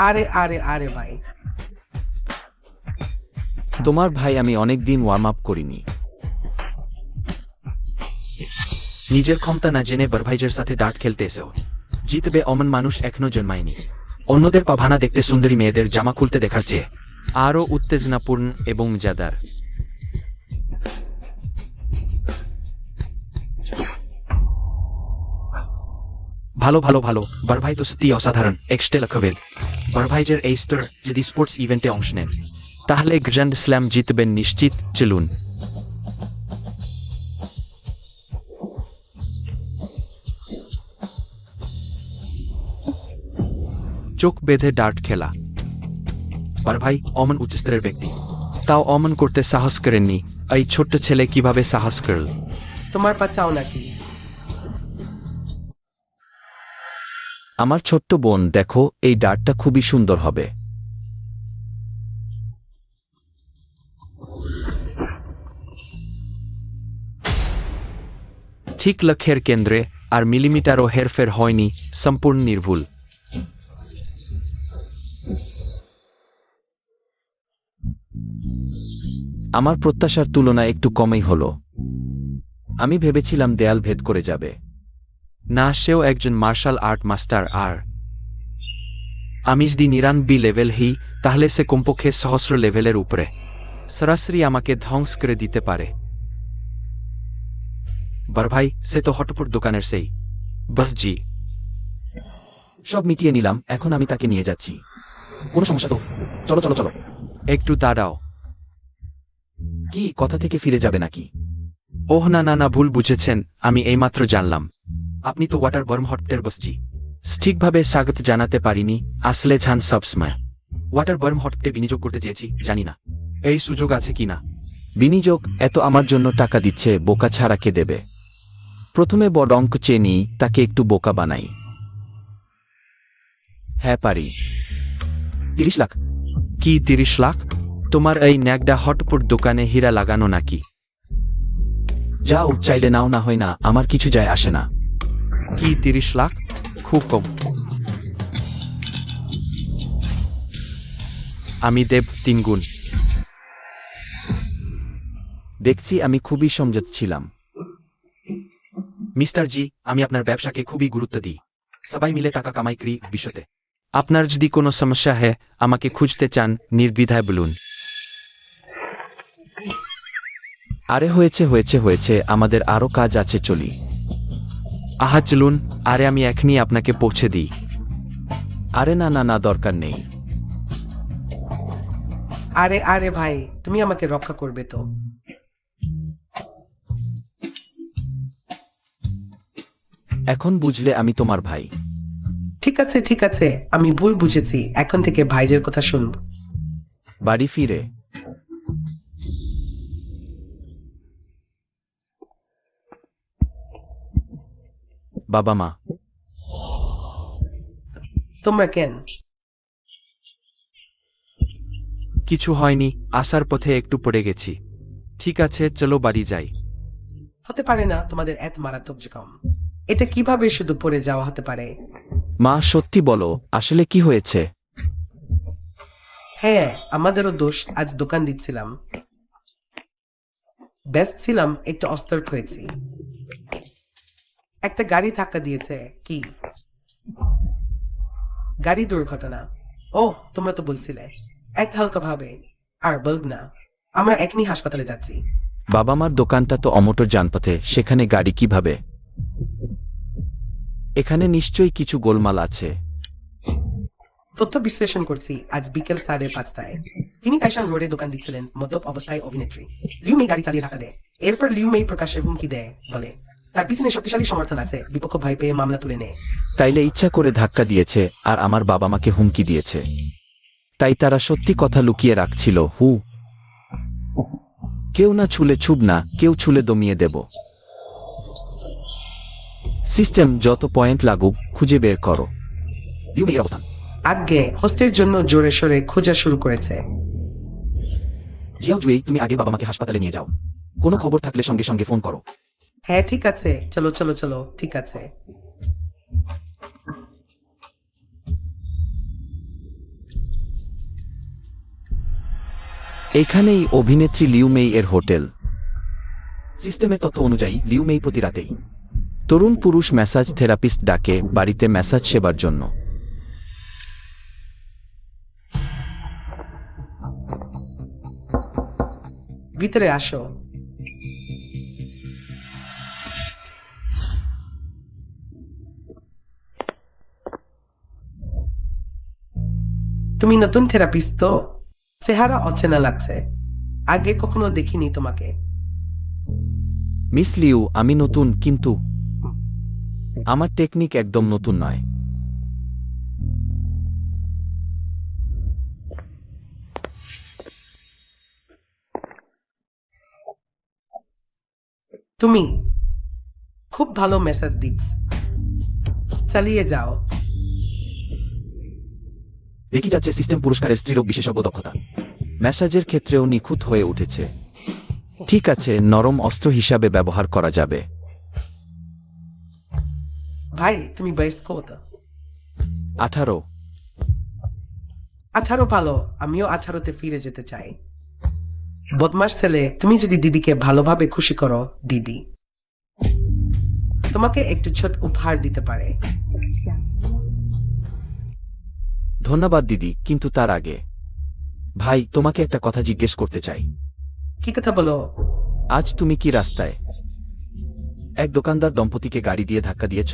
আরে আরে আরে ভাই, তোমার ভাই আমি অনেক দিন ওয়ার্ম আপ করিনি। নিজের ক্ষমতা না জেনে বড়ভাইজের সাথে ডার্ট খেলতে এসেও জিতবে অমন মানুষ এখনো জন্মায়নি। অন্যদের পাভানা দেখতে সুন্দরী মেয়েদের জামা খুলতে দেখার চেয়ে আরও উত্তেজনাপূর্ণ এবং মজাদার। ভালো ভালো ভালো, বড়ভাই তো সত্যি অসাধারণ। এক্সটে লক্ষ্যভেদ। বড়ভাইজের এই স্টোর যদি স্পোর্টস ইভেন্টে অংশ নেন তাহলে গ্র্যান্ড স্ল্যাম জিতবেন নিশ্চিত। চলুন। চোখ বেঁধে ডার্ট খেলা। বড়ভাই অমন উচ্চস্তরের ব্যক্তি, তাও অমন করতে সাহস করেননি। এই ছোট্ট ছেলে কিভাবে সাহস করল? তোমার পা চাও নাকি? আমার ছোট্ট বোন, দেখো এই ডার্টটা খুবই সুন্দর হবে। ঠিক লক্ষ্যের কেন্দ্রে, আর মিলিমিটারও হেরফের হয়নি, সম্পূর্ণ নির্ভুল। আমার প্রত্যাশার তুলনায় একটু কমই হলো। আমি ভেবেছিলাম দেয়াল ভেদ করে যাবে। না, সেও একজন মার্শাল আর্ট মাস্টার। আর আমি যদি 99 লেভেল হই তাহলে সে কমপক্ষে সহস্র লেভেলের উপরে। সরাসরি আমাকে ধ্বংস করে দিতে পারে। বড়ভাই, সে তো হটপট দোকানের সেই বস জি। সব মিটিয়ে নিলাম, এখন আমি তাকে নিয়ে যাচ্ছি। কোনো সমস্যা তো? চলো চলো চলো। একটু দাঁড়াও। কি কথা থেকে ফিরে যাবে নাকি? ওহ না না না, ভুল বুঝেছেন। আমি এইমাত্র জানলাম আপনি তো ওয়াটার বর্ম হটপটের বসজি। ঠিকভাবে স্বাগত জানাতে পারিনি। আসলে ঝান সবসময় ওয়াটার বর্ম হটপটে বিনিয়োগ করতে চেয়েছি, জানি না এই সুযোগ আছে কিনা। বিনিয়োগ? এত আমার জন্য টাকা দিচ্ছে, বোকা ছাড়া কে দেবে? প্রথমে বড় অঙ্ক চেয়ে নিই, তাকে একটু বোকা বানাই। হ্যাঁ পারি। 30 লাখ। কি 30 লাখ? তোমার এই ন্যাকডা হটপট দোকানে হীরা লাগানো নাকি? যাও, চাইলে নাও, না হয় না, আমার কিছু যায় আসে না। কি 30 লাখ? খুব কম। আমি দেব 3 গুণ। দেখছি আমি খুবই সমঝোত ছিলাম। মিস্টার জি, আমি আপনার ব্যবসাকে খুবই গুরুত্ব দিই। সবাই মিলে টাকা কামাই করি ভবিষ্যতে। আপনার যদি কোনো সমস্যা হয়, আমাকে খুঁজতে চান, নির্দ্বিধায় বলুন। আরে হয়েছে হয়েছে হয়েছে, আমাদের আরো কাজ আছে, চলি। আহা চলুন। আরে আমি এখনই আপনাকে পৌঁছে দিই। আরে না না না, দরকার নেই। আরে আরে ভাই, তুমি আমাকে রক্ষা করবে তো? এখন বুঝলে আমি তোমার ভাই। ঠিক আছে ঠিক আছে, আমি ভুল বুঝেছি। এখন থেকে ভাইজের কথা শুনব। বাড়ি ফিরে বাবা মা। তোমরা কেন? কিছু হয়নি, আসার পথে একটু পড়ে গেছি। ঠিক আছে, চলো বাড়ি যাই। হতে পারে না, তোমাদের এত মারাত্মক জখম। এটা কিভাবে শুধু পড়ে যাওয়া হতে পারে? মা সত্যি বলো, আসলে কি হয়েছে? হ্যাঁ, আমাদেরও দোষ। আজ দোকান দিচ্ছিলাম, ব্যস্ত ছিলাম, একটু অস্তর্ক হয়েছি। একটা গাড়ি ধাক্কা দিয়েছে। কি গাড়ি দুর্ঘটনা? ও, তোমরা তো বলছিলে। এক হালকা ভাবে, আর বলব না, আমরা এখনই হাসপাতালে যাচ্ছি। বাবা মার দোকানটা তো অমোটর যানপথে, সেখানে গাড়ি কিভাবে? এখানে নিশ্চয়ই কিছু গোলমাল আছে। তথ্য বিশ্লেষণ করছি আজ বিকেল 5:30টায়। তিনি ফ্যাশন রোডে দোকান দিচ্ছিলেন, মদ্যপ অবস্থায় অভিনেত্রী। লিউ মেই গাড়ি চালিয়ে ধাক্কা দেয়। এরপর লিউ মেই প্রকাশ্যে হুমকি দেয়, বলে তার পিছনে শক্তিশালী সমর্থন আছে, বিপক্ষ ভয় পেয়ে মামলা তুলে নেয়। তাইলে ইচ্ছা করে ধাক্কা দিয়েছে আর আমার বাবা মাকে হুমকি দিয়েছে। তাই তারা সত্যি কথা লুকিয়ে রাখছিল। কেউ না ছুলে ছুব না, কেউ ছুলে দমিয়ে দেব। সিস্টেম যত পয়েন্ট লাগুক খুঁজে বের করো। লিউ মেইয়ের অবস্থান। আগে হোস্টের জন্য জোরে সোরে খোঁজা শুরু করেছে। জিয়াও জুয়েই, তুমি আগে বাবা মাকে হাসপাতালে নিয়ে যাও। কোনো খবর থাকলে সঙ্গে সঙ্গে ফোন করো। হ্যাঁ ঠিক আছে, চলো চলো চলো, ঠিক আছে। এখানেই অভিনেত্রী লিউ মেই এর হোটেল। সিস্টেমের তথ্য অনুযায়ী লিউ মেই প্রতি রাতেই তরুণ পুরুষ ম্যাসাজ থেরাপিস্ট ডাকে বাড়িতে ম্যাসাজ সেবার জন্য। ভিতরে আসো। তুমি নতুন থেরাপিস্ট তো? চেহারা অচেনা লাগছে, আগে কখনো দেখিনি তোমাকে। মিস লিউ, আমি নতুন, কিন্তু আমার টেকনিক একদম নতুন নয়। তুমি খুব ভালো মেসেজ দিচ্ছ, চালিয়ে যাও। দেখি যাচ্ছে সিস্টেম পুরস্কারের স্ত্রীরোগ বিশেষজ্ঞ দক্ষতা। ম্যাসাজের ক্ষেত্রেও নিখুঁত হয়ে উঠেছে। ঠিক আছে, নরম অস্ত্র হিসাবে ব্যবহার করা যাবে। ভাই তুমি বয়স কত? 18। 18 ভালো, আমিও 18তে ফিরে যেতে চাই। বদমাস ছেলে, তুমি যদি দিদিকে ভালোভাবে খুশি করো, দিদি তোমাকে একটু ছোট উপহার দিতে পারে। ধন্যবাদ দিদি, কিন্তু তার আগে ভাই, তোমাকে একটা কথা জিজ্ঞেস করতে চাই। কি কথা বলো? আজ তুমি কি রাস্তায় এক দোকানদার দম্পতিকে গাড়ি দিয়ে ধাক্কা দিয়েছ?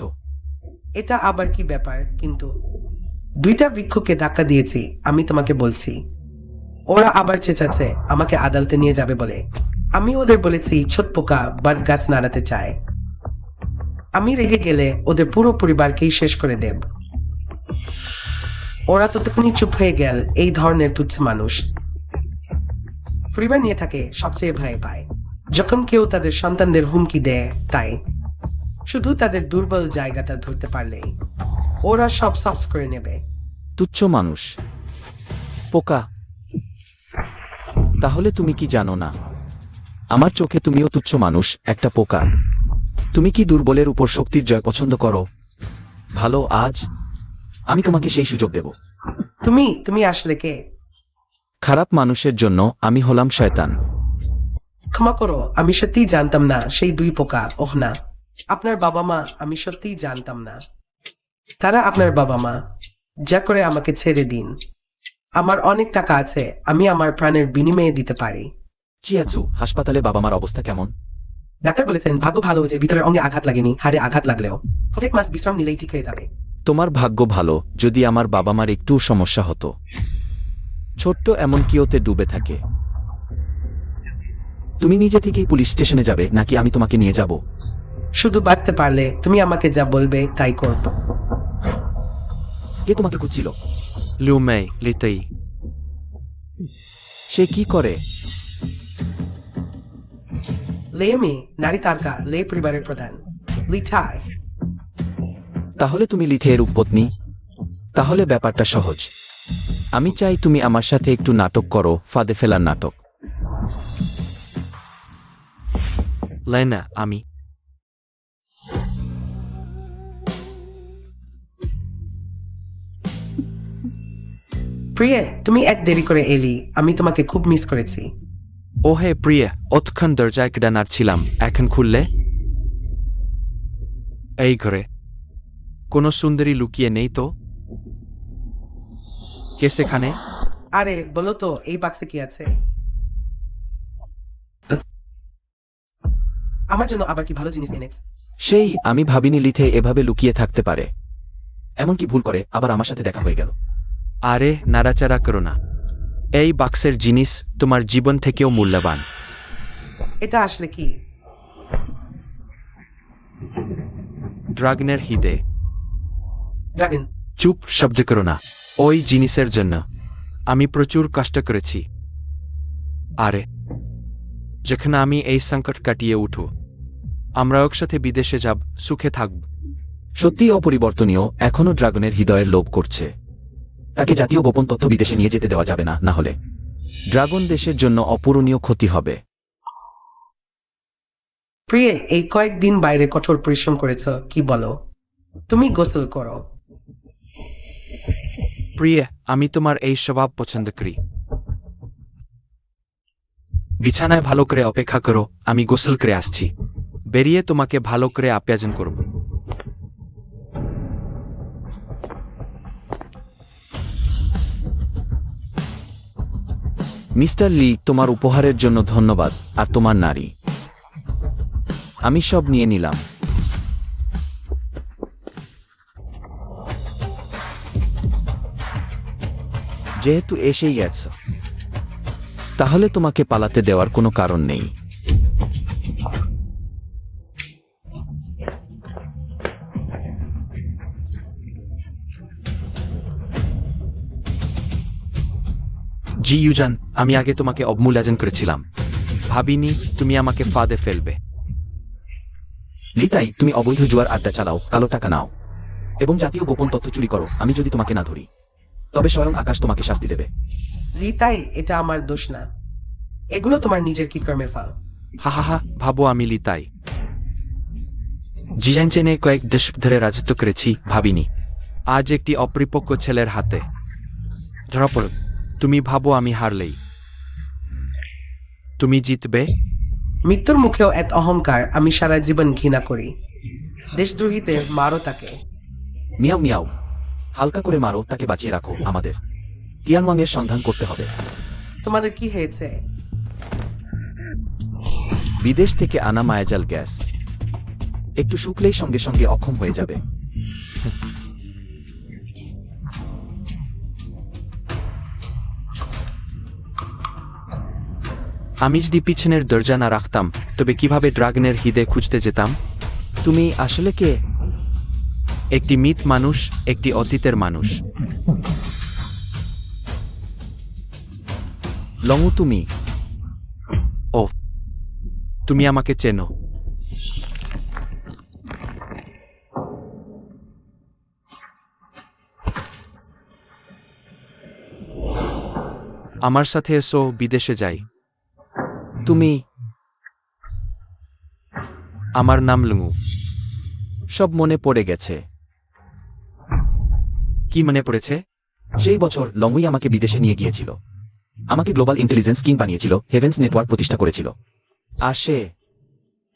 এটা আবার কি ব্যাপার? কিন্তু 2টা ভিক্ষুককে ধাক্কা দিয়েছি, আমি তোমাকে বলছি। ওরা আবার চেঁচাচ্ছে আমাকে আদালতে নিয়ে যাবে বলে। আমি ওদের বলেছি ছোট পোকা বট গাছ নাড়াতে চায়। আমি রেগে গেলে ওদের পুরো পরিবারকেই শেষ করে দেব। ওরা ততক্ষণই চুপ হয়ে গেল। এই ধরনের তুচ্ছ মানুষ পরিবার নিয়ে থাকে, সবচেয়ে ভয় পায় যখন কেউ তাদের সন্তানদের হুমকি দেয়। তাই শুধু তাদের দুর্বল জায়গাটা ধরতে পারলেই ওরা সব সফট করে নেবে। তুচ্ছ মানুষ, পোকা। তাহলে তুমি কি জানো না, আমার চোখে তুমিও তুচ্ছ মানুষ, একটা পোকা। তুমি কি দুর্বলের উপর শক্তির জয় পছন্দ করো? ভালো, আজ আমি তোমাকে সেই সুযোগ দেব। তুমি আসলে কে? খারাপ মানুষের জন্য আমি হলাম শয়তান। ক্ষমা করো, আমি সত্যিই জানতাম না সেই 2 পোকা। ওহ না, আপনার বাবা মা, আমি সত্যিই জানতাম না তারা আপনার বাবা মা। যা করে আমাকে ছেড়ে দিন। আমার অনেক টাকা আছে, আমি আমার প্রাণের বিনিময়ে দিতে পারি। চিয়াচু, হাসপাতালে বাবা মার অবস্থা কেমন? ডাক্তার বলেছেন ভাগ্য ভালো যে ভিতরের অঙ্গে আঘাত লাগেনি, হাড়ে আঘাত লাগলেও প্রত্যেক মাস বিশ্রাম নিলেই ঠিক হয়ে যাবে। তোমার ভাগ্য ভালো, যদি আমার বাবা মার একটু সমস্যা হতো। ছোট্ট এমন কিওতে ডুবে থাকে। তুমি নিজে থেকেই পুলিশ স্টেশনে যাবে নাকি আমি তোমাকে নিয়ে যাব? শুধু বাঁচতে পারলে তুমি আমাকে যা বলবে তাই করব। কে তোমাকে খুঁজছিল? লিউ মেই, লিতেই। সে কি করে? লেমি নারী তারকা, লে পরিবারের প্রধান, লিথাই। তাহলে তুমি লিথের উপপত্নী? তাহলে ব্যাপারটা সহজ। আমি চাই তুমি আমার সাথে একটু নাটক করো, ফাঁদে ফেলার নাটক। লেনা, আমি প্রিয়া, তুমি এক দেরি করে এলি, আমি তোমাকে খুব মিস করেছি। ও হে প্রিয়া, অতক্ষণ দরজায় কেডা নাড়ছিলাম, এখন খুললে? এই ঘরে কোনো সুন্দরী লুকিয়ে নেই তো? কে সেখানে? আরে বলো তো এই বাক্সে কি আছে? আমার জন্য আবার কি ভালো জিনিস এনেছ? সেই আমি ভাবিনি লিথে এভাবে লুকিয়ে থাকতে পারে। এমনকি ভুল করে আবার আমার সাথে দেখা হয়ে গেল। আরে নাড়াচাড়া করো না। এই বাক্সের জিনিস তোমার জীবন থেকেও মূল্যবান। এটা আসলে কি? ড্রাগনের হৃদে। ড্রাগন? চুপ, শব্দ করো না। ওই জিনিসের জন্য আমি প্রচুর কষ্ট করেছি। আরে যখন আমি এই সংকট কাটিয়ে উঠব, আমরা একসাথে বিদেশে যাব, সুখে থাকব। সত্যি অপরিবর্তনীয়, এখনো ড্রাগনের হৃদয়ের লোভ করছে। তাকে জাতীয় গোপন তথ্য বিদেশে নিয়ে যেতে দেওয়া যাবে না, না হলে ড্রাগন দেশের জন্য অপূরণীয় ক্ষতি হবে। প্রিয়ে, এই কয়েকদিন বাইরে কঠোর পরিশ্রম করেছ, কি বলো? তুমি গোসল করো। প্রিয়ে, আমি তোমার এই স্বভাব পছন্দ করি। বিছানায় ভালো করে অপেক্ষা করো, আমি গোসল করে আসছি। বেরিয়ে তোমাকে ভালো করে আপ্যায়ন করব। মিস্টার লি, তোমার উপহারের জন্য ধন্যবাদ। আর তোমার নারী, আমি সব নিয়ে নিলাম। যেহেতু এসেই গেছ, তাহলে তোমাকে পালাতে দেওয়ার কোনো কারণ নেই। জি ইউজান, আমি আগে তোমাকে অবমূল্যায়ন করেছিলাম। ভাবিনি তুমি আমাকে ফাঁদে ফেলবে। লিতাই, তুমি অবৈধ জুয়ার আড্ডা চালাও, কালো টাকা নাও এবং জাতীয় গোপন তথ্য চুরি করো। আমি যদি তোমাকে না ধরি, তবে স্বয়ং আকাশ তোমাকে শাস্তি দেবে। রিতাই, এটা আমার দোষ না। এগুলো তোমার নিজের কৃতকর্মের ফল। হা হা হা, ভাবো আমি লিতাই। জিয়ানচেনে কয়েক দশক ধরে রাজত্ব করেছি, ভাবিনি আজ একটি অপরিপক্ক ছেলের হাতে ধরা পড়। তুমি ভাবো আমি হারলেই তুমি জিতবে? মৃত্যুর মুখেও এত অহংকার আমি সারা জীবন ঘৃণা করি। দেশদ্রোহীতে মারো তাকে। মিয়াও মিয়াও, হালকা করে মারো তাকে, বাঁচিয়ে রাখো। আমাদের তিয়ানওয়াং এর সন্ধান করতে হবে। তোমাদের কি হয়েছে? বিদেশ থেকে আনা মায়াজাল গ্যাস একটু শুকলেই সঙ্গে সঙ্গে অক্ষম হয়ে যাবে। আমি যদি পিছনের দরজা না রাখতাম, তবে কিভাবে ড্রাগনের হৃদে খুঁজতে যেতাম? তুমি আসলে কে? একটি মিথ মানুষ, একটি অতীতের মানুষ। লংউ, তুমি? ও, তুমি আমাকে চেনো। আমার সাথে এসো, বিদেশে যাই। তুমি? আমার নাম লংউ। সব মনে পড়ে গেছে। কি মনে পড়েছে? সেই বছর লংউই আমাকে বিদেশে নিয়ে গিয়েছিল। আমাকে গ্লোবাল ইন্টেলিজেন্স কিং বানিয়েছিল, হেভেন্স নেটওয়ার্ক প্রতিষ্ঠা করেছিল। আর সে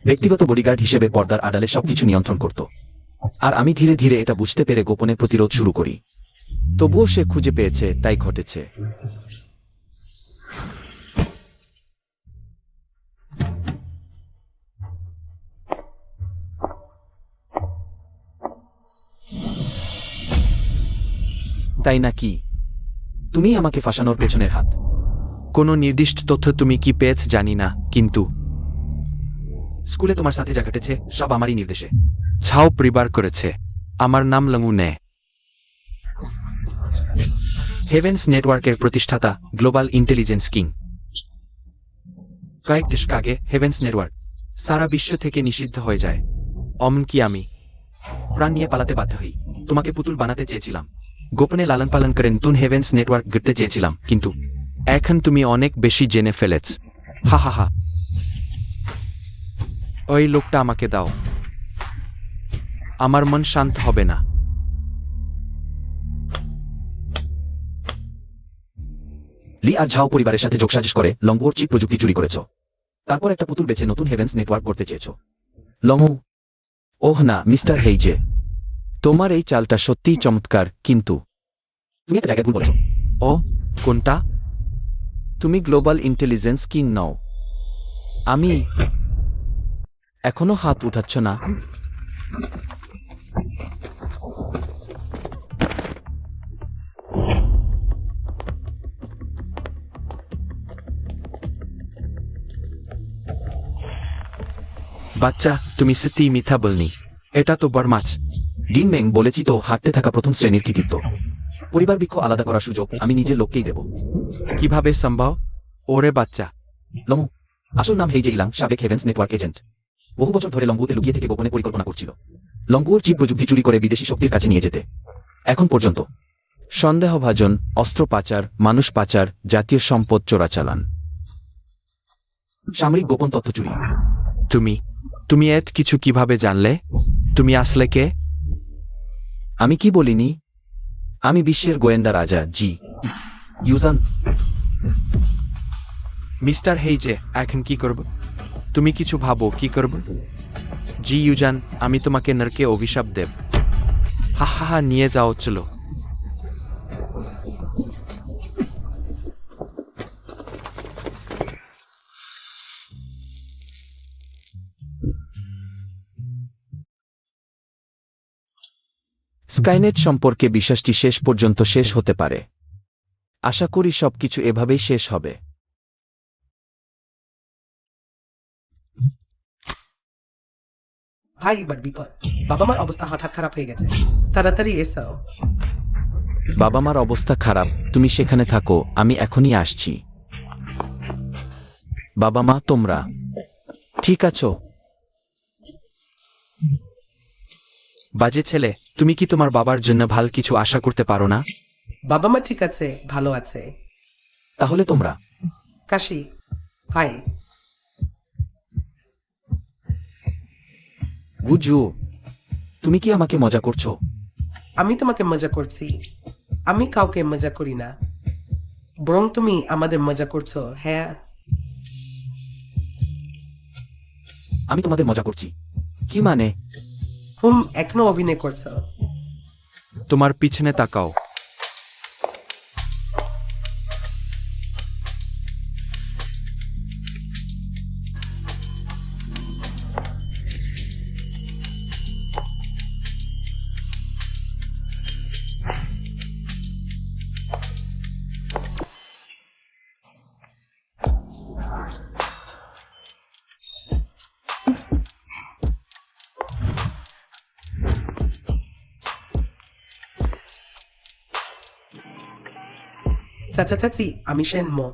ব্যক্তিগত বডিগার্ড হিসেবে পর্দার আড়ালে সবকিছু নিয়ন্ত্রণ করত। আর আমি ধীরে ধীরে এটা বুঝতে পেরে গোপনে প্রতিরোধ শুরু করি। তবুও সে খুঁজে পেয়েছে, তাই ঘটেছে। তাই নাকি? তুমি আমাকে ফাঁসানোর পেছনের হাত। কোনো নির্দিষ্ট তথ্য তুমি কি পেয়েছ জানি না, কিন্তু স্কুলে তোমার সাথে যা ঘটেছে সব আমারই নির্দেশে। ছাও পরিবার করেছে। আমার নাম লংউ নে। হেভেন্স নেটওয়ার্কের প্রতিষ্ঠাতা, গ্লোবাল ইন্টেলিজেন্স কিং। কয়েক দশক আগে হেভেন্স নেটওয়ার্ক সারা বিশ্ব থেকে নিষিদ্ধ হয়ে যায়। এমনকি আমি প্রাণ নিয়ে পালাতে বাধ্য হই। তোমাকে পুতুল বানাতে চেয়েছিলাম, গোপনে লালন পালন করে নতুন হেভেন্স নেটওয়ার্ক গড়তে চেয়েছিলাম, কিন্তু এখন তুমি অনেক বেশি জেনে ফেলেছ। হা হা হা। ওই লোকটা আমাকে দাও, আমার মন শান্ত হবে না। লি আর ঝাও পরিবারের সাথে যোগসাজশ করে লংউর চিপ প্রযুক্তি চুরি করেছ। তারপর একটা পুতুল বেছে নতুন হেভেন্স নেটওয়ার্ক করতে চেয়েছ। লংউ, ওহ না মিস্টার হেইজে, তোমার এই চালটা সত্যিই চমৎকার, কিন্তু তুমি একটা জায়গায় ভুল বলেছ। ও কোনটা? তুমি গ্লোবাল ইন্টেলিজেন্স কিং নও। আমি এখনো হাত উঠাচ্ছ না? বাচ্চা, তুমি সত্যিই মিথ্যা বলনি। এটা তো বরমাছ। ডিন মেং, বলেছি তো, হাঁটতে থাকা প্রথম শ্রেণীর কৃতিত্ব। পরিবার বৃক্ষ আলাদা করার সুযোগ আমি নিজের লোককেই দেব। কিভাবে সম্ভব? ওরে বাচ্চা। লমু, আসল নাম হেইজে ইলাং, সাবেক হেভেন্স নেটওয়ার্ক এজেন্ট। বহু বছর ধরে লংগুতে লুকিয়ে থেকে গোপনে পরিকল্পনা করছিল লংগুর চিপ প্রযুক্তি চুরি করে বিদেশি শক্তির কাছে নিয়ে যেতে। এখন পর্যন্ত সন্দেহভাজন, অস্ত্র পাচার, মানুষ পাচার, জাতীয় সম্পদ চোরাচালান। সামরিক গোপন তথ্য চুরি। তুমি এত কিছু কিভাবে জানলে? তুমি আসলে কে? আমি কি বলিনি? আমি বিশ্বের গোয়েন্দা রাজা জি ইউজান। মিস্টার হেইজে, এখন কি করব? তুমি কিছু ভাবো কি করব? জি ইউজান, আমি তোমাকে নরকে অভিশাপ দেব। হা হা হা, নিয়ে যাও, চলো। স্কাইনেট সম্পর্কে বিশ্বাসটি শেষ পর্যন্ত শেষ হতে পারে। আশা করি সবকিছু এভাবেই শেষ হবে। ভাই, এবার বিপদ। বাবা মার অবস্থা হঠাৎ খারাপ হয়ে গেছে, তাড়াতাড়ি এসো। বাবা মার অবস্থা খারাপ? তুমি সেখানে থাকো, আমি এখনই আসছি। বাবা মা, তোমরা ঠিক আছো? বাজে ছেলে, তুমি কি তোমার বাবার জন্য ভাল কিছু আশা করতে পারো না? বাবা মা ঠিক আছে, ভালো আছে। তাহলে তোমরা কাশি ভাই, গুজু, তুমি কি আমাকে মজা করছো? আমি তোমাকে মজা করছি? আমি কাউকে মজা করি না, বরং তুমি আমাদের মজা করছো। হ্যাঁ, আমি তোমাদের মজা করছি? কি মানে? এখনো অভিনয় করছো? তোমার পিছনে তাকাও। চাচা চাচি, আমি শেন মো,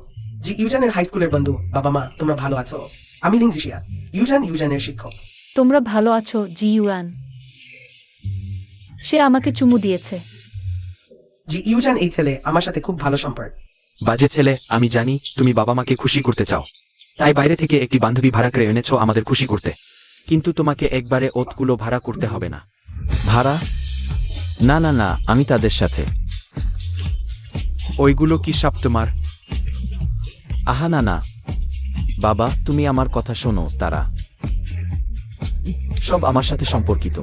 জি ইউজানের হাই স্কুলের বন্ধু। বাবা মা, তোমরা ভালো আছো? আমি লিংজিশিয়া, ইউজানের শিক্ষক। তোমরা ভালো আছো জি ইউয়ান? সে আমাকে চুমু দিয়েছে। জি ইউজান, এই ছেলে আমার সাথে খুব ভালো সম্পর্ক। বাজে ছেলে, আমি জানি তুমি বাবা মাকে খুশি করতে চাও, তাই বাইরে থেকে একটি বান্ধবী ভাড়া করে এনেছো আমাদের খুশি করতে। কিন্তু তোমাকে একবারে ওতগুলো ভাড়া করতে হবে না। ভাড়া? না না না, আমি তাদের সাথে। ওইগুলো কি সব তোমার? আহা না না বাবা, তুমি আমার কথা শোনো, তারা সব আমার সাথে সম্পর্কিত।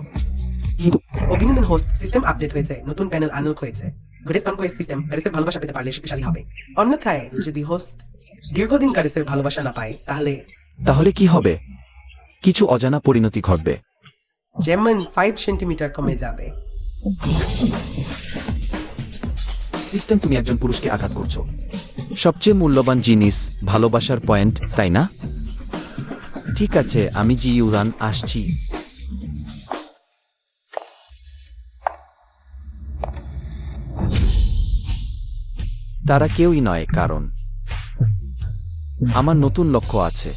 কিন্তু অভিনন্দন হোস্ট, সিস্টেম আপডেট হয়েছে, নতুন প্যানেল আনলক হয়েছে। গ্রেস কনকোয়েস্ট সিস্টেম গ্রেসের ভালোবাসা পেতে পারলে শক্তিশালী হবে। অন্যথায় যদি হোস্ট দীর্ঘদিন গ্রেসের ভালোবাসা না পায়, তাহলে কি হবে? কিছু অজানা পরিণতি ঘটবে। যেমন 5 সেন্টিমিটার কমে যাবে। সিস্টেম, তুমি একজন পুরুষকে আঘাত করছো। সবচেয়ে মূল্যবান জিনিস, ভালোবাসার পয়েন্ট, তাই না? ঠিক আছে, আমি জি ইউরান আসছি। তারা কেউই নয়, কারণ আমার নতুন লক্ষ্য আছে।